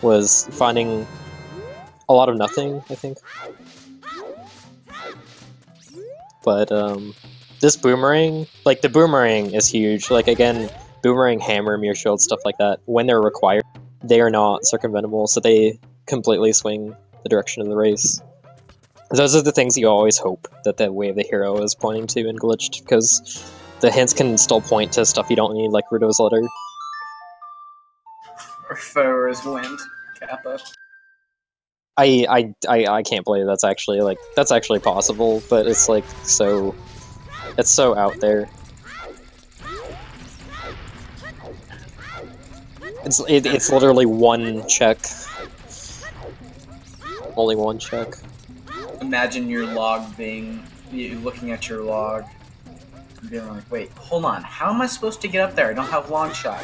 was finding a lot of nothing, I think. But this boomerang, like the boomerang is huge. Like again, boomerang, hammer, mirror shield, stuff like that. When they're required, they are not circumventable, so they completely swing the direction of the race. Those are the things you always hope that the way of the hero is pointing to in Glitched, because the hints can still point to stuff you don't need, like Rudo's letter. Or Pharaoh's Wind, Kappa. I can't believe that's actually possible, but it's like it's so out there. It's literally one check. Only one check. Imagine your log being, you looking at your log, and being like, wait, hold on, how am I supposed to get up there? I don't have long shot.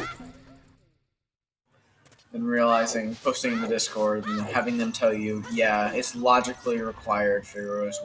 And realizing, posting in the Discord, and having them tell you, yeah, it's logically required for heroes.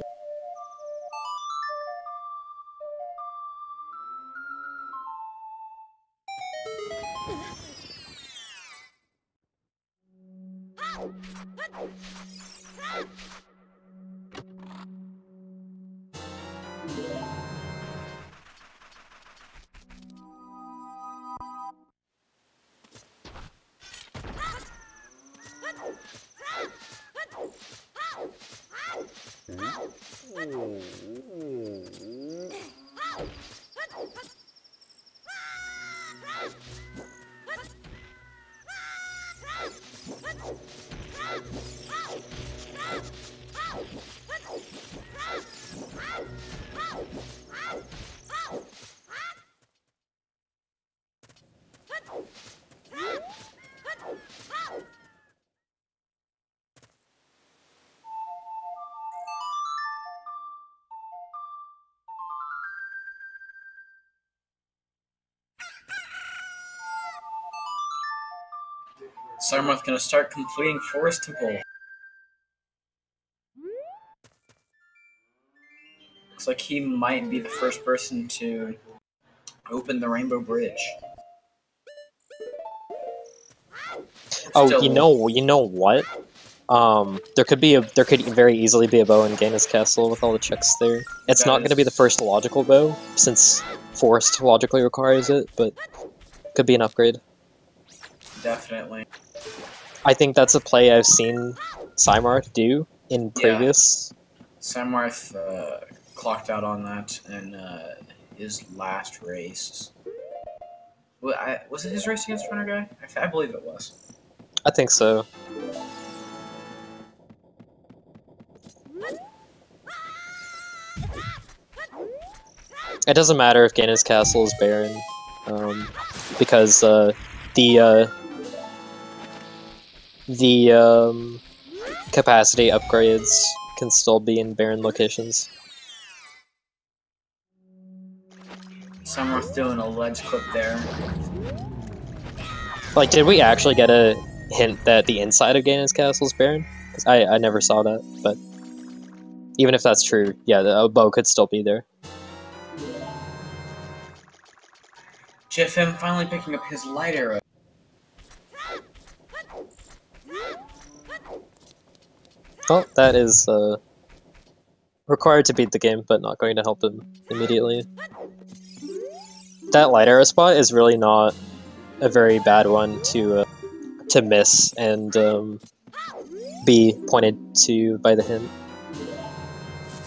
PsyMarth gonna start completing Forest Temple. Looks like he might be the first person to open the Rainbow Bridge. Oh, you know what? There could very easily be a bow in Gaina's Castle with all the checks there. It's not going to be the first logical bow, since Forest logically requires it, but could be an upgrade. Definitely. I think that's a play I've seen PsyMarth do in previous. Yeah. PsyMarth clocked out on that in his last race. Was it his race against Runner Guy? I believe it was. I think so. It doesn't matter if Gaina's Castle is barren, because the capacity upgrades can still be in barren locations. PsyMarth doing a ledge clip there. Like, did we actually get a hint that the inside of Gaina's Castle is barren? Because I never saw that, but even if that's true, yeah, the bow could still be there. JFM finally picking up his light arrow. Well, that is required to beat the game, but not going to help him immediately. That light arrow spot is really not a very bad one to miss and be pointed to by the hint.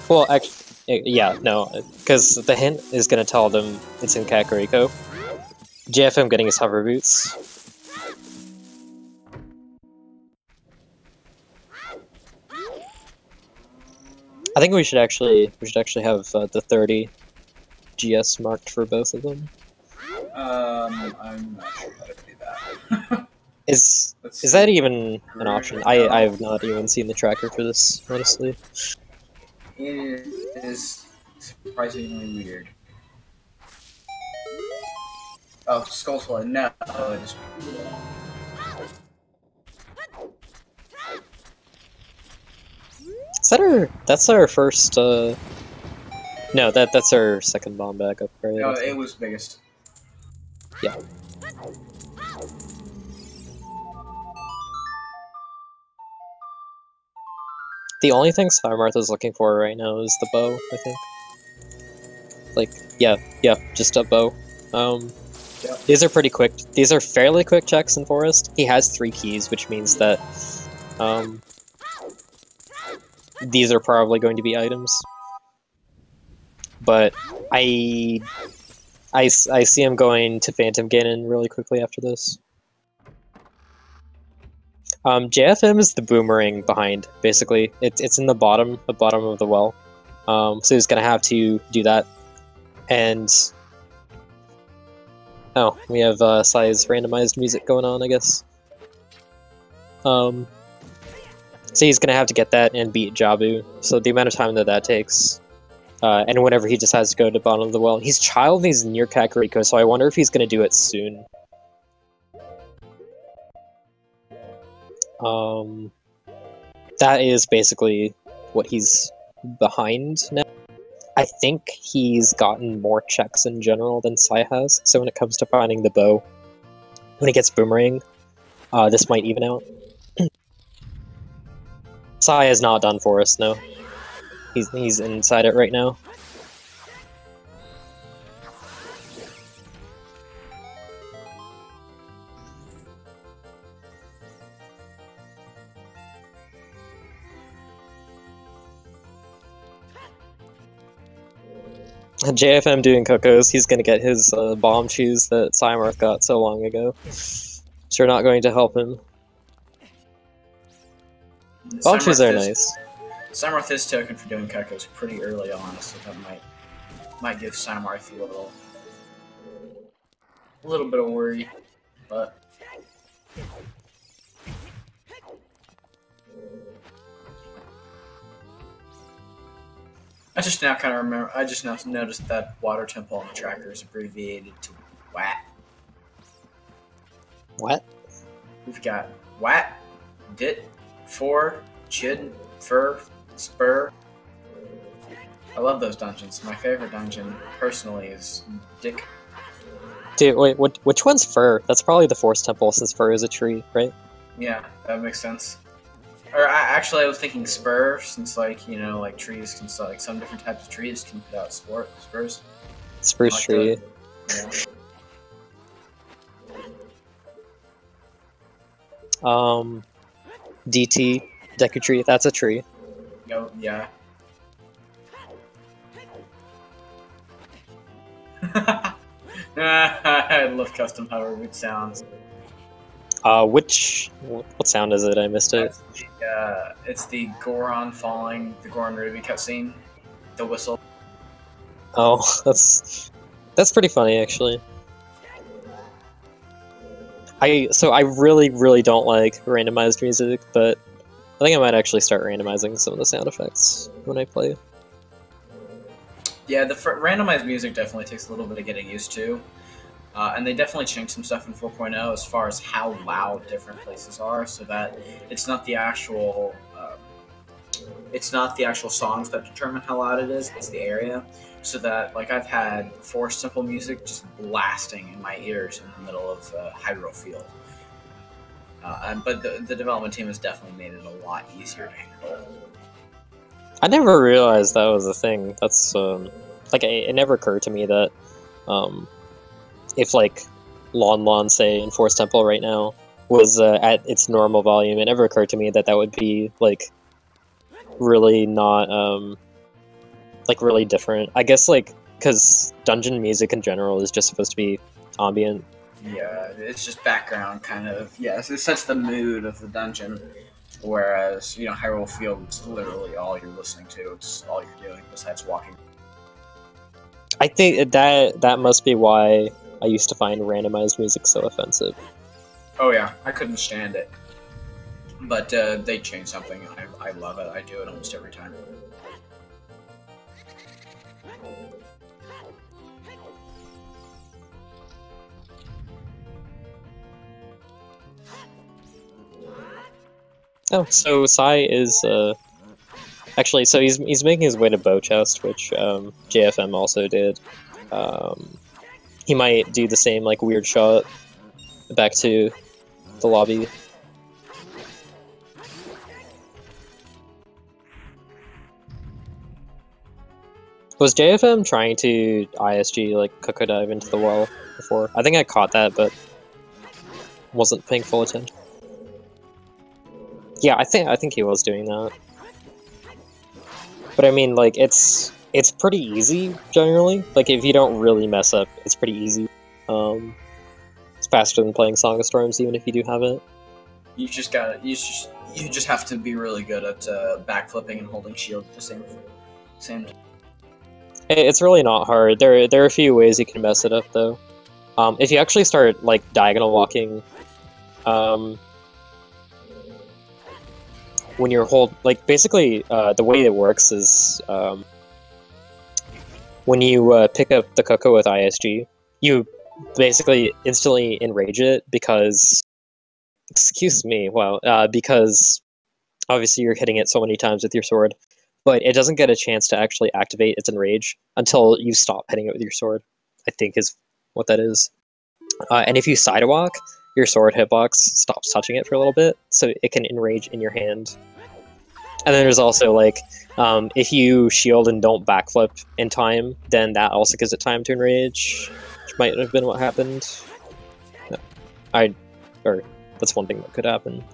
Well, actually, yeah, no, because the hint is going to tell them it's in Kakariko. JFM getting his hover boots. I think we should actually have the 30 GS marked for both of them. I'm not sure how to do that. Is that even an option? I have not even seen the tracker for this, honestly. It is surprisingly weird. Oh, Skullsword, no. Is that our... That's our first, No, that's our second bomb bag upgrade. No, it was biggest. Yeah. The only thing PsyMarth is looking for right now is the bow, I think. Like, yeah, just a bow. Yep. These are pretty quick. These are fairly quick checks in Forest. He has 3 keys, which means that, these are probably going to be items. But I see him going to Phantom Ganon really quickly after this. JFM is the boomerang behind, basically. It's in the bottom of the well. So he's gonna have to do that. And oh, we have Psy's randomized music going on, I guess. So he's gonna have to get that and beat Jabu. So the amount of time that takes, and whenever he decides to go to the bottom of the well, he's child, he's near Kakariko, so I wonder if he's gonna do it soon. That is basically what he's behind now. I think he's gotten more checks in general than Psy has, so when it comes to finding the bow, when he gets Boomerang, this might even out. Psy is not done for us, no. He's inside it right now. JFM doing Cocos, he's gonna get his bomb shoes that PsyMarth got so long ago. Which are not going to help him. Bomb shoes are nice. PsyMarth is token for doing Cocos pretty early on, so that might give PsyMarth a little bit of worry, but I just now kind of remember. I just now noticed that water temple on the tracker is abbreviated to WAT. What? We've got WAT, DIT, For, Chid, Fur, Spur. I love those dungeons. My favorite dungeon, personally, is Dick. Dude, wait, which one's Fur? That's probably the Force Temple, since Fur is a tree, right? Yeah, that makes sense. Or actually, I was thinking Spur, since like trees can like some different types of trees can put out spurs. Spruce like tree. DT, Deku tree. That's a tree. No, yeah. I love custom hover root sounds. What sound is it? I missed it. It's the Goron falling, the Goron Ruby cutscene, the whistle. Oh, that's pretty funny, actually. I really don't like randomized music, but I think I might actually start randomizing some of the sound effects when I play. Yeah, the randomized music definitely takes a little bit of getting used to. And they definitely changed some stuff in 4.0 as far as how loud different places are, so that it's not the actual songs that determine how loud it is, it's the area. So that, like, I've had Forest Temple music just blasting in my ears in the middle of Hyrule Field. But the development team has definitely made it a lot easier to handle. I never realized that was a thing. That's like it never occurred to me that if like Lon, say, in Forest Temple right now was at its normal volume, it never occurred to me that that would be like really not like really different. I guess like because dungeon music in general is just supposed to be ambient. Yeah, it's just background kind of. Yes, it sets the mood of the dungeon. Whereas, Hyrule Field, it's literally all you're listening to. It's all you're doing besides walking. I think that must be why I used to find randomized music so offensive. Oh yeah, I couldn't stand it. But they changed something. I love it. I do it almost every time. Oh, so Psy is Actually, so he's making his way to Bow Chest, which JFM also did. He might do the same like weird shot back to the lobby. Was JFM trying to ISG like Coco dive into the wall before? I think I caught that, but wasn't paying full attention. Yeah, I think he was doing that. But I mean, like, it's pretty easy generally. Like, if you don't really mess up, it's pretty easy. It's faster than playing Song of Storms, even if you do have it. You just have to be really good at backflipping and holding shield at the same time. It's really not hard. There are a few ways you can mess it up, though. If you actually start, like, diagonal walking, when you're basically, the way it works is, when you pick up the Coco with ISG, you basically instantly enrage it because, excuse me, wow, because obviously you're hitting it so many times with your sword, but it doesn't get a chance to actually activate its enrage until you stop hitting it with your sword, I think is what that is. And if you sidewalk, your sword hitbox stops touching it for a little bit, so it can enrage in your hand. And then there's also, like, if you shield and don't backflip in time, then that also gives it time to enrage, which might have been what happened. No. Or that's one thing that could happen.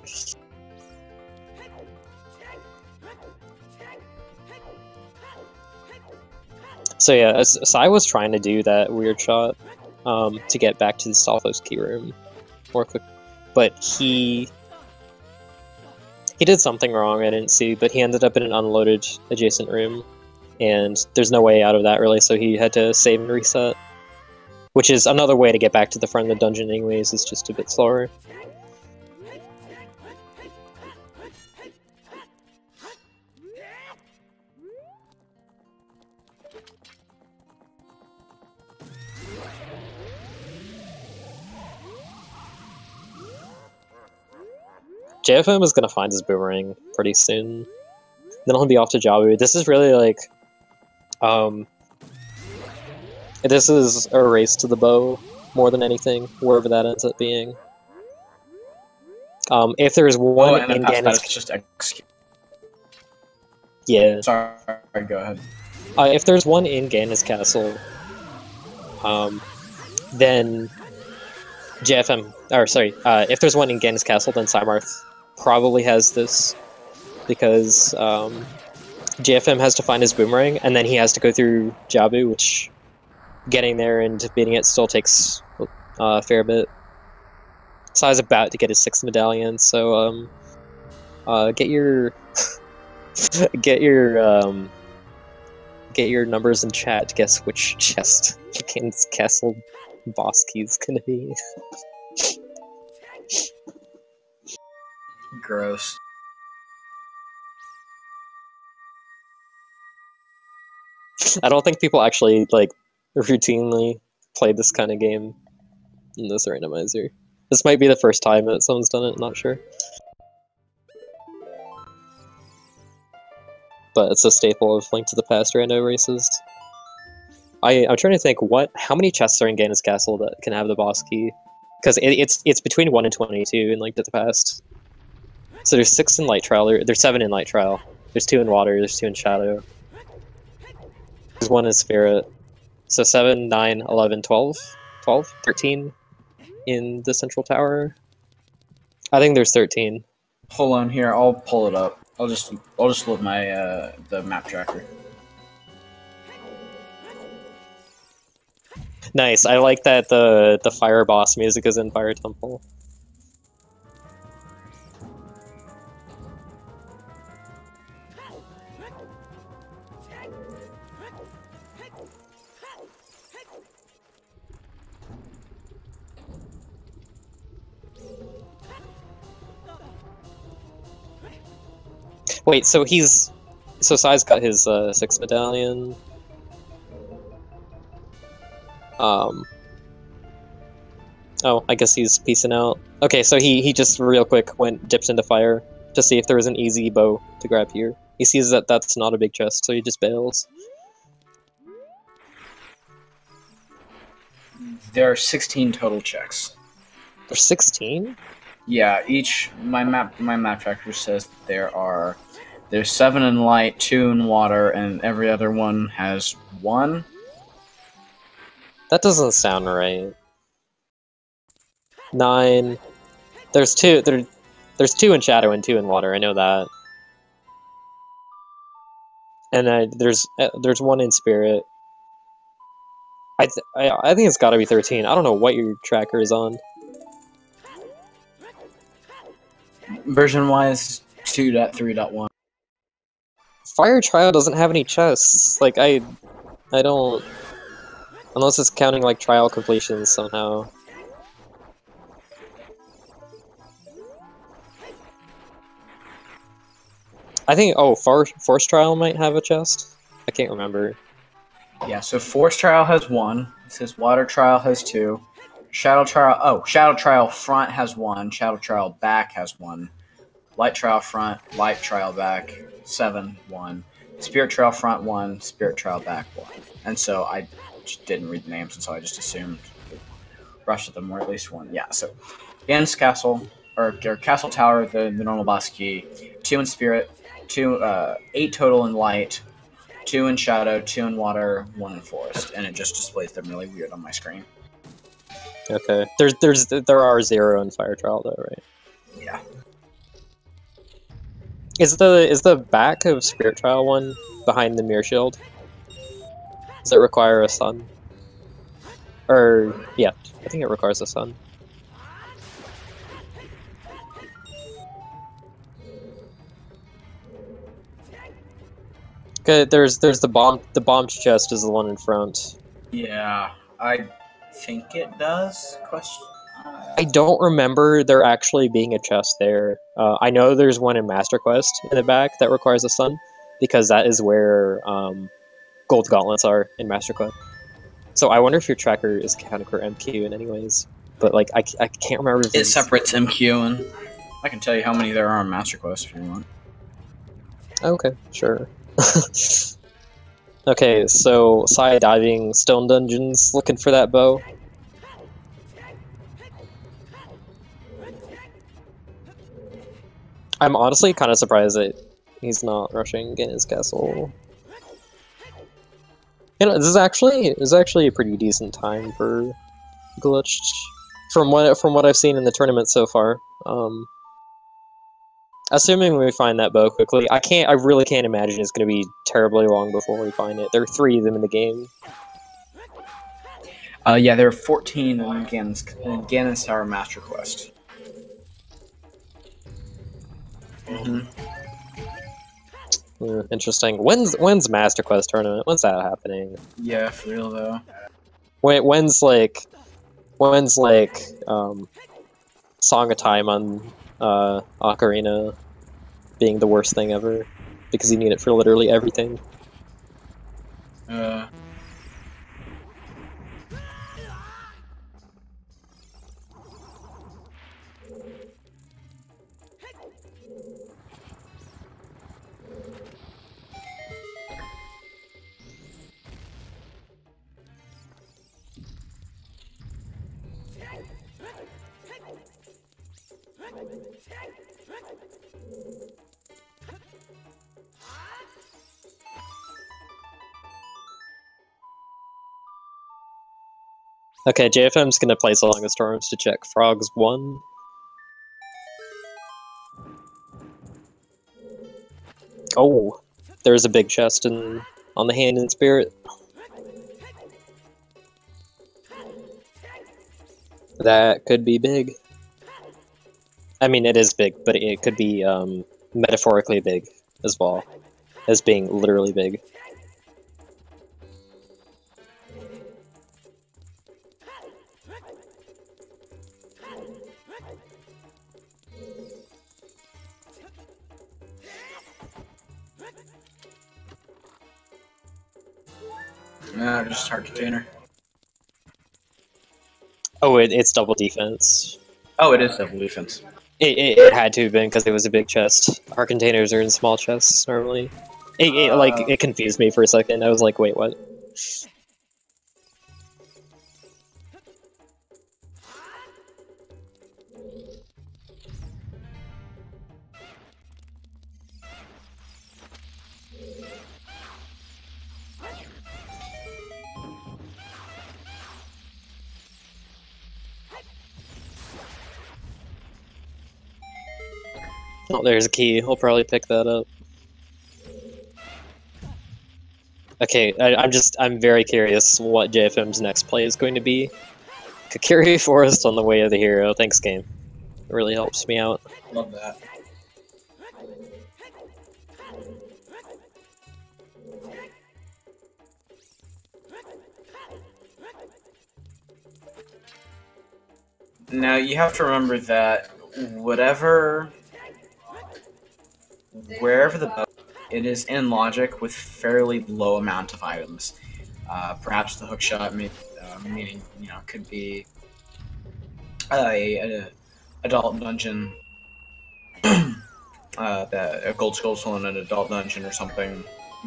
So yeah, Psy was trying to do that weird shot to get back to the Stalfos key room more quick, but he did something wrong I didn't see, but he ended up in an unloaded adjacent room, and there's no way out of that really, so he had to save and reset, which is another way to get back to the front of the dungeon anyways, it's just a bit slower. JFM is gonna find his boomerang pretty soon. Then he'll be off to Jabu. This is really like, this is a race to the bow more than anything, wherever that ends up being. If there's one in Ganon's... just execute. Yeah. Sorry, go ahead. If there's one in Ganon's castle, then JFM, or sorry, if there's one in Ganon's castle, then PsyMarth probably has this, because JFM has to find his boomerang, and then he has to go through Jabu, which getting there and beating it still takes a fair bit. Psy's about to get his 6th medallion, so get your get your numbers in chat to guess which chest Ganon's castle boss key is gonna be. Gross. I don't think people actually, like, routinely play this kind of game in this randomizer. This might be the first time that someone's done it, I'm not sure. But it's a staple of Link to the Past rando races. I'm trying to think how many chests are in Ganon's castle that can have the boss key? Because it's between 1 and 22 in Link to the Past. So there's 6 in Light Trial, there's 7 in Light Trial, there's 2 in Water, there's 2 in Shadow. There's 1 in Spirit. So 7, 9, 11, 12, 13 in the Central Tower. I think there's 13. Hold on here, I'll pull it up. I'll just load my the map tracker. Nice. I like that the fire boss music is in Fire Temple. Wait, so Psy's got his 6th medallion. Oh, I guess he's peacing out. Okay, so he just real quick dipped into fire to see if there was an easy bow to grab here. He sees that that's not a big chest, so he just bails. There are 16 total checks. There's 16? Yeah, my map tracker says there's 7 in light, 2 in water, and every other one has 1. That doesn't sound right. 9. There's 2. There's 2 in shadow and 2 in water. I know that. And there's 1 in spirit. I think it's got to be 13. I don't know what your tracker is on. Version-wise, 2.3.1. Fire Trial doesn't have any chests. Like, I don't... Unless it's counting, like, trial completions somehow. I think, oh, Force Trial might have a chest? I can't remember. Yeah, so Force Trial has 1. It says Water Trial has 2. Shadow Trial front has 1. Shadow Trial back has 1. Light Trial front, Light Trial back, 7, 1. Spirit Trial front, 1. Spirit Trial back, 1. And so I just didn't read the names, and so I just assumed the rest of them were at least 1. Yeah, so Ganon's Castle, or Castle Tower, the normal boss key, 2 in Spirit, 8 total in Light, 2 in Shadow, 2 in Water, 1 in Forest, and it just displays them really weird on my screen. Okay. There are 0 in Fire Trial though, right? Yeah. Is the back of Spirit Trial one behind the Mirror Shield? Does it require a sun? Or yeah, I think it requires a sun. Okay, there's the bomb chest is the one in front. Yeah, I think it does. I don't remember there actually being a chest there. I know there's one in Master Quest in the back that requires a sun, because that is where gold gauntlets are in Master Quest. So I wonder if your tracker is counting for MQ in any ways. But like I can't remember if it separates MQ, and I can tell you how many there are in Master Quest if you want. Okay, sure. Okay, so side diving stone dungeons, looking for that bow. I'm honestly kind of surprised that he's not rushing Ganon's Castle. You know, this is actually a pretty decent time for glitched, from what I've seen in the tournament so far. Assuming we find that bow quickly, I really can't imagine it's going to be terribly long before we find it. There are 3 of them in the game. Yeah, there are 14 in Ganon's Tower Master Quest. Interesting. When's Master Quest tournament? When's that happening? Yeah, for real though. When's Song of Time on Ocarina being the worst thing ever because you need it for literally everything. Okay, JFM's gonna place Along the Storms to check Frogs 1. Oh, there's a big chest on the Hand in Spirit. That could be big. I mean, it is big, but it could be metaphorically big as well as being literally big. Just Heart Container. Oh, it's double defense. Oh, it is double defense. It had to have been because it was a big chest. Our containers are in small chests normally. It confused me for a second. I was like, wait, what? Oh, there's a key. I'll probably pick that up. Okay, I'm very curious what JFM's next play is going to be. Kakiri Forest on the way of the hero. Thanks, game. It really helps me out. Love that. Now, you have to remember that wherever the boat, it is in logic with fairly low amount of items. Perhaps the hookshot, meaning, could be a adult dungeon, a gold skull soul in an adult dungeon or something,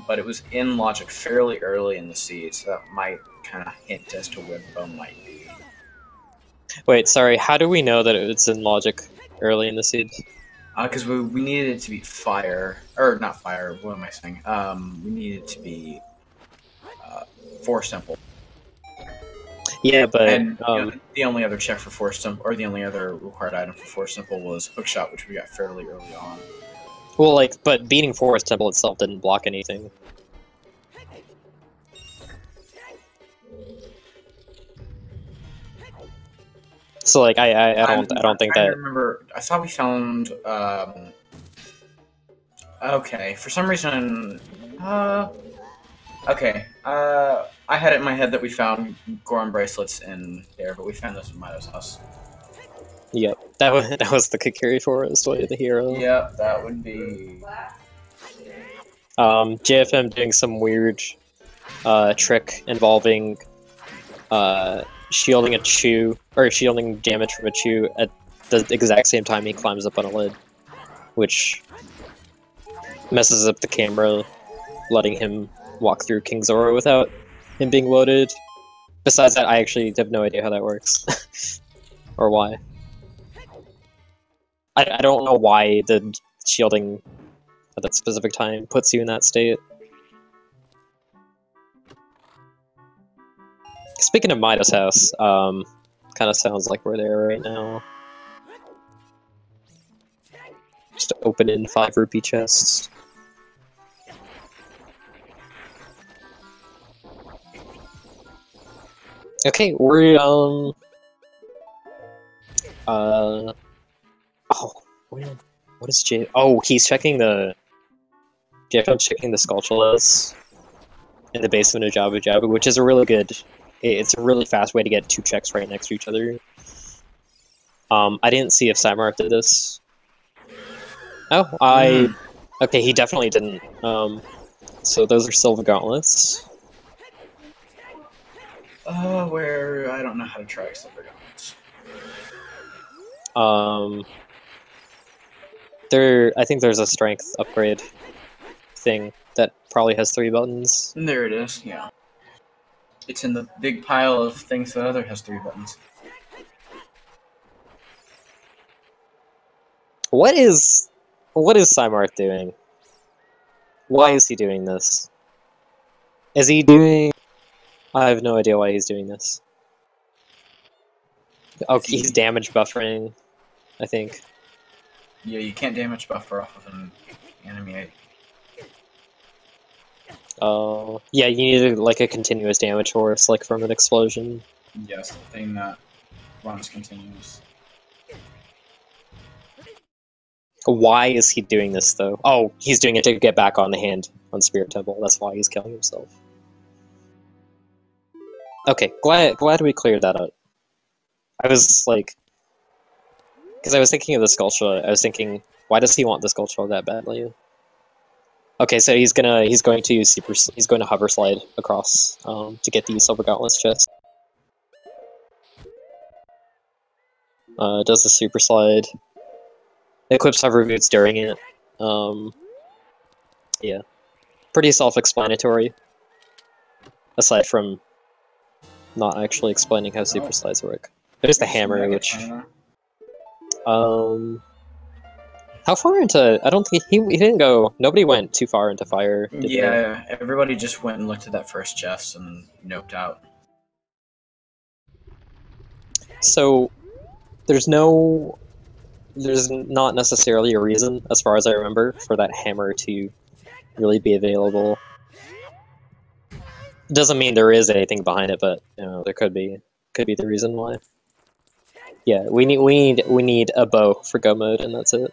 but it was in logic fairly early in the seed, so that might kind of hint as to where the bone might be. Wait, sorry, how do we know that it's in logic early in the seed? Because we needed it to be fire, or not fire, what am I saying? We needed it to be Force Temple. Yeah, but... And the only other check for Force Temple, or the only other required item for Force Temple was Hookshot, which we got fairly early on. Well, but beating Forest Temple itself didn't block anything. So, I don't think that... I thought we found, okay, for some reason, okay, I had it in my head that we found Goron bracelets in there, but we found those in Milo's house. Yep, that was the Kakiri Forest way of the hero. Yep, that would be... JFM doing some weird, trick involving, shielding a chew, or shielding damage from a chew at the exact same time he climbs up on a lid, which messes up the camera, letting him walk through King Zora without him being loaded. Besides that, I actually have no idea how that works. Or why. I don't know why the shielding at that specific time puts you in that state. Speaking of Midas house, kind of sounds like we're there right now. Just open in 5 rupee chests. Okay, we're, oh, what is J? Oh, he's checking the... JFM's checking the Skulltulas in the basement of Jabu Jabu, which is a really good... It's a really fast way to get 2 checks right next to each other. I didn't see if PsyMarth did this. Oh, okay, he definitely didn't. So those are Silver Gauntlets. Where... I don't know how to track Silver Gauntlets. I think there's a strength upgrade thing that probably has 3 buttons. There it is, yeah. It's in the big pile of things that other has 3 buttons. What is PsyMarth doing? Why is he doing this? Is he doing... I have no idea why he's doing this. Oh, he's damage buffering, I think. Yeah, you can't damage buffer off of an enemy. Oh, yeah, you need like a continuous damage horse, like from an explosion. Yes, the thing that runs continuous. Why is he doing this, though? Oh, he's doing it to get back on the hand on Spirit Temple. That's why he's killing himself. Okay, glad we cleared that up. I was like... Because I was thinking of the Skulltula, I was thinking, why does he want the Skulltula that badly? Okay, so he's going to hover slide across to get the Silver Gauntlets chest. Does the super slide. equips hover boots during it. Yeah, pretty self-explanatory. Aside from not actually explaining how super slides work. There's the hammer, which how far into? I don't think he didn't go. Nobody went too far into fire. Did Yeah, everybody just went and looked at that first chest and noped out. So there's not necessarily a reason, as far as I remember, for that hammer to really be available. Doesn't mean there is anything behind it, but you know, there could be the reason why. Yeah, we need a bow for go mode, and that's it.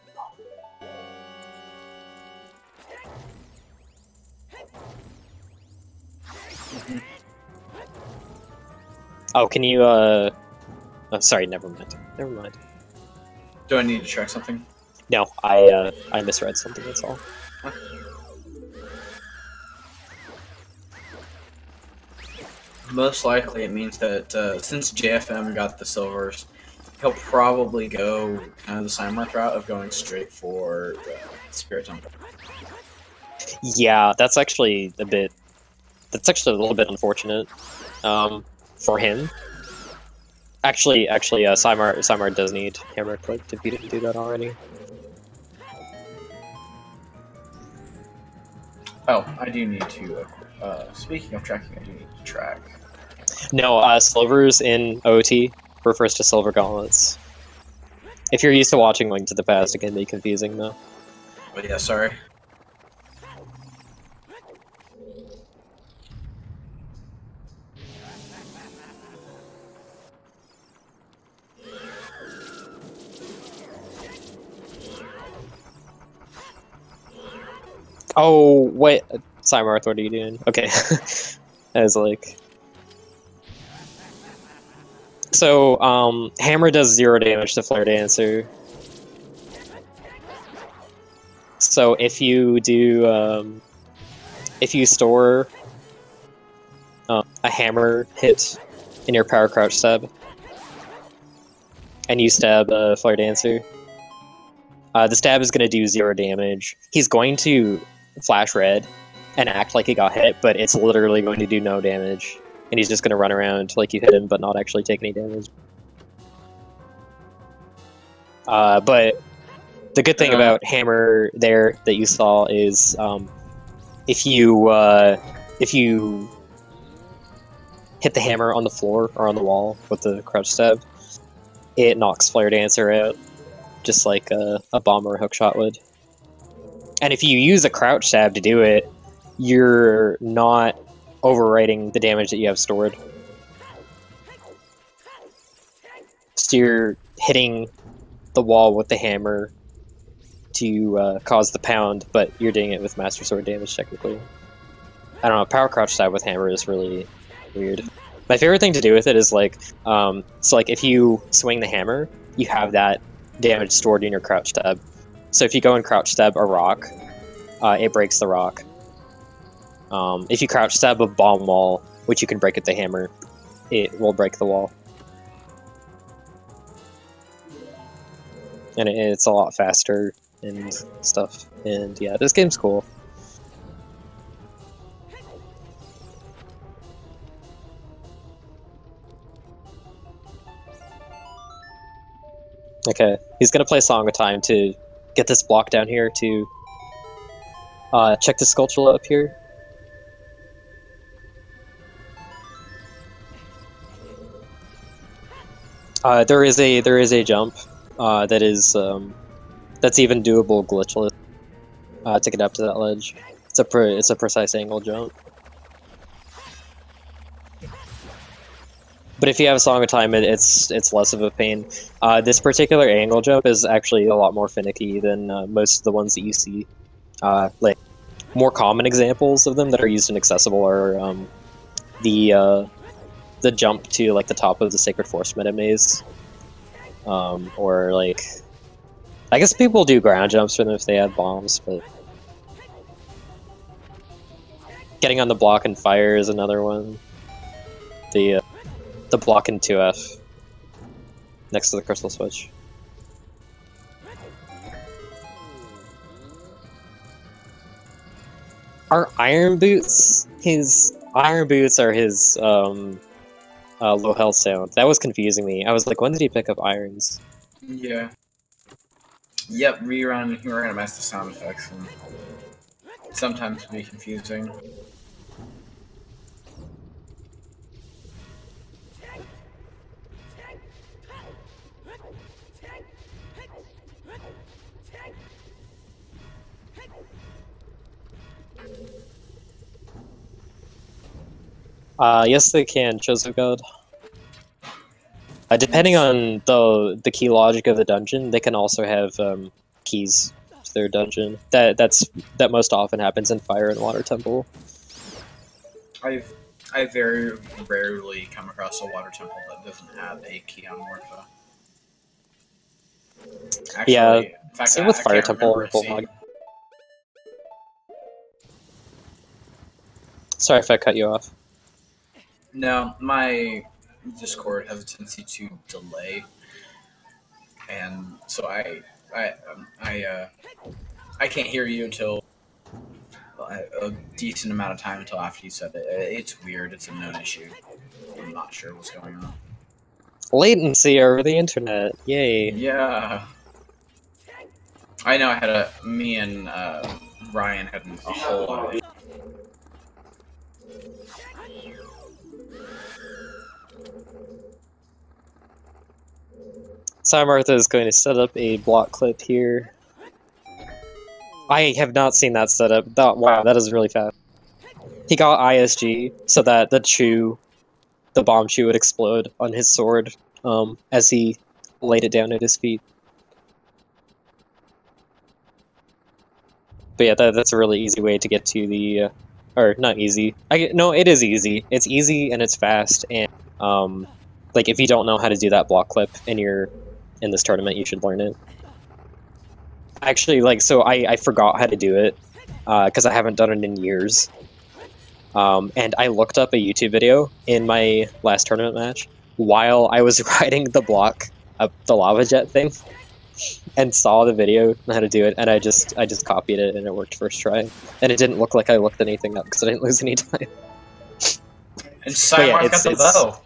Oh, can you oh, sorry, never mind. Never mind. Do I need to check something? No, I misread something, that's all. Huh? Most likely it means that since JFM got the silvers, he'll probably go kind of the PsyMarth route of going straight for Spirit Temple. Yeah, that's actually a little bit unfortunate for him. Actually, PsyMarth does need hammer equipped if you didn't do that already. Oh, I do need to. Speaking of tracking, I do need to track. No, silvers in OT refers to silver gauntlets. If you're used to watching Link to the Past, it can be confusing though. But yeah, sorry. Oh, wait, PsyMarth, what are you doing? Okay. I was like... So, hammer does 0 damage to Flare Dancer. So if you do, if you store a hammer hit in your power crouch stab, and you stab Flare Dancer, the stab is going to do 0 damage. He's going to flash red and act like he got hit, but it's literally going to do no damage. And he's just going to run around like you hit him, but not actually take any damage. But the good thing about hammer there that you saw is if you hit the hammer on the floor or on the wall with the crouch stab, it knocks Flare Dancer out, just like a bomb or a hookshot would. And if you use a crouch stab to do it, you're not overwriting the damage that you have stored. So you're hitting the wall with the hammer to cause the pound, but you're doing it with Master Sword damage, technically. I don't know, power crouch stab with hammer is really weird. My favorite thing to do with it is like, so like if you swing the hammer, you have that damage stored in your crouch stab. So if you go and crouch stab a rock, it breaks the rock. If you crouch stab a bomb wall, which you can break with the hammer, it will break the wall. And it's a lot faster and stuff. And yeah, this game's cool. Okay, he's gonna play Song of Time to get this block down here to check the Skulltula up here. There is a jump that is that's even doable glitchless to get up to that ledge. It's a precise angle jump. But if you have a Song of Time, it's less of a pain. This particular angle jump is actually a lot more finicky than most of the ones that you see. Like more common examples of them that are used in Accessible are the jump to like the top of the Sacred Forest meta maze, or like I guess people do ground jumps for them if they have bombs, but getting on the block and fire is another one. The block in 2F next to the crystal switch. Are iron boots his... Iron boots are his, low health sound. That was confusing me. I was like, when did he pick up irons? Yeah. Yep, randomize the sound effects, and sometimes be confusing. Yes, they can, Chozo God. Depending on the key logic of the dungeon, they can also have keys to their dungeon. That most often happens in Fire and Water Temple. I very rarely come across a water temple that doesn't have a key on Morpha. Actually, Yeah, in fact, same with I Fire can't Temple remember and Bullhog. seeing- Sorry if I cut you off. No, my Discord has a tendency to delay, and so I can't hear you until a decent amount of time until after you said it. It's weird. It's a known issue. I'm not sure what's going on. Latency over the internet. Yay. Yeah. I know me and Ryan had a whole lot of it. PsyMarth is going to set up a block clip here. I have not seen that setup. Wow, that is really fast. He got ISG so that the bomb shoe would explode on his sword as he laid it down at his feet. But yeah, that's a really easy way to get to the... or, not easy. No, it is easy. It's easy and it's fast, and like, if you don't know how to do that block clip and you're in this tournament, you should learn it. Actually, like, so I forgot how to do it, because I haven't done it in years. And I looked up a YouTube video in my last tournament match while I was riding the block up the lava jet thing, and saw the video on how to do it, and I just copied it, and it worked first try. And it didn't look like I looked anything up, because I didn't lose any time. And PsyMarth got the bow!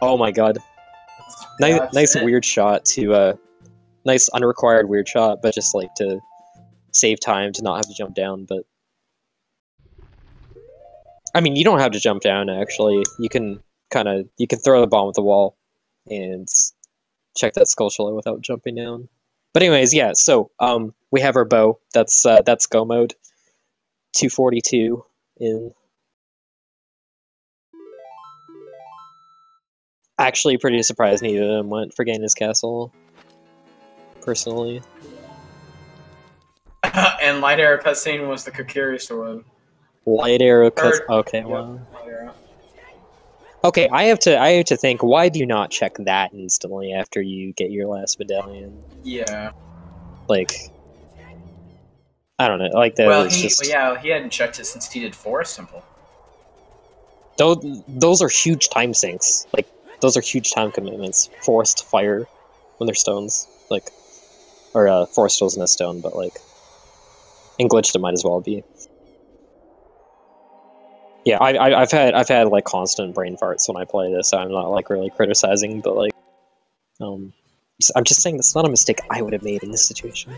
Oh my god. Nice weird shot to, nice unrequired weird shot, but just like to save time to not have to jump down, but... I mean, you don't have to jump down, actually. You can you can throw the bomb at the wall and check that skull shell without jumping down. But anyways, yeah, so, we have our bow. That's go mode. 242 in... Actually, pretty surprised neither of them went for Gaina's Castle. Personally. And Light Arrow cutscene was the Kokiri one. Light Arrow cutscene. Okay, yep. wow. Okay, I have to think. Why do you not check that instantly after you get your last medallion? Yeah. Like, I don't know. Like that. Well, just... he hadn't checked it since he did Forest Temple. Those are huge time sinks. Like, those are huge time commitments. Forest fire when they're stones, like, or Forest wasn't a stone, but like, in glitched it might as well be. Yeah, I've had like constant brain farts when I play this, so I'm not like really criticizing, but like, I'm just saying that's not a mistake I would have made in this situation.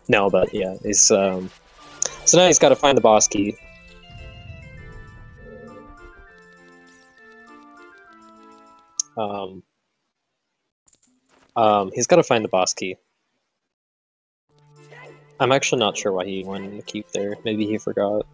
No, but yeah, he's so now he's got to find the boss key. He's got to find the boss key. I'm actually not sure why he wanted to keep there. Maybe he forgot.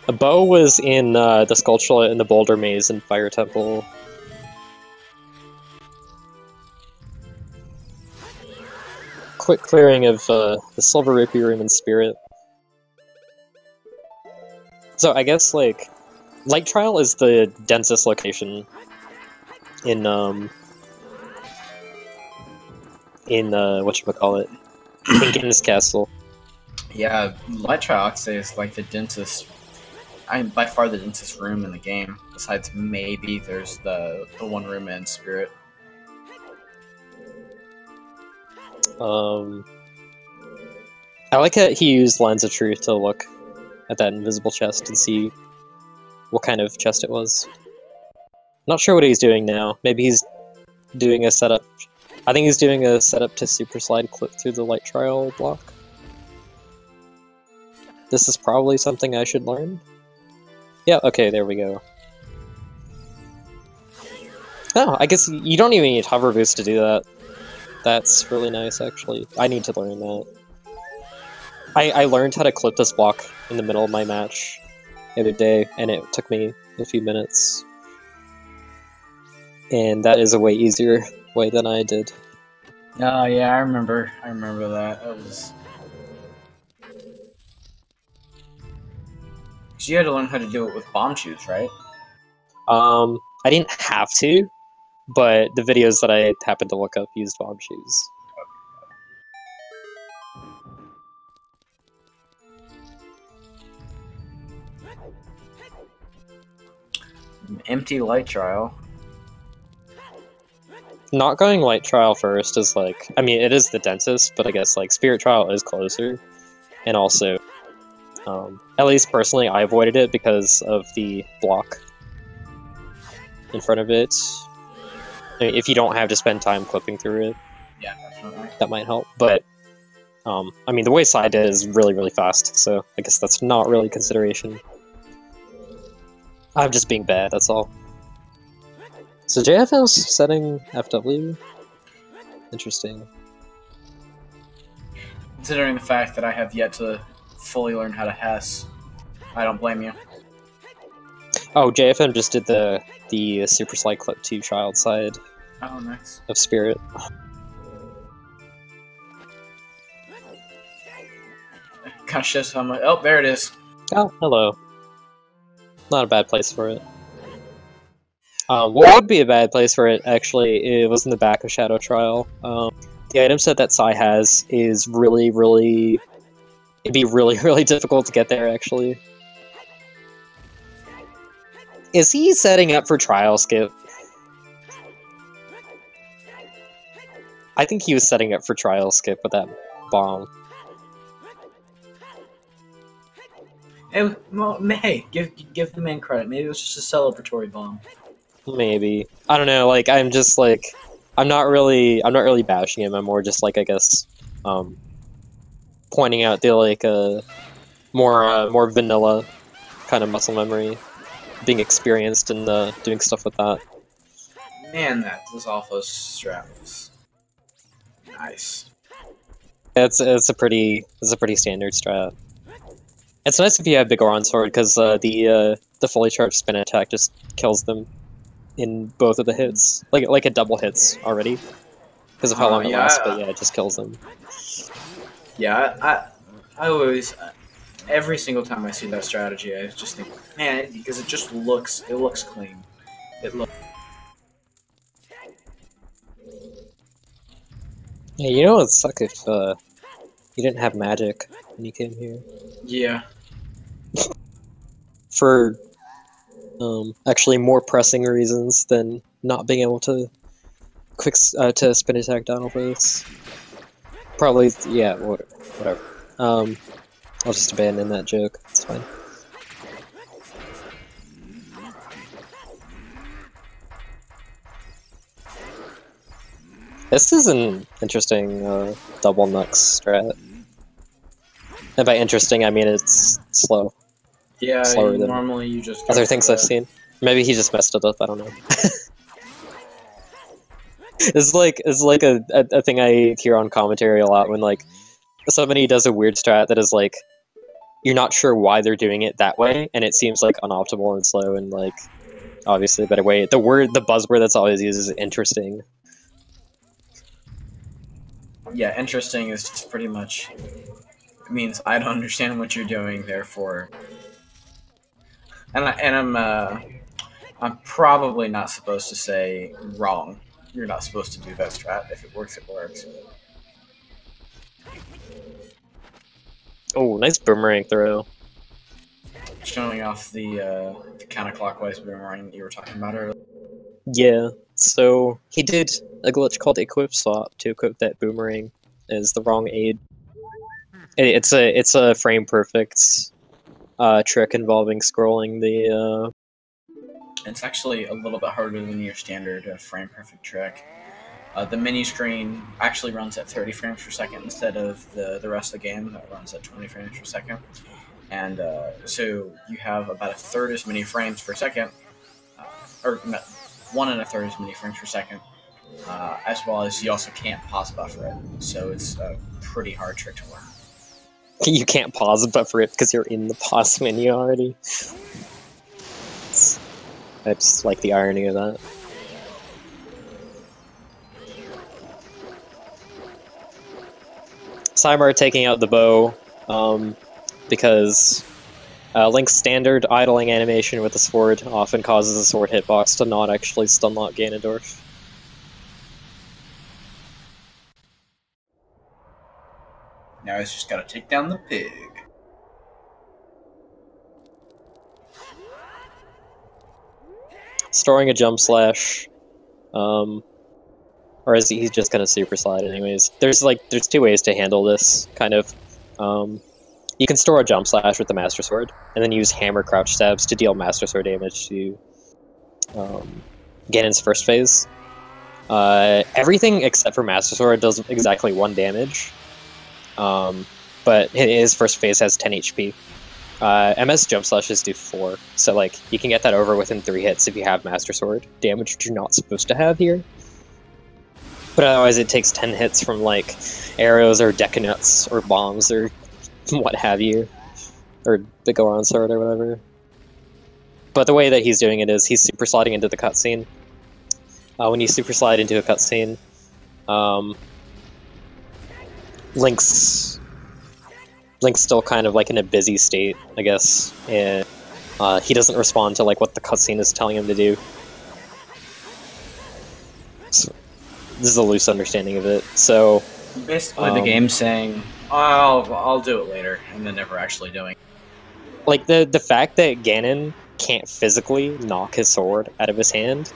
A bow was in the sculpture in the Boulder Maze in Fire Temple. Quick clearing of the Silver Rupee Room in Spirit. So I guess, like, Light Trial is the densest location in whatchamacallit, in Gaina's Castle. Yeah, Light Trial, I'd say, is like the densest by far the densest room in the game. Besides, maybe there's the one room in Spirit. I like that he used Lens of Truth to look at that invisible chest and see what kind of chest it was. Not sure what he's doing now. Maybe he's doing a setup. I think he's doing a setup to super slide clip through the light trial block. This is probably something I should learn. Yeah, okay, there we go. Oh, I guess you don't even need hover boost to do that. That's really nice, actually. I need to learn that. I learned how to clip this block in the middle of my match the other day, and it took me a few minutes. And that is a way easier way than I did. Oh yeah, I remember that. That was... So you had to learn how to do it with bomb shoes, right? I didn't have to, but the videos that I happened to look up used bomb shoes. Empty light trial. Not going light trial first is like, I mean, it is the densest, but I guess like spirit trial is closer. And also, at least personally, I avoided it because of the block in front of it. I mean, if you don't have to spend time clipping through it, Yeah, definitely. that might help. But, I mean, the way Psy did is really, really fast, so I guess that's not really consideration. I'm just being bad, that's all. So JFM's setting FW? Interesting. Considering the fact that I have yet to fully learn how to Hess, I don't blame you. Oh, JFM just did the Super Slide Clip 2 child side Oh, nice. of Spirit. Kind of shows how much... Oh, there it is. Oh, hello. Not a bad place for it. What would be a bad place for it, actually, it was in the back of Shadow Trial. The item set that Psy has is really, really... It'd be really, really difficult to get there, actually. Is he setting up for Trial Skip? I think he was setting up for Trial Skip with that bomb. Hey, well, hey, give the man credit. Maybe it was just a celebratory bomb. Maybe. I don't know, like, I'm just, like... I'm not really bashing him, I'm more just, like, I guess, pointing out the, like, more vanilla kind of muscle memory being experienced and doing stuff with that. Man, this Alpha strat was nice. It's a pretty standard strat. It's nice if you have Big Oron Sword, because the fully charged spin attack just kills them in both of the hits. Like it double hits already. Because of how long it lasts, but yeah, it just kills them. Yeah, I always... every single time I see that strategy, I just think, man, because it just looks clean. It looks... Yeah, you know it would suck if you didn't have magic when you came here. Yeah. For actually more pressing reasons than not being able to to spin attack down over this. Probably, yeah, whatever. I'll just abandon that joke. It's fine. This is an interesting double Nux strat. And by interesting, I mean it's slow. Yeah, Slower than normally you just... other things I've seen. Maybe he just messed it up, I don't know. It's like a thing I hear on commentary a lot when, like, somebody does a weird strat that is, like, you're not sure why they're doing it that way, and it seems, like, unoptimal and slow and, like, obviously a better way. The buzzword that's always used is interesting. Yeah, interesting is just pretty much... It means I don't understand what you're doing, therefore... And I'm probably not supposed to say wrong. You're not supposed to do that strat. If it works, it works. Oh, nice boomerang throw. showing off the counterclockwise boomerang that you were talking about earlier. Yeah, so he did a glitch called equip swap to equip that boomerang as the wrong aid. It's a frame perfect trick involving scrolling the. It's actually a little bit harder than your standard frame perfect trick. The mini screen actually runs at 30 frames per second instead of the rest of the game that runs at 20 frames per second. And so you have about a third as many frames per second, or 1 1/3 as many frames per second, as well as you also can't pause buffer it. So it's a pretty hard trick to learn. You can't pause buffer it because you're in the pause menu already. I just like the irony of that. PsyMarth taking out the bow, because Link's standard idling animation with the sword often causes the sword hitbox to not actually stunlock Ganondorf. Now he's just gotta take down the pig. Storing a jump slash, or is he's just gonna super slide anyways? There's two ways to handle this, kind of. You can store a jump slash with the Master Sword, and then use hammer crouch stabs to deal Master Sword damage to Ganon's first phase. Everything except for Master Sword does exactly 1 damage, but his first phase has 10 HP. MS jump slashes do 4, so like you can get that over within 3 hits if you have Master Sword damage, which you're not supposed to have here. But otherwise, it takes 10 hits from like arrows or decanuts or bombs or what have you, or the Goron sword or whatever. But the way that he's doing it is he's super sliding into the cutscene. When you super slide into a cutscene, Link's still kind of like in a busy state, I guess, and he doesn't respond to like what the cutscene is telling him to do. So, this is a loose understanding of it. So basically, the game's saying, "I'll do it later," and then never actually doing. Like the fact that Ganon can't physically knock his sword out of his hand,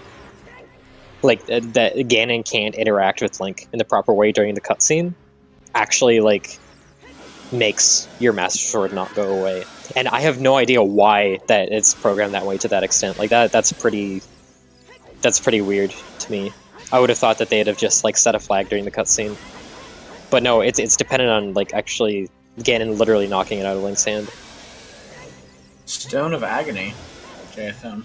like that Ganon can't interact with Link in the proper way during the cutscene, actually like makes your Master Sword not go away. And I have no idea why that it's programmed that way to that extent. Like that's pretty weird to me. I would have thought that they'd have just like set a flag during the cutscene. But no, it's dependent on like actually Ganon literally knocking it out of Link's hand. Stone of Agony, JFM,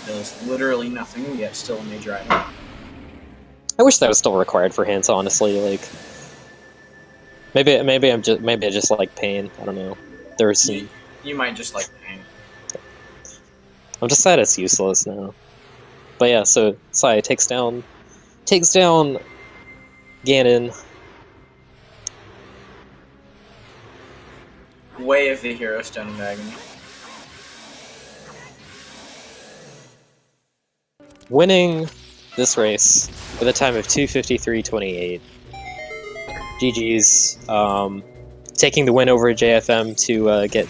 does literally nothing, yet still a major item. I wish that was still required for hints, honestly. Like, maybe I just like pain. I don't know. There's some. You might just like pain. I'm just sad it's useless now. But yeah, so Psy takes down Ganon. Way of the hero, Stone of Agony. Winning this race with a time of 2:53.28. GG's. Taking the win over JFM to get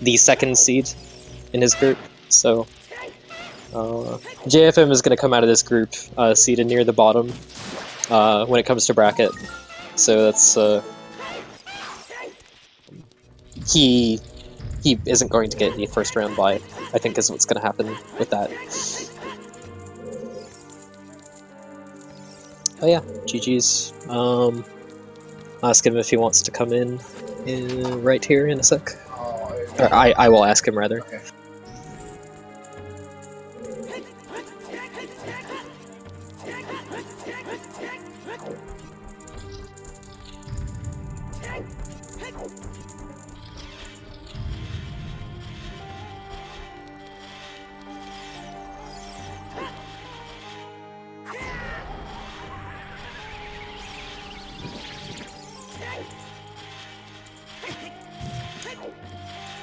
the second seed in his group. So JFM is going to come out of this group seated near the bottom when it comes to bracket. So that's he isn't going to get the first round bye, I think is what's going to happen with that. Oh yeah, GG's. I'll ask him if he wants to come in right here in a sec. Or I will ask him, rather. Okay.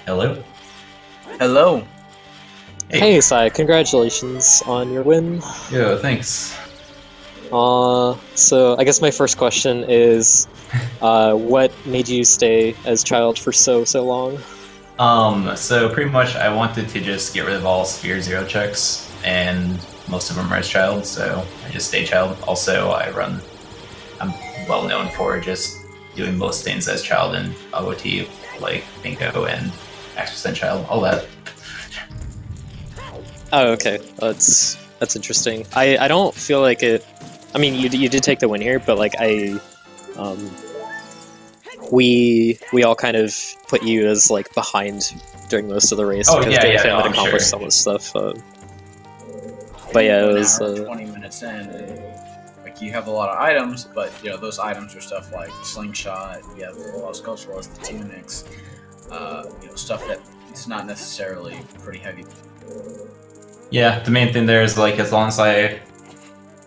Hello? Hello. Hey, Sai, congratulations on your win. Yeah, thanks. So I guess my first question is, what made you stay as child for so long? So pretty much I wanted to just get rid of all Sphere 0 checks, and most of them are as child, so I just stay child. Also, I'm well known for just doing most things as child in OOT, like Bingo and X% child, all that. Oh, okay. That's interesting. I don't feel like it. I mean, you did take the win here, but like we all kind of put you as like behind during most of the race because JFM had accomplished some of the stuff. But yeah, it was 20 minutes in. And, like you have a lot of items, but you know those items are stuff like slingshot. You have the Lost Culturalist, the tunics. You know, stuff that it's not necessarily pretty heavy. Yeah, the main thing there is like as long as I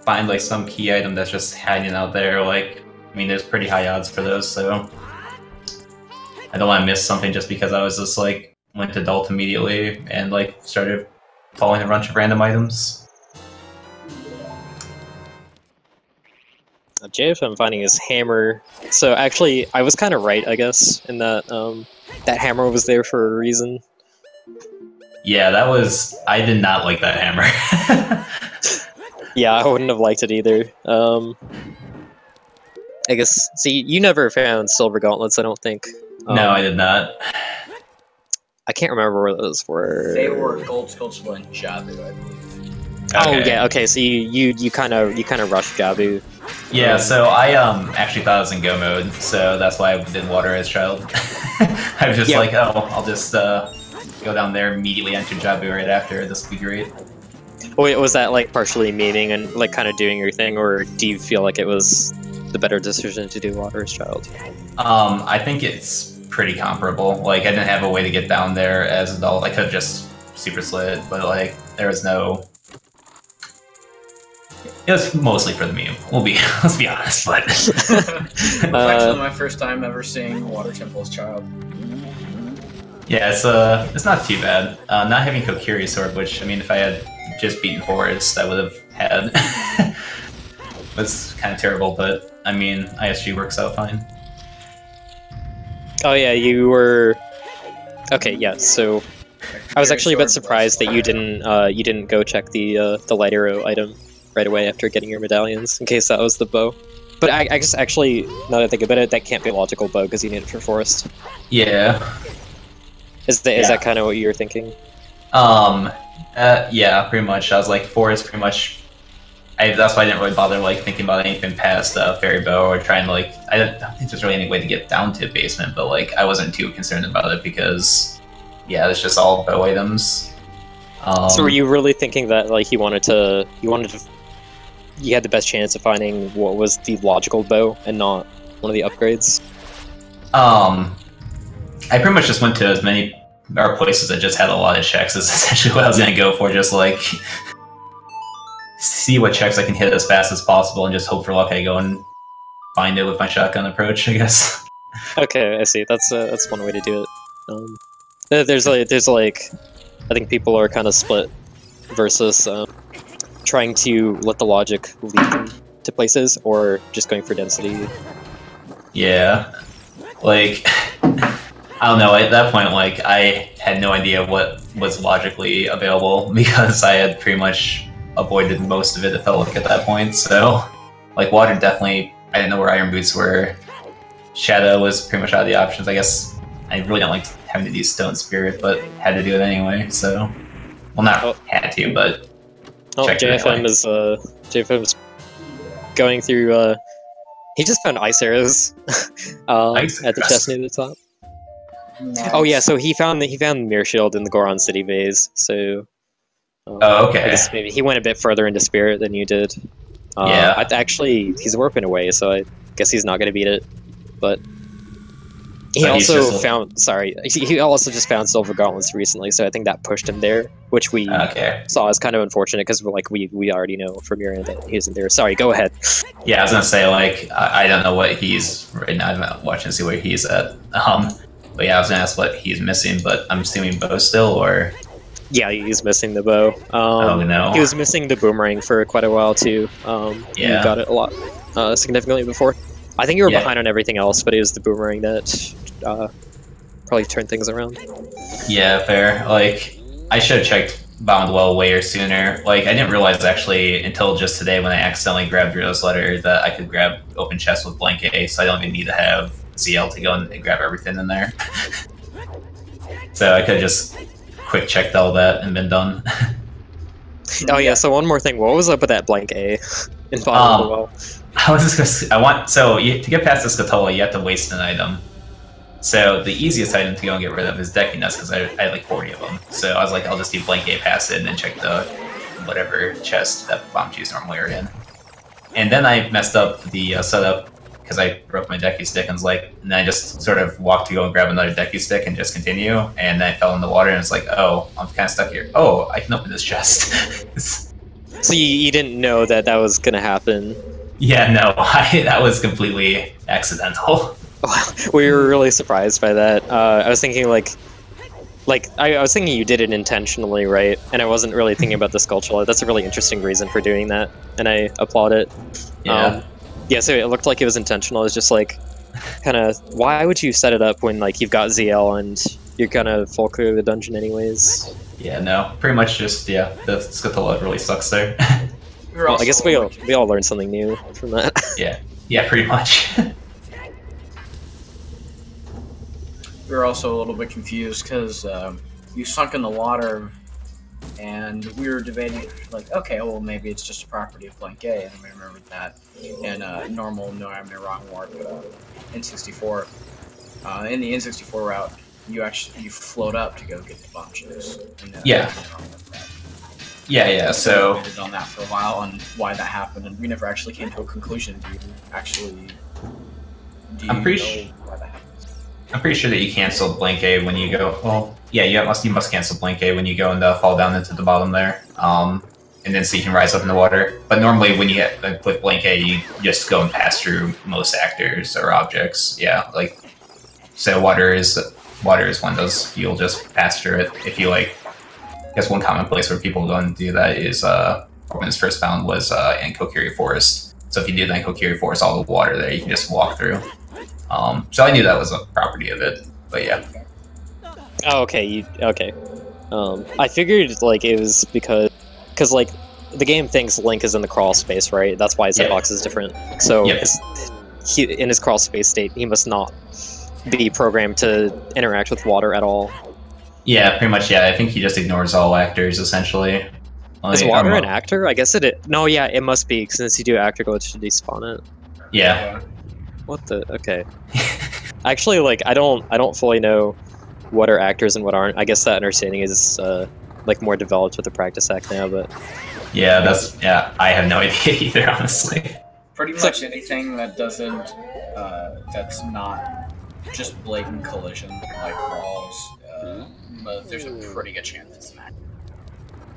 find like some key item that's just hanging out there, like I mean, there's pretty high odds for those, so I don't want to miss something just because I was just like went to Dalt immediately and like started following a bunch of random items. JFM finding his hammer. So actually, I was kind of right, I guess, in that that hammer was there for a reason. Yeah, that was. I did not like that hammer. Yeah, I wouldn't have liked it either. I guess. See, you never found silver gauntlets, I don't think. No, I did not. I can't remember where those were. They were gold, Skulltula, and Jabu, I believe. Okay. Oh yeah, okay. So you kind of rushed Jabu. Yeah, so I actually thought it was in go mode, so that's why I did water as child. I was just like, oh, I'll just go down there immediately enter Jabu right after. This will be great. Wait, was that like partially memeing and like kind of doing your thing, or do you feel like it was the better decision to do water as child? I think it's pretty comparable. Like I didn't have a way to get down there as adult. I could have just super slid, but like there was no. It was mostly for the meme. Let's be honest, but it was actually my first time ever seeing Water Temple as child. Yeah, it's not too bad. Not having Kokiri Sword, which I mean, if I had just beaten Forest, I would have had. Was kind of terrible, but I mean, ISG works out fine. Oh yeah, you were. Okay, yeah. So I was actually a bit surprised that you didn't go check the light arrow item right away after getting your medallions, in case that was the bow. But I guess actually, now that I think about it, that can't be a logical bow because you need it for Forest. Yeah. Is that kind of what you were thinking? Yeah, pretty much. I was like, Forest pretty much. That's why I didn't really bother like thinking about anything past Fairy Bow or trying to like. I don't think there's really any way to get down to basement, but like I wasn't too concerned about it because, yeah, it's just all bow items. So were you really thinking that like you had the best chance of finding what was the logical bow and not one of the upgrades? I pretty much just went to as many places that just had a lot of checks. Is essentially what I was gonna go for. Just like see what checks I can hit as fast as possible, and just hope for luck I go and find it with my shotgun approach, I guess. Okay, I see. That's one way to do it. There's like, I think people are kind of split versus trying to let the logic lead them to places or just going for density. Yeah, like. I don't know, at that point, like, I had no idea what was logically available because I had pretty much avoided most of it, it felt like, at that point, so, like, water definitely, I didn't know where Iron Boots were. Shadow was pretty much out of the options, I guess. I really don't like having to do Stone Spirit, but had to do it anyway, so, well, not had to, but JFM's going through, he just found ice arrows at the chest near the top. Nice. Oh yeah, so he found the Mirror Shield in the Goron City vase. So, okay. I guess maybe he went a bit further into Spirit than you did. Yeah. Actually, he's warping away, so I guess he's not going to beat it. But he also found. Sorry, he also just found Silver Gauntlets recently, so I think that pushed him there, which we saw as kind of unfortunate because we already know from your end that he isn't there. Sorry, go ahead. Yeah, I was gonna say like I don't know what he's right now. I'm not watching to see where he's at. But yeah, I was gonna ask what he's missing, but I'm assuming bow still, or? Yeah, he's missing the bow. Oh no. He was missing the boomerang for quite a while too. Yeah. You got it a lot, significantly before. I think you were behind on everything else, but it was the boomerang that probably turn things around. Yeah, fair. Like, I should have checked Bound Well way sooner. Like, I didn't realize actually until just today when I accidentally grabbed Rio's letter that I could grab open chest with blank A, so I don't even need to have ZL to go and grab everything in there. So I could have just quick checked all that and been done. Oh yeah, so one more thing. What was up with that blank A in Bound Well? I was just gonna, to get past the Scatola, you have to waste an item. So the easiest item to go and get rid of is Decking Nuts, because I had like 40 of them. So I was like, I'll just do blank A past it and then check the whatever chest that bomb chews normally are in. And then I messed up the setup because I broke my Decky stick and was like, and then I just sort of walked to go and grab another Decky stick and just continue. And then I fell in the water and it's like, oh, I'm kind of stuck here. Oh, I can open this chest. So you didn't know that that was gonna happen? Yeah, no, that was completely accidental. We were really surprised by that. I was thinking I was thinking you did it intentionally, right? And I wasn't really thinking about the sculpture. That's a really interesting reason for doing that, and I applaud it. Yeah. Yeah, so it looked like it was intentional. It was just like, kind of, why would you set it up when like you've got ZL and you're gonna full clear the dungeon anyways? Yeah, no, pretty much just, yeah, the Scatola really sucks there. Well, I guess we all learned something new from that. Yeah, pretty much. We were also a little bit confused because you sunk in the water, and we were debating, like, okay, well, maybe it's just a property of blank A, and we remembered that in normal No I'm Wrong Warp N64. In the N64 route, you float up to go get the bomb chips. Yeah. Yeah, so... We debated on that for a while on why that happened, and we never actually came to a conclusion. Do you know why that happened? I'm pretty sure that you cancel blank A when you go. Well, yeah, you must cancel blank A when you go and fall down into the bottom there, and then so you can rise up in the water. But normally, when you get with blank A, you just go and pass through most actors or objects. Yeah, like so. Water is one of those you'll just pass through it if you like. I guess one common place where people go and do that is when it's first found was in Kokiri Forest. So if you do that in Kokiri Forest, all the water there you can just walk through. So I knew that was a property of it, but yeah. Oh, okay. Okay. I figured like it was because like the game thinks Link is in the crawl space, right? That's why his hitbox is different. So in his crawl space state, he must not be programmed to interact with water at all. Yeah, pretty much. Yeah, I think he just ignores all actors essentially. Is water an actor? I guess it. No, yeah, it must be since you do actor glitch to despawn it. Yeah. What the? Okay. Actually, like I don't fully know what are actors and what aren't. I guess that understanding is like more developed with the practice hack now, but yeah, I have no idea either, honestly. Pretty much anything that doesn't that's not just blatant collision like walls, but there's a pretty good chance it's an actor.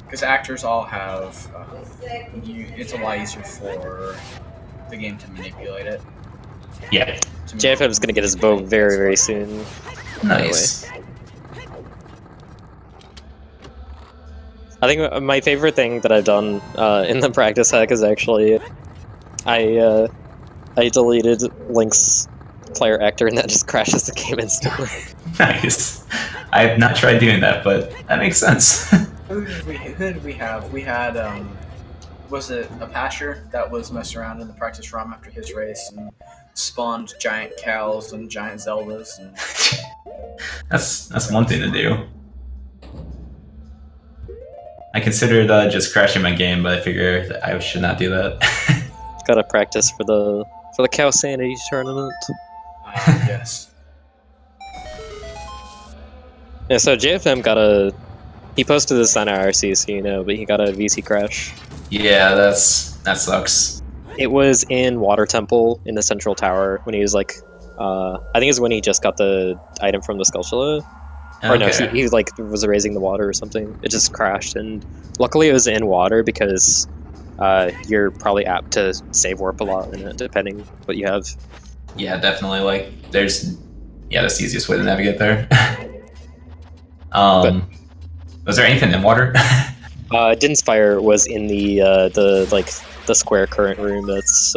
Because actors all have it's a lot easier for the game to manipulate it. Yeah. JFM is gonna get his bow very, very soon. Nice. I think my favorite thing that I've done in the practice hack is actually I deleted Link's player actor and that just crashes the game instantly. Nice. I have not tried doing that, but that makes sense. Who did we have? We had was it a Pasher that was messing around in the practice ROM after his race and spawned giant cows and giant Zeldas? And... that's one thing to do. I considered just crashing my game, but I figured I should not do that. Gotta practice for the Cow Sanity tournament. Yes. Yeah, so JFM he posted this on IRC, so you know, but he got a VC crash. Yeah, that sucks. It was in Water Temple in the Central Tower when he was like, I think it was when he just got the item from the Skulltula. Okay. Or no, he like was erasing the water or something. It just crashed, and luckily it was in water because you're probably apt to save warp a lot in it, depending what you have. Yeah, definitely. Like, that's the easiest way to navigate there. Was there anything in water? Dinspire was in the square current room. That's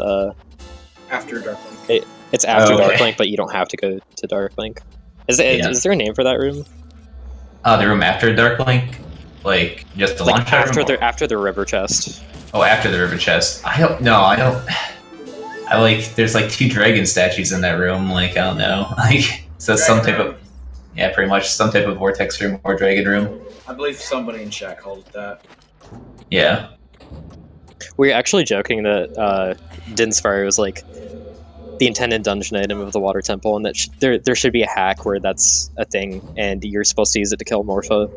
after Darklink. It's after Darklink, but you don't have to go to Darklink. Is there a name for that room? The room after Dark Link, like just the launch room. After the river chest. Oh, after the river chest. I don't. There's like 2 dragon statues in that room. Like I don't know. Like so some type of. Yeah, pretty much some type of vortex room or dragon room. I believe somebody in chat called it that. Yeah. We were actually joking that Dinsfire was like the intended dungeon item of the Water Temple, and that there should be a hack where that's a thing, and you're supposed to use it to kill Morpha.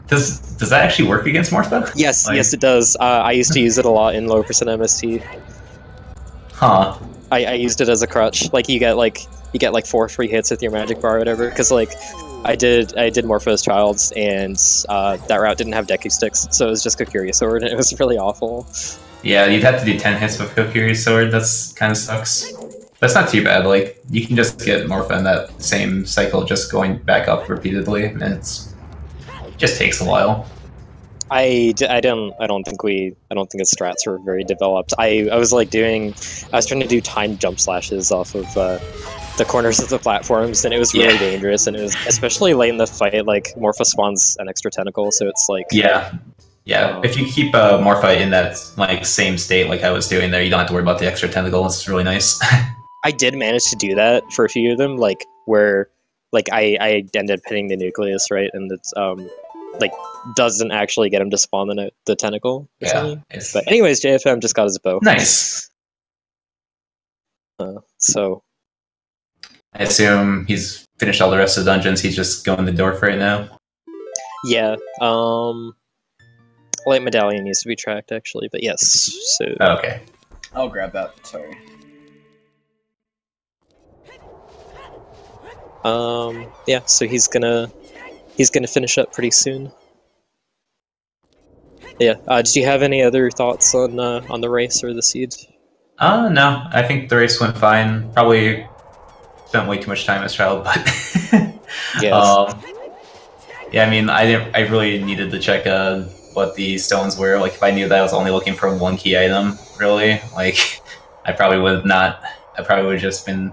Does that actually work against Morpha? Yes, yes it does. I used to use it a lot in low percent MST. Huh. I used it as a crutch. Like you get like 4 free hits with your magic bar or whatever. Because like I did Morpho's Childs, and that route didn't have Deku sticks, so it was just Kokiri Sword, and it was really awful. Yeah, you'd have to do 10 hits with Kokiri Sword. That's kind of sucks. That's not too bad. Like you can just get Morpha in that same cycle, just going back up repeatedly, and it just takes a while. I don't think its strats were very developed. I was trying to do timed jump slashes off of the corners of the platforms, and it was really dangerous, and it was especially late in the fight. Like Morpha spawns an extra tentacle, so it's like if you keep Morpha in that like same state like I was doing there, you don't have to worry about the extra tentacle. It's really nice. I did manage to do that for a few of them, like where like I ended up hitting the nucleus, right, and it's like doesn't actually get him to spawn the tentacle. But anyways, JFM just got his bow. Nice. So I assume he's finished all the rest of the dungeons. He's just going the dwarf right now. Yeah. Light medallion needs to be tracked actually, but yes. So okay. I'll grab that. Sorry. Yeah. So he's gonna finish up pretty soon. Yeah. Did you have any other thoughts on the race or the seed? No. I think the race went fine. Probably spent way too much time as a child, but yes. Yeah. I mean, I really needed to check what the stones were. Like, if I knew that I was only looking for one key item, really, like, I probably would not. I probably would have just been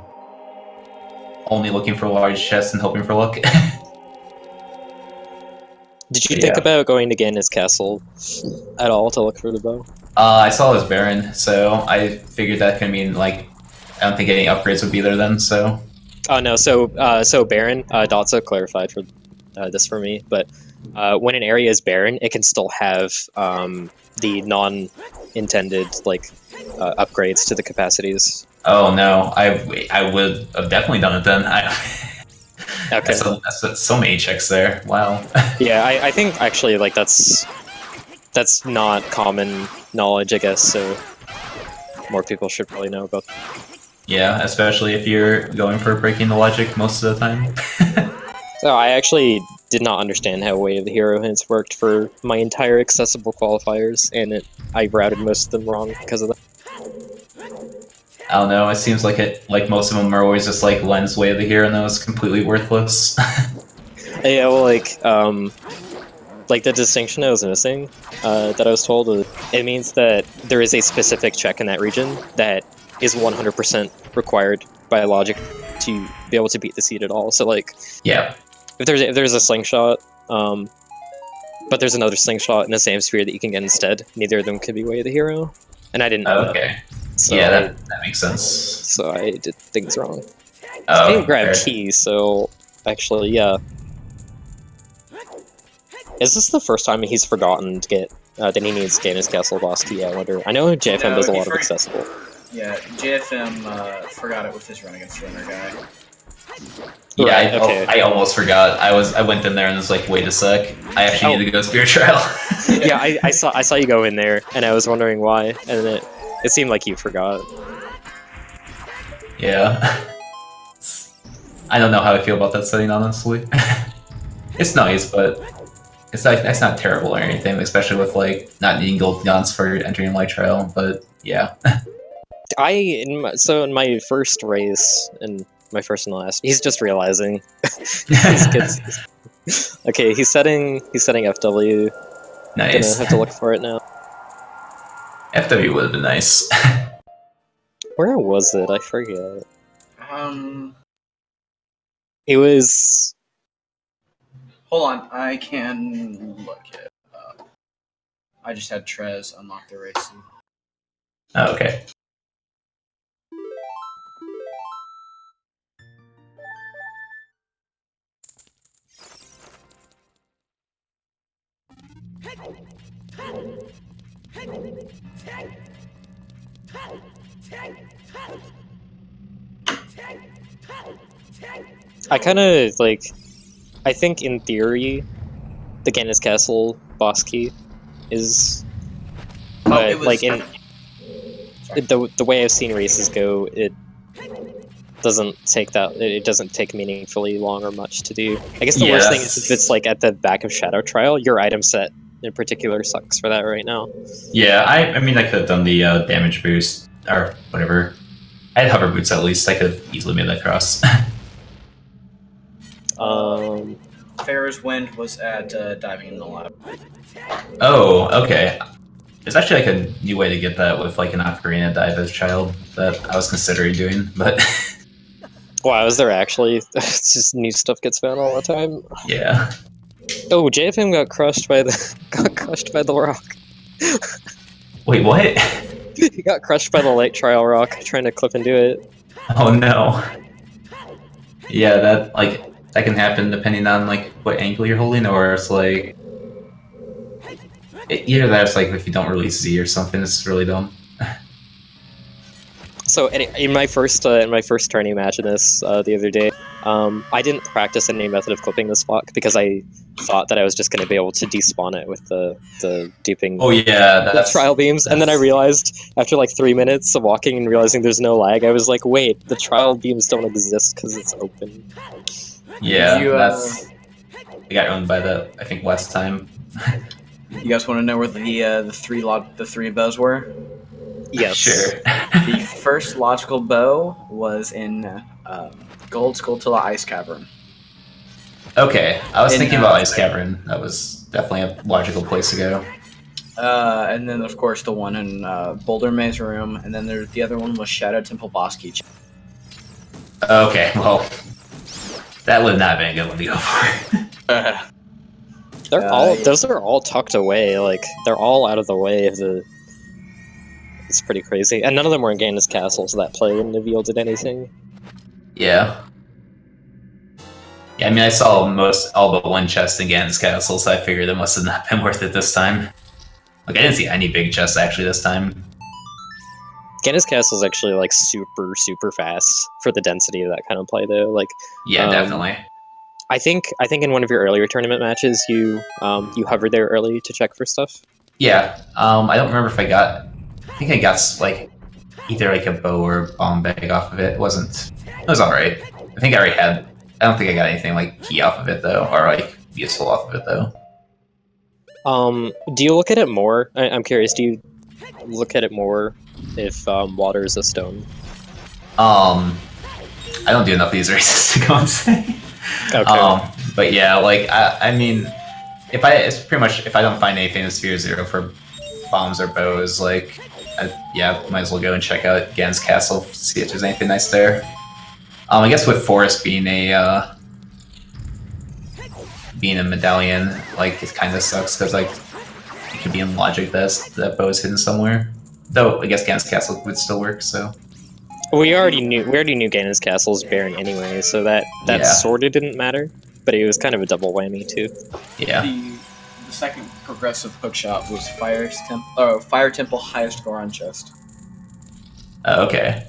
only looking for large chests and hoping for luck. Did you think about going to Ganon's castle at all to look for the bow? I saw it was barren, so I figured that could mean, like, I don't think any upgrades would be there then, so... Oh, no, so barren, Dotsa clarified for this for me, but when an area is barren, it can still have the non-intended, like, upgrades to the capacities. Oh, no, I would have definitely done it then. Okay. That's so many checks there. Wow. Yeah, I think actually like that's not common knowledge, I guess. So more people should probably know about that. Yeah, especially if you're going for breaking the logic most of the time. So I actually did not understand how Way of the Hero hints worked for my entire accessible qualifiers, and I routed most of them wrong because of that. I don't know, it seems like most of them are always just like Len's Way of the Hero, and that was completely worthless. Yeah, well, like the distinction I was missing, that I was told, it means that there is a specific check in that region that is 100% required by logic to be able to beat the seed at all. So, like, yeah, if there's a slingshot, but there's another slingshot in the same sphere that you can get instead, neither of them could be Way of the Hero, and I didn't know okay. that. So yeah, that makes sense. So I did things wrong. Oh, I didn't grab keys, so actually, yeah. Is this the first time he's forgotten to get that he needs Ganon's Castle boss key? I wonder. I know JFM does a lot of accessible. Yeah, JFM forgot it with his run against runner guy. Yeah, right, I almost forgot. I went in there and was like, wait a sec, I actually need to go Spirit Trial. Yeah, I saw you go in there, and I was wondering why, and then it seemed like you forgot. Yeah. I don't know how I feel about that setting, honestly. It's nice, but it's not terrible or anything, especially with like not needing gold guns for entering Light Trial. But yeah. In my first race, and my first and last, he's just realizing. Okay, he's setting FW. Nice. Gonna have to look for it now. FW would have been nice. Where was it? I forget. It was. Hold on, I can look it up. I just had Trez unlock the race. Oh, okay. I kind of like. I think in theory, the Ganis Castle boss key is. But like in the way I've seen races go, it doesn't take that. It doesn't take meaningfully long or much to do. I guess the worst thing is if it's like at the back of Shadow Trial, your item set in particular sucks for that right now. Yeah, I mean, I could have done the damage boost or whatever. I had hover boots at least. I could have easily made that cross. Farrah's Wind was at diving in the lab. Oh, okay. There's actually like a new way to get that with like an Ocarina dive as a child that I was considering doing, but wow, is there actually? It's just new stuff gets found all the time. Yeah. Oh, JFM got crushed by the rock. Wait, what? He got crushed by the lake trial rock trying to clip and do it. Oh no. Yeah, that can happen depending on like what angle you're holding, or it's like either that's like if you don't release Z or something, it's really dumb. So in my first tourney match in this the other day, I didn't practice any method of clipping this block because I thought that I was just going to be able to despawn it with the duping. Oh yeah, the trial beams, and then I realized after like 3 minutes of walking and realizing there's no lag, I was like, wait, the trial beams don't exist because it's open. Yeah, I got owned by that. I think last time. You guys want to know where the three bows were? Yes. Sure. The first logical bow was in Gold Skulltula Ice Cavern. Okay, I was thinking about Ice Cavern. That was definitely a logical place to go. And then, of course, the one in Boulder Maze Room, and then the other one was Shadow Temple Boss Key. Okay, well, that would not have been a good one to go for. Those are all tucked away. Like they're all out of the way of the. It's pretty crazy, and none of them were in Ganis Castle, so that play wouldn't have yielded anything. Yeah. Yeah, I mean, I saw all but one chest in Ganis Castle, so I figured it must have not been worth it this time. Like, I didn't see any big chests actually this time. Ganis Castle is actually like super fast for the density of that kind of play, though. Like, yeah, definitely. I think in one of your earlier tournament matches, you hovered there early to check for stuff. Yeah, I don't remember if I got. I think I got like either like a bow or a bomb bag off of it. It was alright. I think I already had. I don't think I got anything like key off of it though, or like useful off of it though. Do you look at it more? I'm curious. Do you look at it more if water is a stone? I don't do enough of these races to go and say. Okay. But yeah, like I mean, it's pretty much if I don't find anything in Sphere Zero for bombs or bows, like yeah, might as well go and check out Ganis Castle, see if there's anything nice there. I guess with Forest being a medallion, like it kind of sucks because like it could be in logic that bow is hidden somewhere. Though I guess Ganis Castle would still work. So we already knew Ganis Castle's bearing anyway, so that sort of didn't matter. But it was kind of a double whammy too. Yeah. The second progressive hookshot was Fire Temple highest Goron chest. Okay.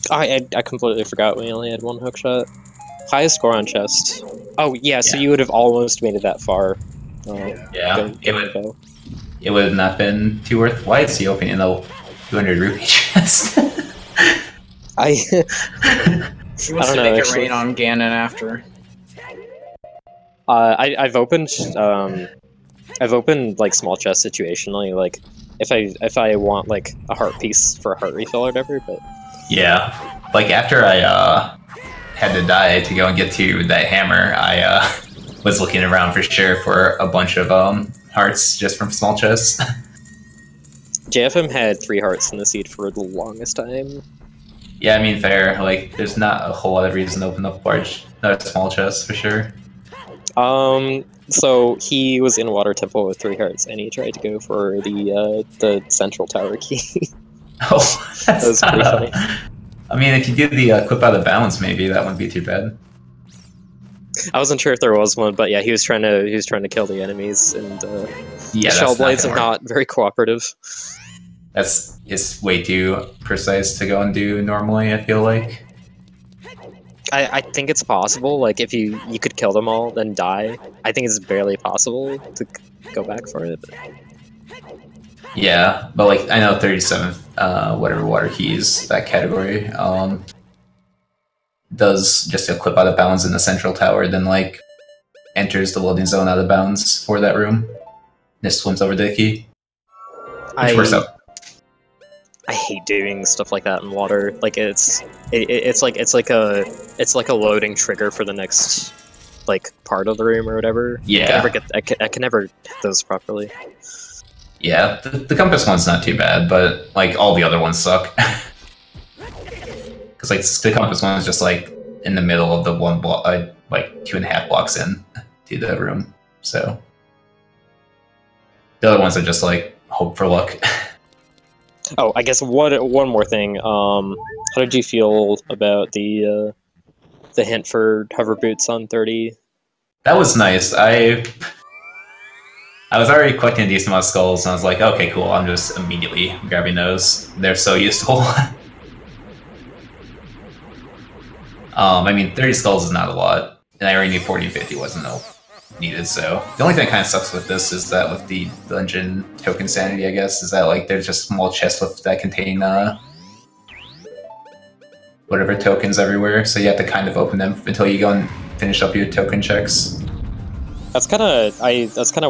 I completely forgot we only had one hookshot. Highest Goron chest. Oh yeah, so you would have almost made it that far. Yeah. It would have not been too worth. Why is he opening the 200 rupee chest? He wants to make it rain on Ganon after. I've opened like small chests situationally, like if I want like a heart piece for a heart refill or whatever, but yeah, like after I had to die to go and get to that hammer, I was looking around for sure for a bunch of hearts just from small chests. JFM had 3 hearts in the seed for the longest time. Yeah, I mean, fair. Like, there's not a whole lot of reason to open up small chests for sure. So he was in Water Temple with 3 hearts, and he tried to go for the central tower key. Oh, that's That was pretty funny. I mean, if you do the equip out of balance, maybe that wouldn't be too bad. I wasn't sure if there was one, but yeah, he was trying to kill the enemies, and Yeah, Shell Blades are not very cooperative. It's way too precise to go and do normally, I feel like. I think it's possible, like, if you could kill them all, then die. I think it's barely possible to go back for it. Yeah, but, like, I know 37th, whatever water keys, that category, does just equip out of bounds in the central tower, then, like, enters the loading zone out of bounds for that room. Just swims over the key. Which works out. I hate doing stuff like that in water. Like it's like a loading trigger for the next like part of the room or whatever. Yeah. I can never hit those properly. Yeah, the compass one's not too bad, but like all the other ones suck. Because like the compass one is just like in the middle of the one block, like 2.5 blocks in to the room. So the other ones are just like hope for luck. Oh, I guess one more thing. How did you feel about the hint for hover boots on 30? That was nice. I was already collecting a decent amount of skulls, and I was like, okay, cool. I'm just immediately grabbing those. They're so useful. I mean, 30 skulls is not a lot, and I already knew 40 and 50 wasn't needed, so... The only thing that kind of sucks with this is that with the dungeon token sanity, I guess, is that, like, there's just small chests that contain, whatever tokens everywhere, so you have to kind of open them until you go and finish up your token checks. That's kind of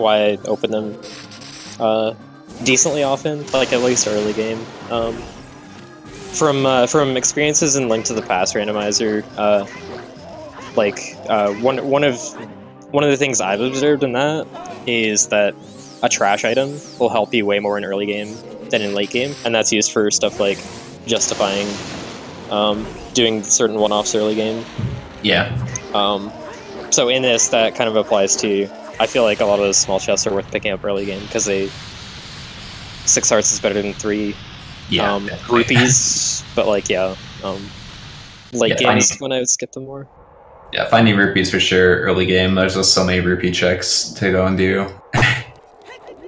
why I open them decently often, like at least early game. From experiences in Link to the Past Randomizer, one of the things I've observed in that is that a trash item will help you way more in early game than in late game, and that's used for stuff like justifying doing certain one-offs early game. Yeah. So in this, that kind of applies to. I feel like a lot of those small chests are worth picking up early game because 6 hearts is better than 3 rupees. But like late games when I would skip them more. Yeah, finding rupees for sure early game. There's just so many rupee checks to go and do.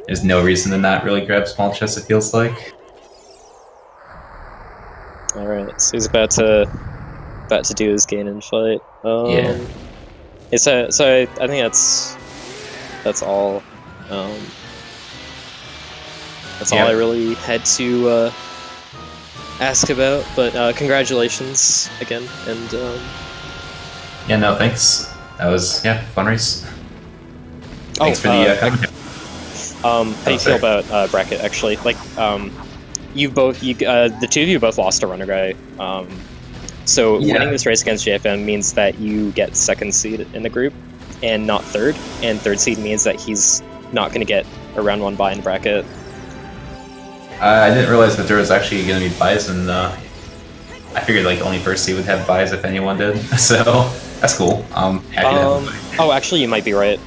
There's no reason to not really grab small chests. It feels like. All right, so he's about to do his gain and fight. Yeah. So I think that's all. That's all I really had to ask about. But congratulations again, and yeah, no, thanks. That was fun race. Thanks for the how do you feel about bracket actually? Like the two of you both lost a runner guy. So winning this race against JFM means that you get 2nd seed in the group and not 3rd, and 3rd seed means that he's not going to get a round 1 bye in the bracket. I didn't realize that there was actually going to be buys, and I figured like only 1st seed would have buys if anyone did, so that's cool. I'm happy to have them. Oh, actually, you might be right.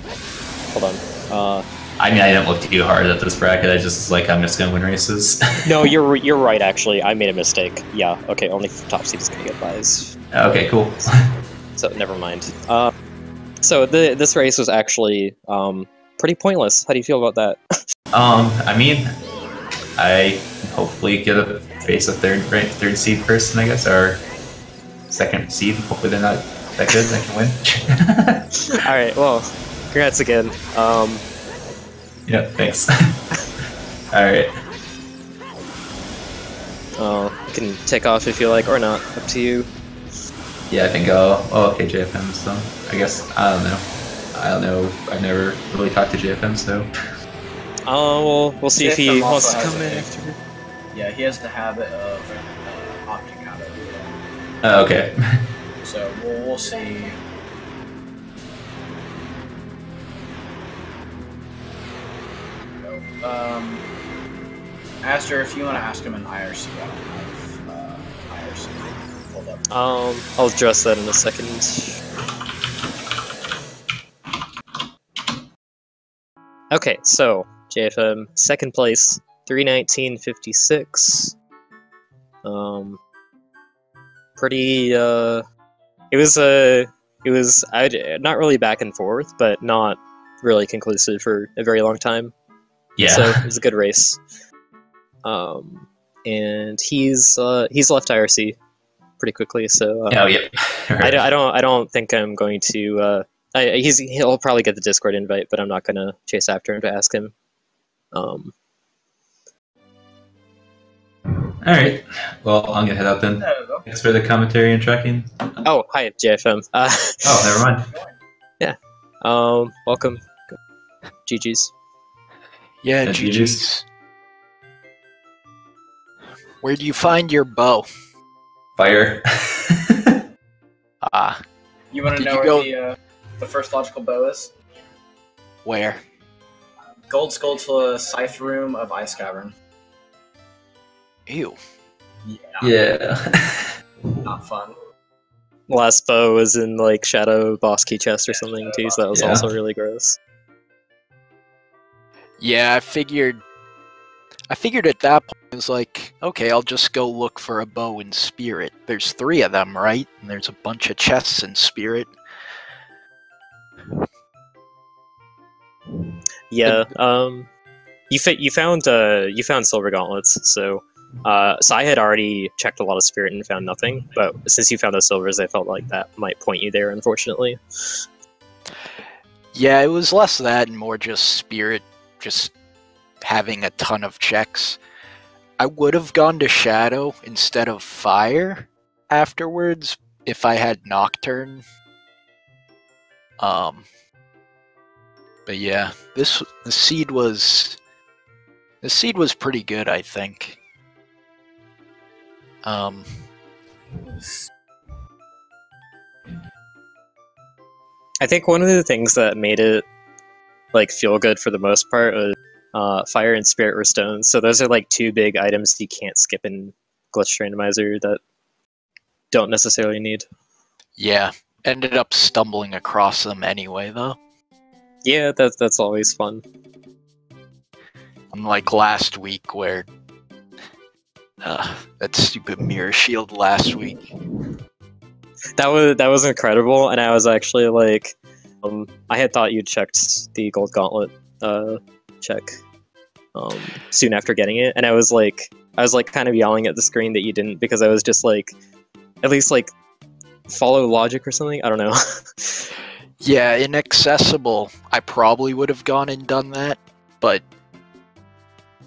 Hold on. I mean, I didn't look too hard at this bracket. I just was like, I'm just gonna win races. No, you're right. Actually, I made a mistake. Yeah. Okay. Only top seed is gonna get buys. Okay. Cool. So never mind. So this race was actually pretty pointless. How do you feel about that? I mean, I hopefully get a face a third seed person, I guess, or 2nd seed. Hopefully they're not that good. I can win. All right. Well, congrats again. Yeah, thanks. Alright. You can take off if you like, or not. Up to you. Yeah, I think okay, JFM, so I guess, I don't know. I've never really talked to JFM, so... we'll see if he wants to come in after. Yeah, he has the habit of opting out of it. Oh, okay. So, we'll see... Aster, if you want to ask him in IRC, I don't have IRC. I'll address that in a second. Okay, so JFM second place, 319.56. Pretty. It was not really back and forth, but not really conclusive for a very long time. Yeah. So it was a good race. And he's left IRC pretty quickly. So Oh yeah. I don't think I'm going to. He'll probably get the Discord invite, but I'm not gonna chase after him to ask him. All right. Well, I'm gonna head out then. Thanks for the commentary and tracking. Oh, hi, JFM. Oh, never mind. Yeah. Welcome. GG's. Yeah, Yeah, GG's. Where do you find your bow? Fire. Ah, You want to Did know you where the first logical bow is? where? Gold Skulltula Scythe Room of Ice Cavern. Ew. Yeah. Not fun. Last bow was in like Shadow Boss Key Chest or something too, so that was Yeah. also really gross. Yeah, I figured at that point it was like, okay, I'll just go look for a bow in Spirit. There's 3 of them, right? And there's a bunch of chests in Spirit. Yeah. You found silver gauntlets, so I had already checked a lot of spirit and found nothing, but since you found those silvers, I felt like that might point you there, unfortunately. Yeah, it was less that and more just Spirit, just having a ton of checks. I would have gone to Shadow instead of Fire afterwards if I had Nocturne. But yeah, the seed was pretty good, I think. I think one of the things that made it like feel good for the most part was fire and spirit were stones. So those are like 2 big items you can't skip in Glitch Randomizer that don't necessarily need. Yeah, ended up stumbling across them anyway, though. Yeah, that's always fun. Unlike last week where that stupid mirror shield last week. That was incredible, and I was actually like, I had thought you'd checked the gold gauntlet check soon after getting it, and I was like kind of yelling at the screen that you didn't, because I was just like, at least like follow logic or something. I don't know. Yeah, inaccessible. I probably would have gone and done that, but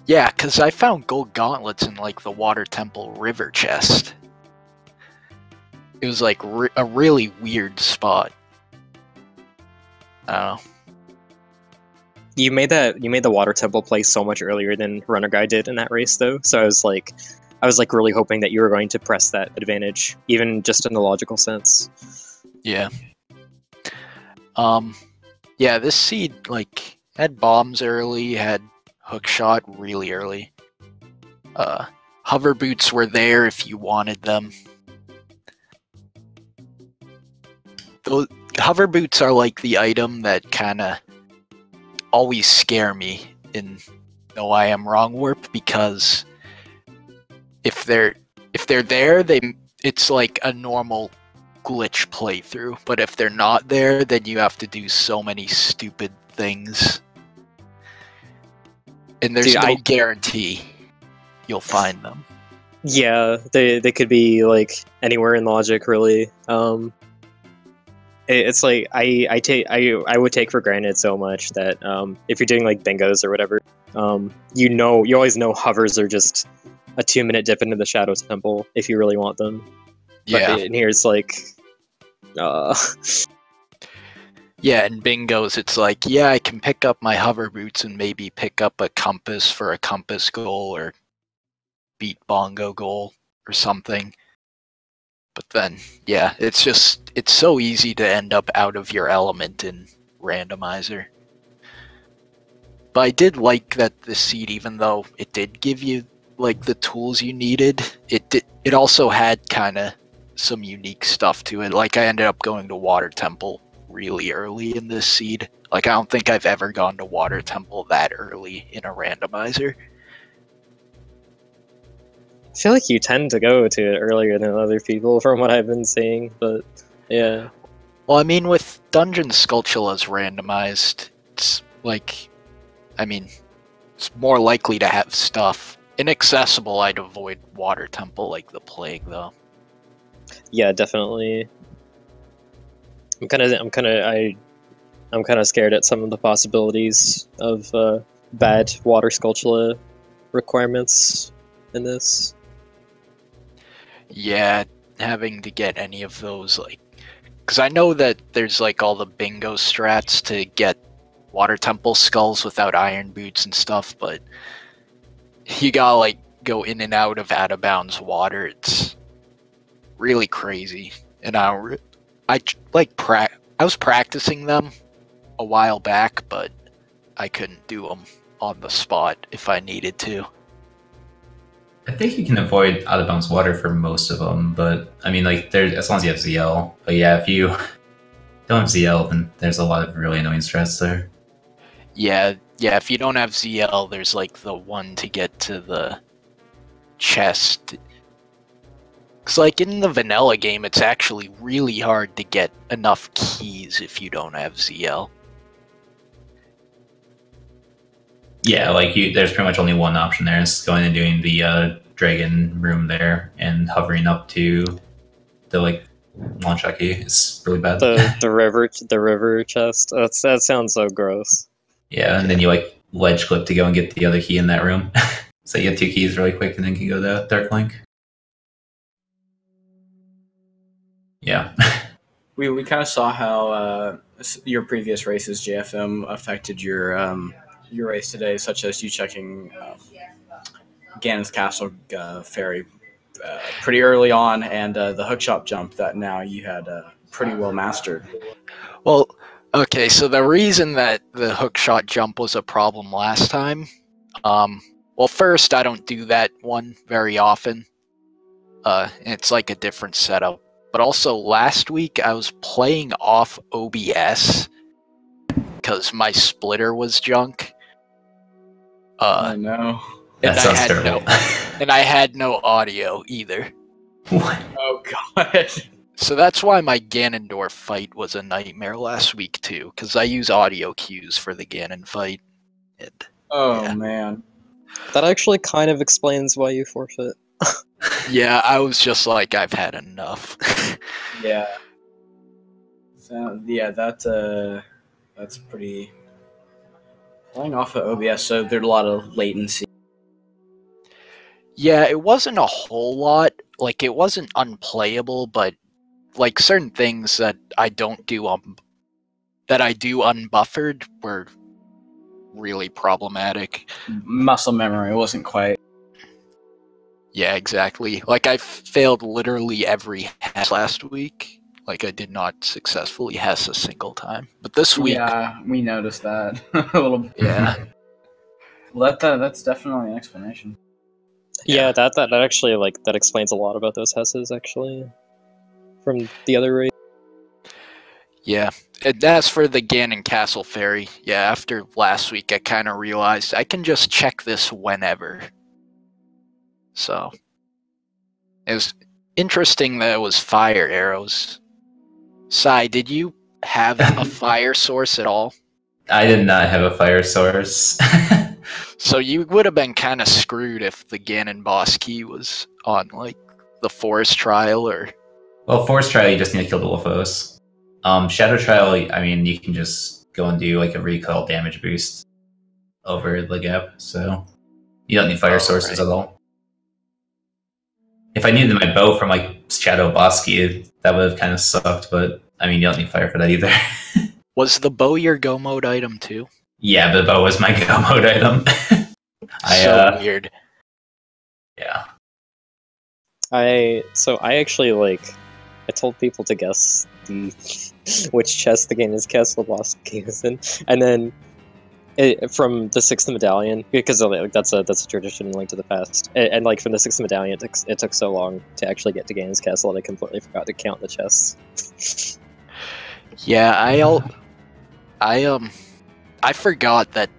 yeah, because I found gold gauntlets in like the Water Temple River chest. It was like a really weird spot. I don't know. You made the Water Temple play so much earlier than Runner Guy did in that race, though. So I was like really hoping that you were going to press that advantage, even just in the logical sense. Yeah. Yeah, this seed like had bombs early, had hookshot really early. Hover boots were there if you wanted them. Those hover boots are like the item that kind of always scare me in No I Am Wrong Warp, because if they're there, it's like a normal glitch playthrough, but if they're not there, then you have to do so many stupid things, and there's no guarantee you'll find them. Yeah, they could be like anywhere in logic, really. It's like I would take for granted so much that if you're doing like bingos or whatever, you always know hovers are just a 2-minute dip into the Shadow Temple if you really want them. Yeah. But in here it's like yeah, in bingos it's like, yeah, I can pick up my hover boots and maybe pick up a compass for a compass goal or beat bongo goal or something. But then, yeah, it's so easy to end up out of your element in Randomizer. But I did like that the seed, even though it did give you like the tools you needed, it also had kind of some unique stuff to it. Like, I ended up going to Water Temple really early in this seed. Like, I don't think I've ever gone to Water Temple that early in a randomizer. I feel like you tend to go to it earlier than other people from what I've been seeing, but yeah. Well, I mean, with Dungeon Skulltula's randomized, it's like, I mean, it's more likely to have stuff. Inaccessible, I'd avoid Water Temple like the plague, though. Yeah, definitely. I'm kind of scared at some of the possibilities of bad Water Skulltula requirements in this. Yeah, having to get any of those, like, because I know that there's like all the bingo strats to get Water Temple skulls without iron boots and stuff, but you gotta like go in and out of bounds water. It's really crazy, and I was practicing them a while back, but I couldn't do them on the spot if I needed to. I think you can avoid out of bounds water for most of them, but I mean, like, as long as you have ZL. But yeah, if you don't have ZL, then there's a lot of really annoying strats there. Yeah, if you don't have ZL, there's like the one to get to the chest. Because, like, in the vanilla game, it's actually really hard to get enough keys if you don't have ZL. Yeah, like, there's pretty much only one option there. It's going and doing the dragon room there and hovering up to the, like, launch key. It's really bad. The river chest. That sounds so gross. Yeah, and then you, like, ledge clip to go and get the other key in that room. So you get 2 keys really quick and then can go to Dark Link. Yeah. We kind of saw how your previous races, JFM, affected your race today, such as you checking Ganon's Castle ferry pretty early on, and the hookshot jump that now you had pretty well mastered. Well, okay, so the reason that the hookshot jump was a problem last time, well, first, I don't do that one very often. It's like a different setup. But also, last week, I was playing off OBS because my splitter was junk. I know. That sounds terrible. And I had no audio either. What? Oh, God. So that's why my Ganondorf fight was a nightmare last week, too, because I use audio cues for the Ganon fight. And, oh, man. That actually kind of explains why you forfeit. Yeah, I was just like, I've had enough. Yeah. So, yeah, that's pretty... Playing off of OBS, so there's a lot of latency. Yeah, it wasn't a whole lot. Like, it wasn't unplayable, but, like, certain things that I don't do that I do unbuffered were really problematic. Muscle memory wasn't quite... Yeah, exactly. Like, I failed literally every Hess last week. Like, I did not successfully Hess a single time. But this week... Yeah, we noticed that. A little bit. Yeah. Well, that's definitely an explanation. Yeah, that actually, like, that explains a lot about those Hesses, actually, from the other race. Yeah. And as for the Ganon Castle Ferry, yeah, after last week, I kind of realized I can just check this whenever. So, it was interesting that it was fire arrows. Sai, did you have a fire source at all? I did not have a fire source. So you would have been kind of screwed if the Ganon boss key was on, like, the Forest Trial, or... Well, Forest Trial, you just need to kill the Wolfos. Shadow Trial, I mean, you can just go and do, like, a recoil damage boost over the gap, so you don't need fire sources at all. If I needed my bow from, like, Shadow Boss Key, that would have kind of sucked, but, I mean, you don't need fire for that either. Was the bow your go mode item, too? Yeah, the bow was my go mode item. So weird. Yeah. I actually, like, I told people to guess which chest the Ganon's Castle boss key was in, and then from the 6th medallion, because like, that's a tradition in Link to the Past, and like from the 6th medallion, it took so long to actually get to Ganon's castle that I completely forgot to count the chests. Yeah, I forgot that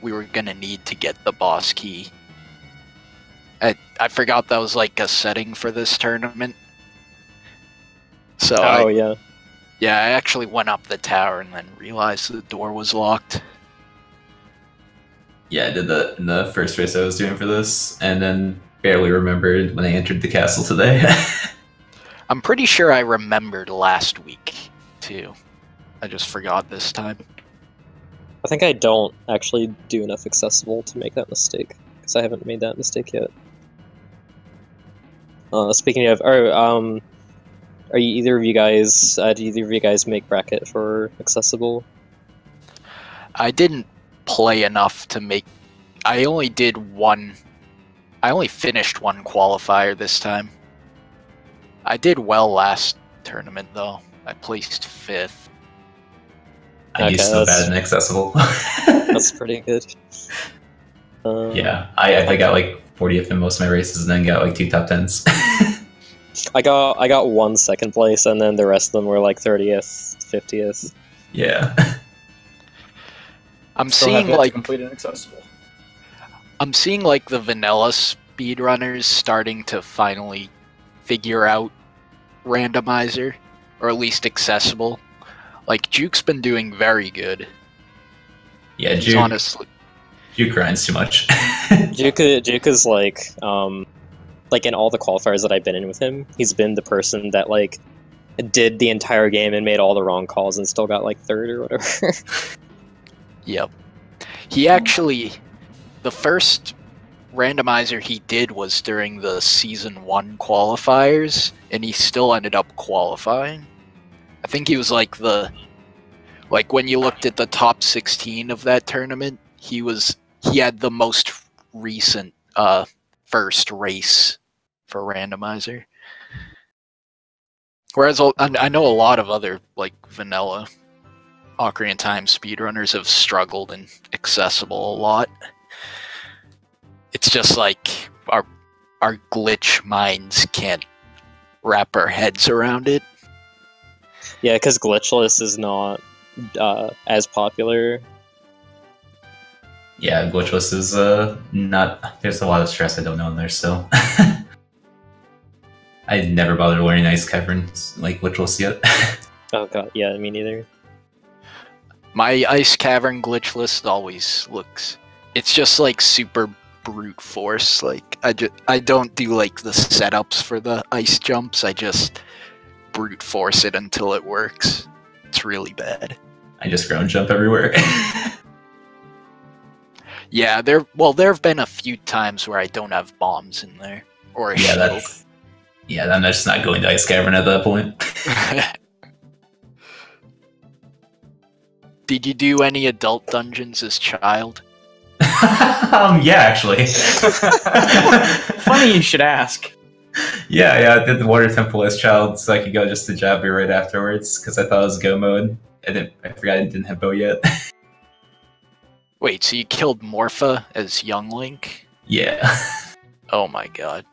we were gonna need to get the boss key. I forgot that was like a setting for this tournament. So yeah. Yeah, I actually went up the tower and then realized the door was locked. Yeah, I did that in the first race I was doing for this, and then barely remembered when I entered the castle today. I'm pretty sure I remembered last week, too. I just forgot this time. I think I don't actually do enough accessible to make that mistake, because I haven't made that mistake yet. Speaking of, are you either of you guys? Do either of you guys make bracket for accessible? I didn't play enough to make. I only did one. I only finished one qualifier this time. I did well last tournament though. I placed 5th. I used so bad and accessible. That's pretty good. Yeah, I got like 40th in most of my races, and then got like 2 top 10s. I got 1 second place, and then the rest of them were like 30th, 50th. Yeah. I'm seeing like complete inaccessible. I'm seeing like the vanilla speedrunners starting to finally figure out randomizer, or at least accessible. Like Juke's been doing very good. Yeah, Juke honestly. Juke grinds too much. Juke is like in all the qualifiers that I've been in with him, he's been the person that like did the entire game and made all the wrong calls and still got like 3rd or whatever. Yep. He actually, the first randomizer he did was during the Season 1 qualifiers, and he still ended up qualifying. I think he was like when you looked at the top 16 of that tournament, he had the most recent first race for randomizer. Whereas I know a lot of other like vanilla Ocarina of Time speedrunners have struggled in accessible a lot. It's just like our glitch minds can't wrap our heads around it. Yeah, because glitchless is not as popular. Yeah, glitchless is not. There's a lot of stress I don't know in there still. I never bothered learning Ice Caverns like glitchless yet. Oh god, yeah, me neither. My Ice Cavern glitchless always looks. It's just like super brute force. Like I don't do like the setups for the ice jumps. I just brute force it until it works. It's really bad. I just ground jump everywhere. Yeah, there have been a few times where I don't have bombs in there or a shield. I'm just not going to Ice Cavern at that point. Did you do any adult dungeons as child? Yeah, actually. Funny you should ask. Yeah, I did the Water Temple as child, so I could go just to Jabby right afterwards, because I thought it was go mode. I forgot I didn't have bow yet. Wait, so you killed Morpha as young Link? Yeah. Oh my god.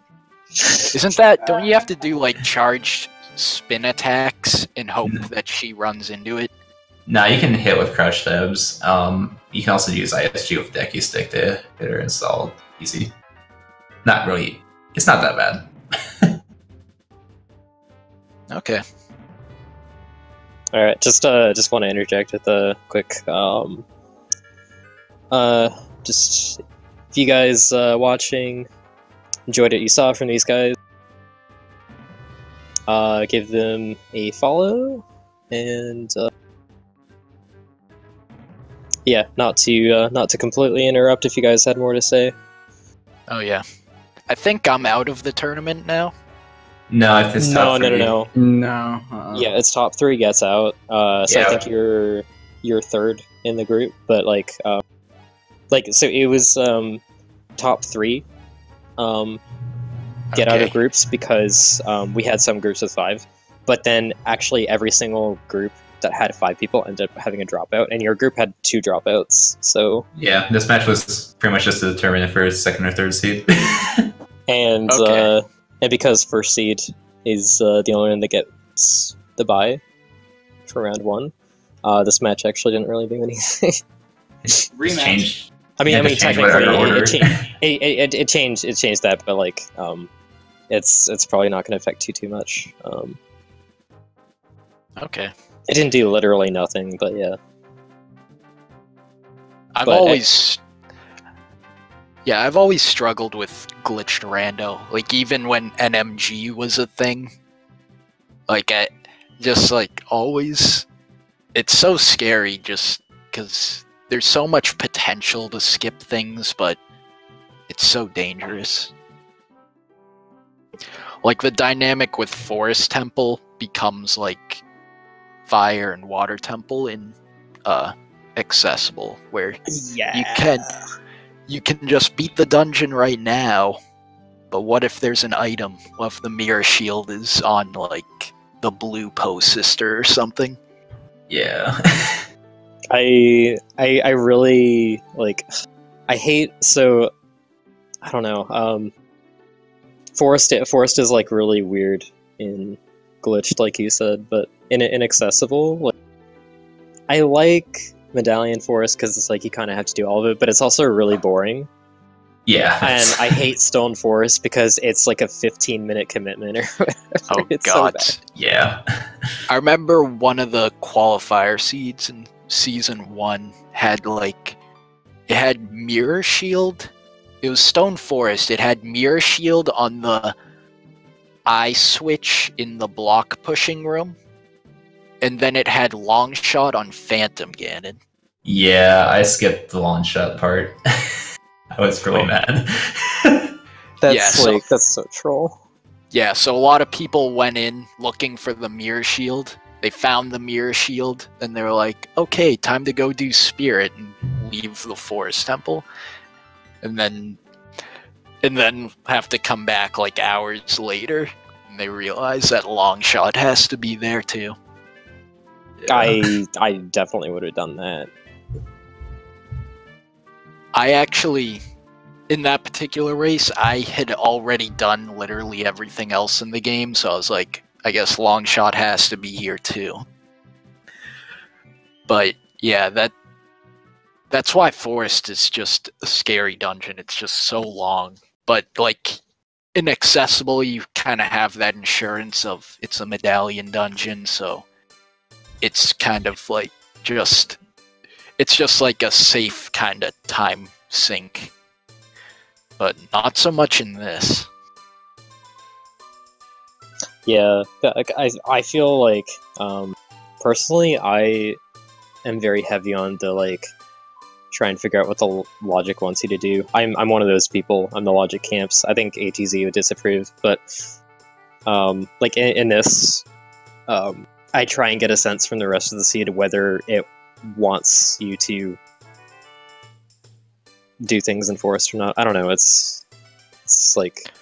Isn't that... Don't you have to do, like, charged spin attacks and hope that she runs into it? Nah, you can hit with crouch tabs. You can also use ISG with Decky Stick to get her installed. Easy. Not really... It's not that bad. Okay. Alright, just want to interject with a quick, just, if you guys, watching, enjoyed what you saw from these guys, give them a follow, and, yeah, not to completely interrupt if you guys had more to say. Oh yeah. I think I'm out of the tournament now. No, if it's top three. No. Yeah, it's top 3 gets out. So yeah. I think you're 3rd in the group, but like so it was top 3 get out of groups because we had some groups with 5, but then actually every single group that had 5 people ended up having a dropout, and your group had 2 dropouts. So Yeah, this match was pretty much just to determine if it was second or third seed. and Okay. and because first seed is the only one that gets the bye for round 1, this match actually didn't really do anything. Just Rematch. change. I mean, Yeah, I mean, just change technically, whatever order. it changed that, but like, it's probably not going to affect you too much. Okay. It didn't do literally nothing, but yeah. I've But always struggled with glitched rando. Like even when NMG was a thing, like I just like always, it's so scary just because there's so much potential to skip things, but it's so dangerous. Like the dynamic with Forest Temple becomes like Fire and Water Temple in accessible, where yeah, you can just beat the dungeon right now, but what if there's an item? What if the mirror shield is on like the blue post sister or something? Yeah. I really like. I hate so. I don't know. Forest is like really weird in glitched, like you said, but in inaccessible. Like, I like Medallion Forest because it's like you kind of have to do all of it, but it's also really boring. Yeah. And I hate Stone Forest because it's like a 15-minute commitment or whatever. Oh It's so god. bad. Yeah. I remember one of the qualifier seeds in season 1 had like it had mirror shield. It was Stone Forest. It had mirror shield on the eye switch in the block pushing room. And then it had long shot on Phantom Ganon. Yeah, I skipped the long shot part. I was really mad. That's Yeah, that's so troll. Yeah, so a lot of people went in looking for the mirror shield. They found the mirror shield, and they were like, okay, time to go do Spirit and leave the Forest Temple. And then have to come back like hours later, and they realize that long shot has to be there too. Yeah. I definitely would have done that. I actually, in that particular race, I had already done literally everything else in the game, so I was like, I guess long shot has to be here too. But yeah, that's why Forest is just a scary dungeon. It's just so long. But like inaccessible, you kind of have that insurance of it's a medallion dungeon, so it's kind of like it's just like a safe kind of time sink. But not so much in this. Yeah, I feel like personally I am very heavy on the like try and figure out what the logic wants you to do. I'm one of those people. I'm the logic camps. I think ATZ would disapprove, but like in this, I try and get a sense from the rest of the seed whether it wants you to do things in Forest or not. I don't know. It's like,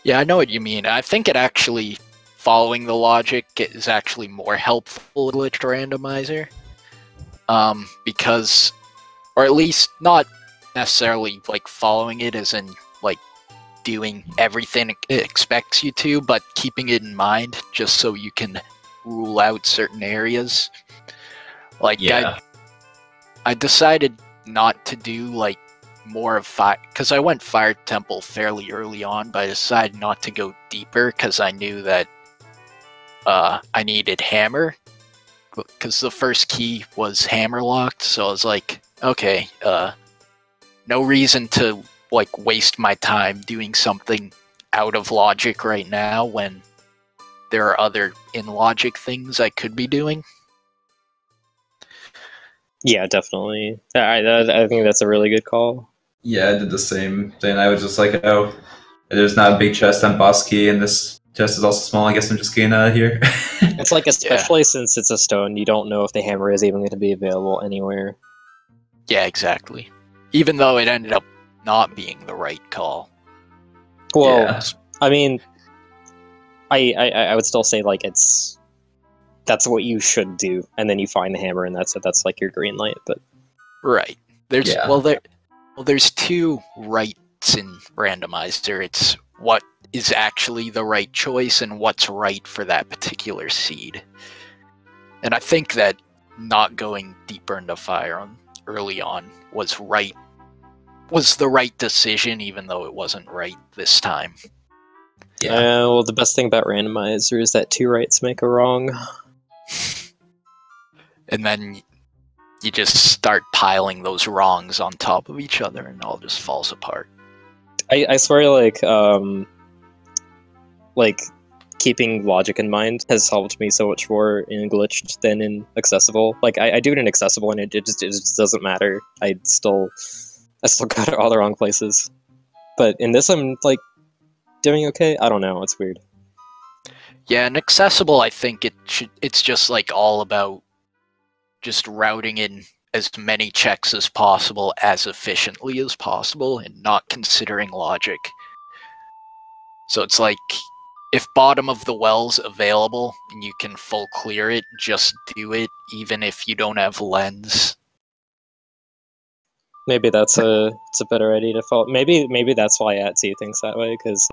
Yeah, I know what you mean. I think it actually, following the logic is actually more helpful in glitched randomizer. Because, or at least not necessarily like following it as in like doing everything it expects you to, but keeping it in mind just so you can rule out certain areas. Like, Yeah. I decided not to do like more of fire, because I went Fire Temple fairly early on, but I decided not to go deeper because I knew that I needed Hammer, because the first key was hammer locked, so I was like, okay, no reason to like waste my time doing something out of logic right now when there are other in logic things I could be doing. yeah, definitely. I think that's a really good call. Yeah, I did the same thing. I was just like, oh, there's not a big chest on boss key, and this chest is also small. I guess I'm just getting out of here. It's like, especially since it's a stone, you don't know if the hammer is even going to be available anywhere. Yeah, exactly. Even though it ended up not being the right call. Well, Yeah. I mean, I would still say like it's that's what you should do, and then you find the hammer, and that's it. That's like your green light. But Right. There's Yeah. there's two rights in Randomizer. It's what is actually the right choice and what's right for that particular seed. And I think that not going deeper into Fire early on was the right decision, even though it wasn't right this time. Yeah. well, the best thing about Randomizer is that 2 rights make a wrong. And then you just start piling those wrongs on top of each other, and it all just falls apart. I swear, like keeping logic in mind has helped me so much more in glitched than in accessible. Like I do it in accessible, and it just doesn't matter. I still got it all the wrong places. But in this, I'm like doing okay. I don't know. It's weird. Yeah, and accessible, I think it's just like all about just routing in as many checks as possible as efficiently as possible and not considering logic. So it's like, if bottom of the well's available and you can full clear it, just do it, even if you don't have lens. Maybe it's a better idea to follow. Maybe that's why Atsu thinks that way, because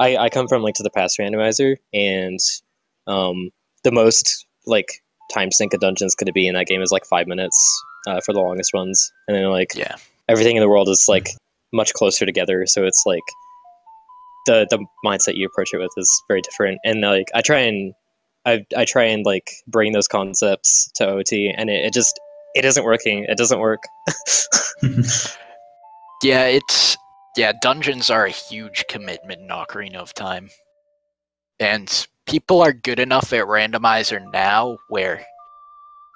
I come from Link to the Past Randomizer, and the most like time sink a dungeons could be in that game is like 5 minutes for the longest runs, and then like Yeah. everything in the world is like much closer together, so it's like the mindset you approach it with is very different. And like I try and like bring those concepts to OT, and it isn't working. It doesn't work. Yeah, dungeons are a huge commitment in Ocarina of Time. And people are good enough at Randomizer now where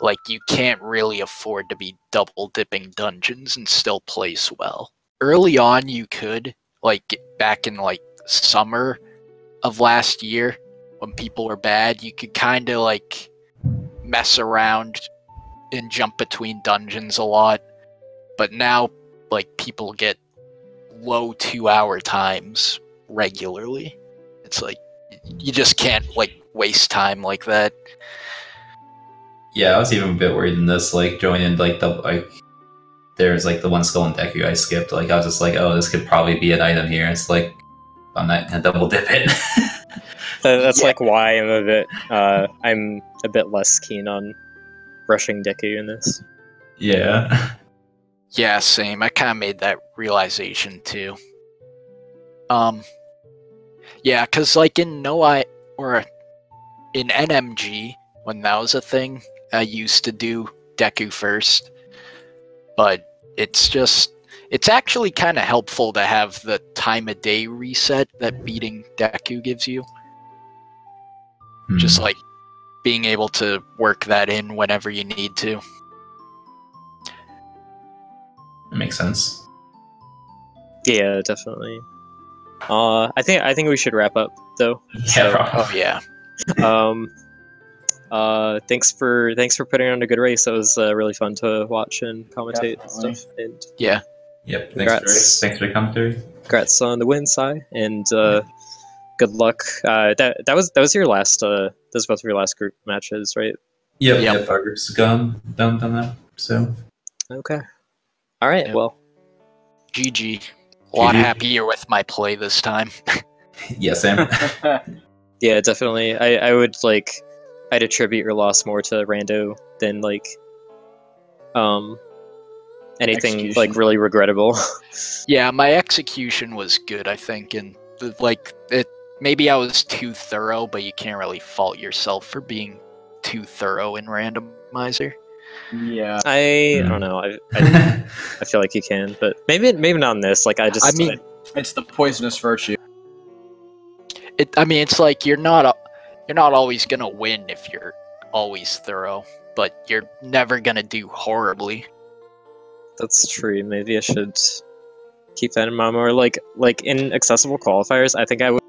like you can't really afford to be double dipping dungeons and still place well. Early on you could, like back in like summer of last year when people were bad, you could kind of like mess around and jump between dungeons a lot. But now like people get low 2-hour times regularly. It's like you just can't like waste time like that. Yeah, I was even a bit worried in this, like joining like there's like the one skull in Deku I skipped. Like I was just like, oh, this could probably be an item here. It's like I'm not gonna double dip it. That's like why I'm a bit less keen on rushing Deku in this. Yeah. Yeah, same. I kind of made that realization too. Yeah, because like in or in NMG, when that was a thing, I used to do Deku first. But it's actually kind of helpful to have the time of day reset that beating Deku gives you. Just like being able to work that in whenever you need to. That makes sense. Yeah, definitely. I think we should wrap up though. Yeah. Oh yeah. Thanks for putting on a good race. It was really fun to watch and commentate and Definitely. stuff. And Yeah. Yep. Congrats. Thanks for the commentary. congrats on the win, Sai, and good luck. That was your last. Those both of your last group matches, right? Yep. Our group's done now. So Okay. All right. Yep. Well, GG. A lot GG. happier with my play this time. yeah, Sam. yeah, definitely. I'd attribute your loss more to Rando than anything Execution. like really regrettable. Yeah, my execution was good, I think, and maybe I was too thorough, but you can't really fault yourself for being too thorough in Randomizer. Yeah. I don't know. I feel like you can, but maybe not in this. Like I mean, It's the poisonous virtue. It's like you're not always gonna win if you're always thorough, but you're never gonna do horribly. that's true. Maybe I should keep that in mind more. Like in accessible qualifiers, I think I would.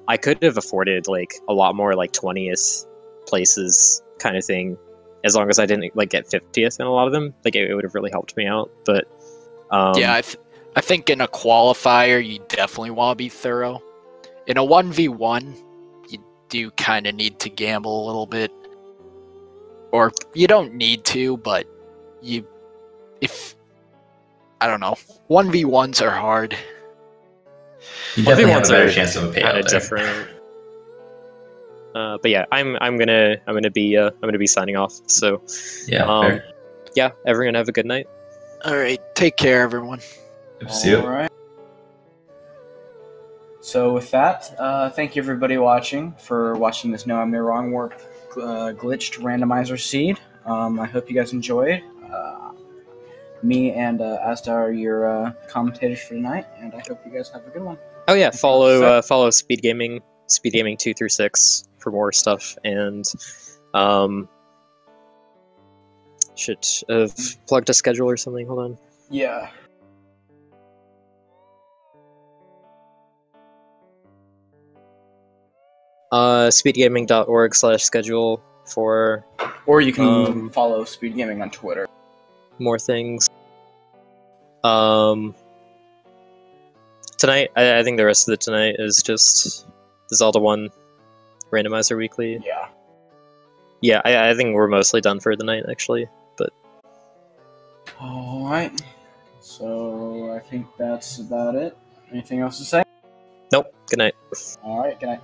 I could have afforded like a lot more like 20th places kind of thing, as long as I didn't like get 50th in a lot of them. Like it would have really helped me out. But Yeah, I think in a qualifier you definitely want to be thorough. In a 1v1, do kind of need to gamble a little bit. Or you don't need to, but I don't know, 1v1s are hard. You definitely have a 1v1s better are chance of a kind payout of there. different. But yeah, I'm gonna be signing off. So Yeah, fair. yeah, everyone have a good night. All right, take care, everyone. See you. All right. So with that, thank you everybody for watching this No I'm No Wrong Warp glitched randomizer seed. I hope you guys enjoyed. Me and Asta are your commentators for tonight, and I hope you guys have a good one. Oh yeah, follow Speed Gaming 2 through 6 for more stuff, and should have plugged a schedule or something. Hold on. Yeah. Speedgaming.org/schedule for Or you can follow Speed Gaming on Twitter. more things. Tonight, I think the rest of it tonight is just the Zelda 1 randomizer weekly. Yeah. Yeah, I think we're mostly done for the night, actually. But Alright. So I think that's about it. Anything else to say? nope. Good night. Alright, good night.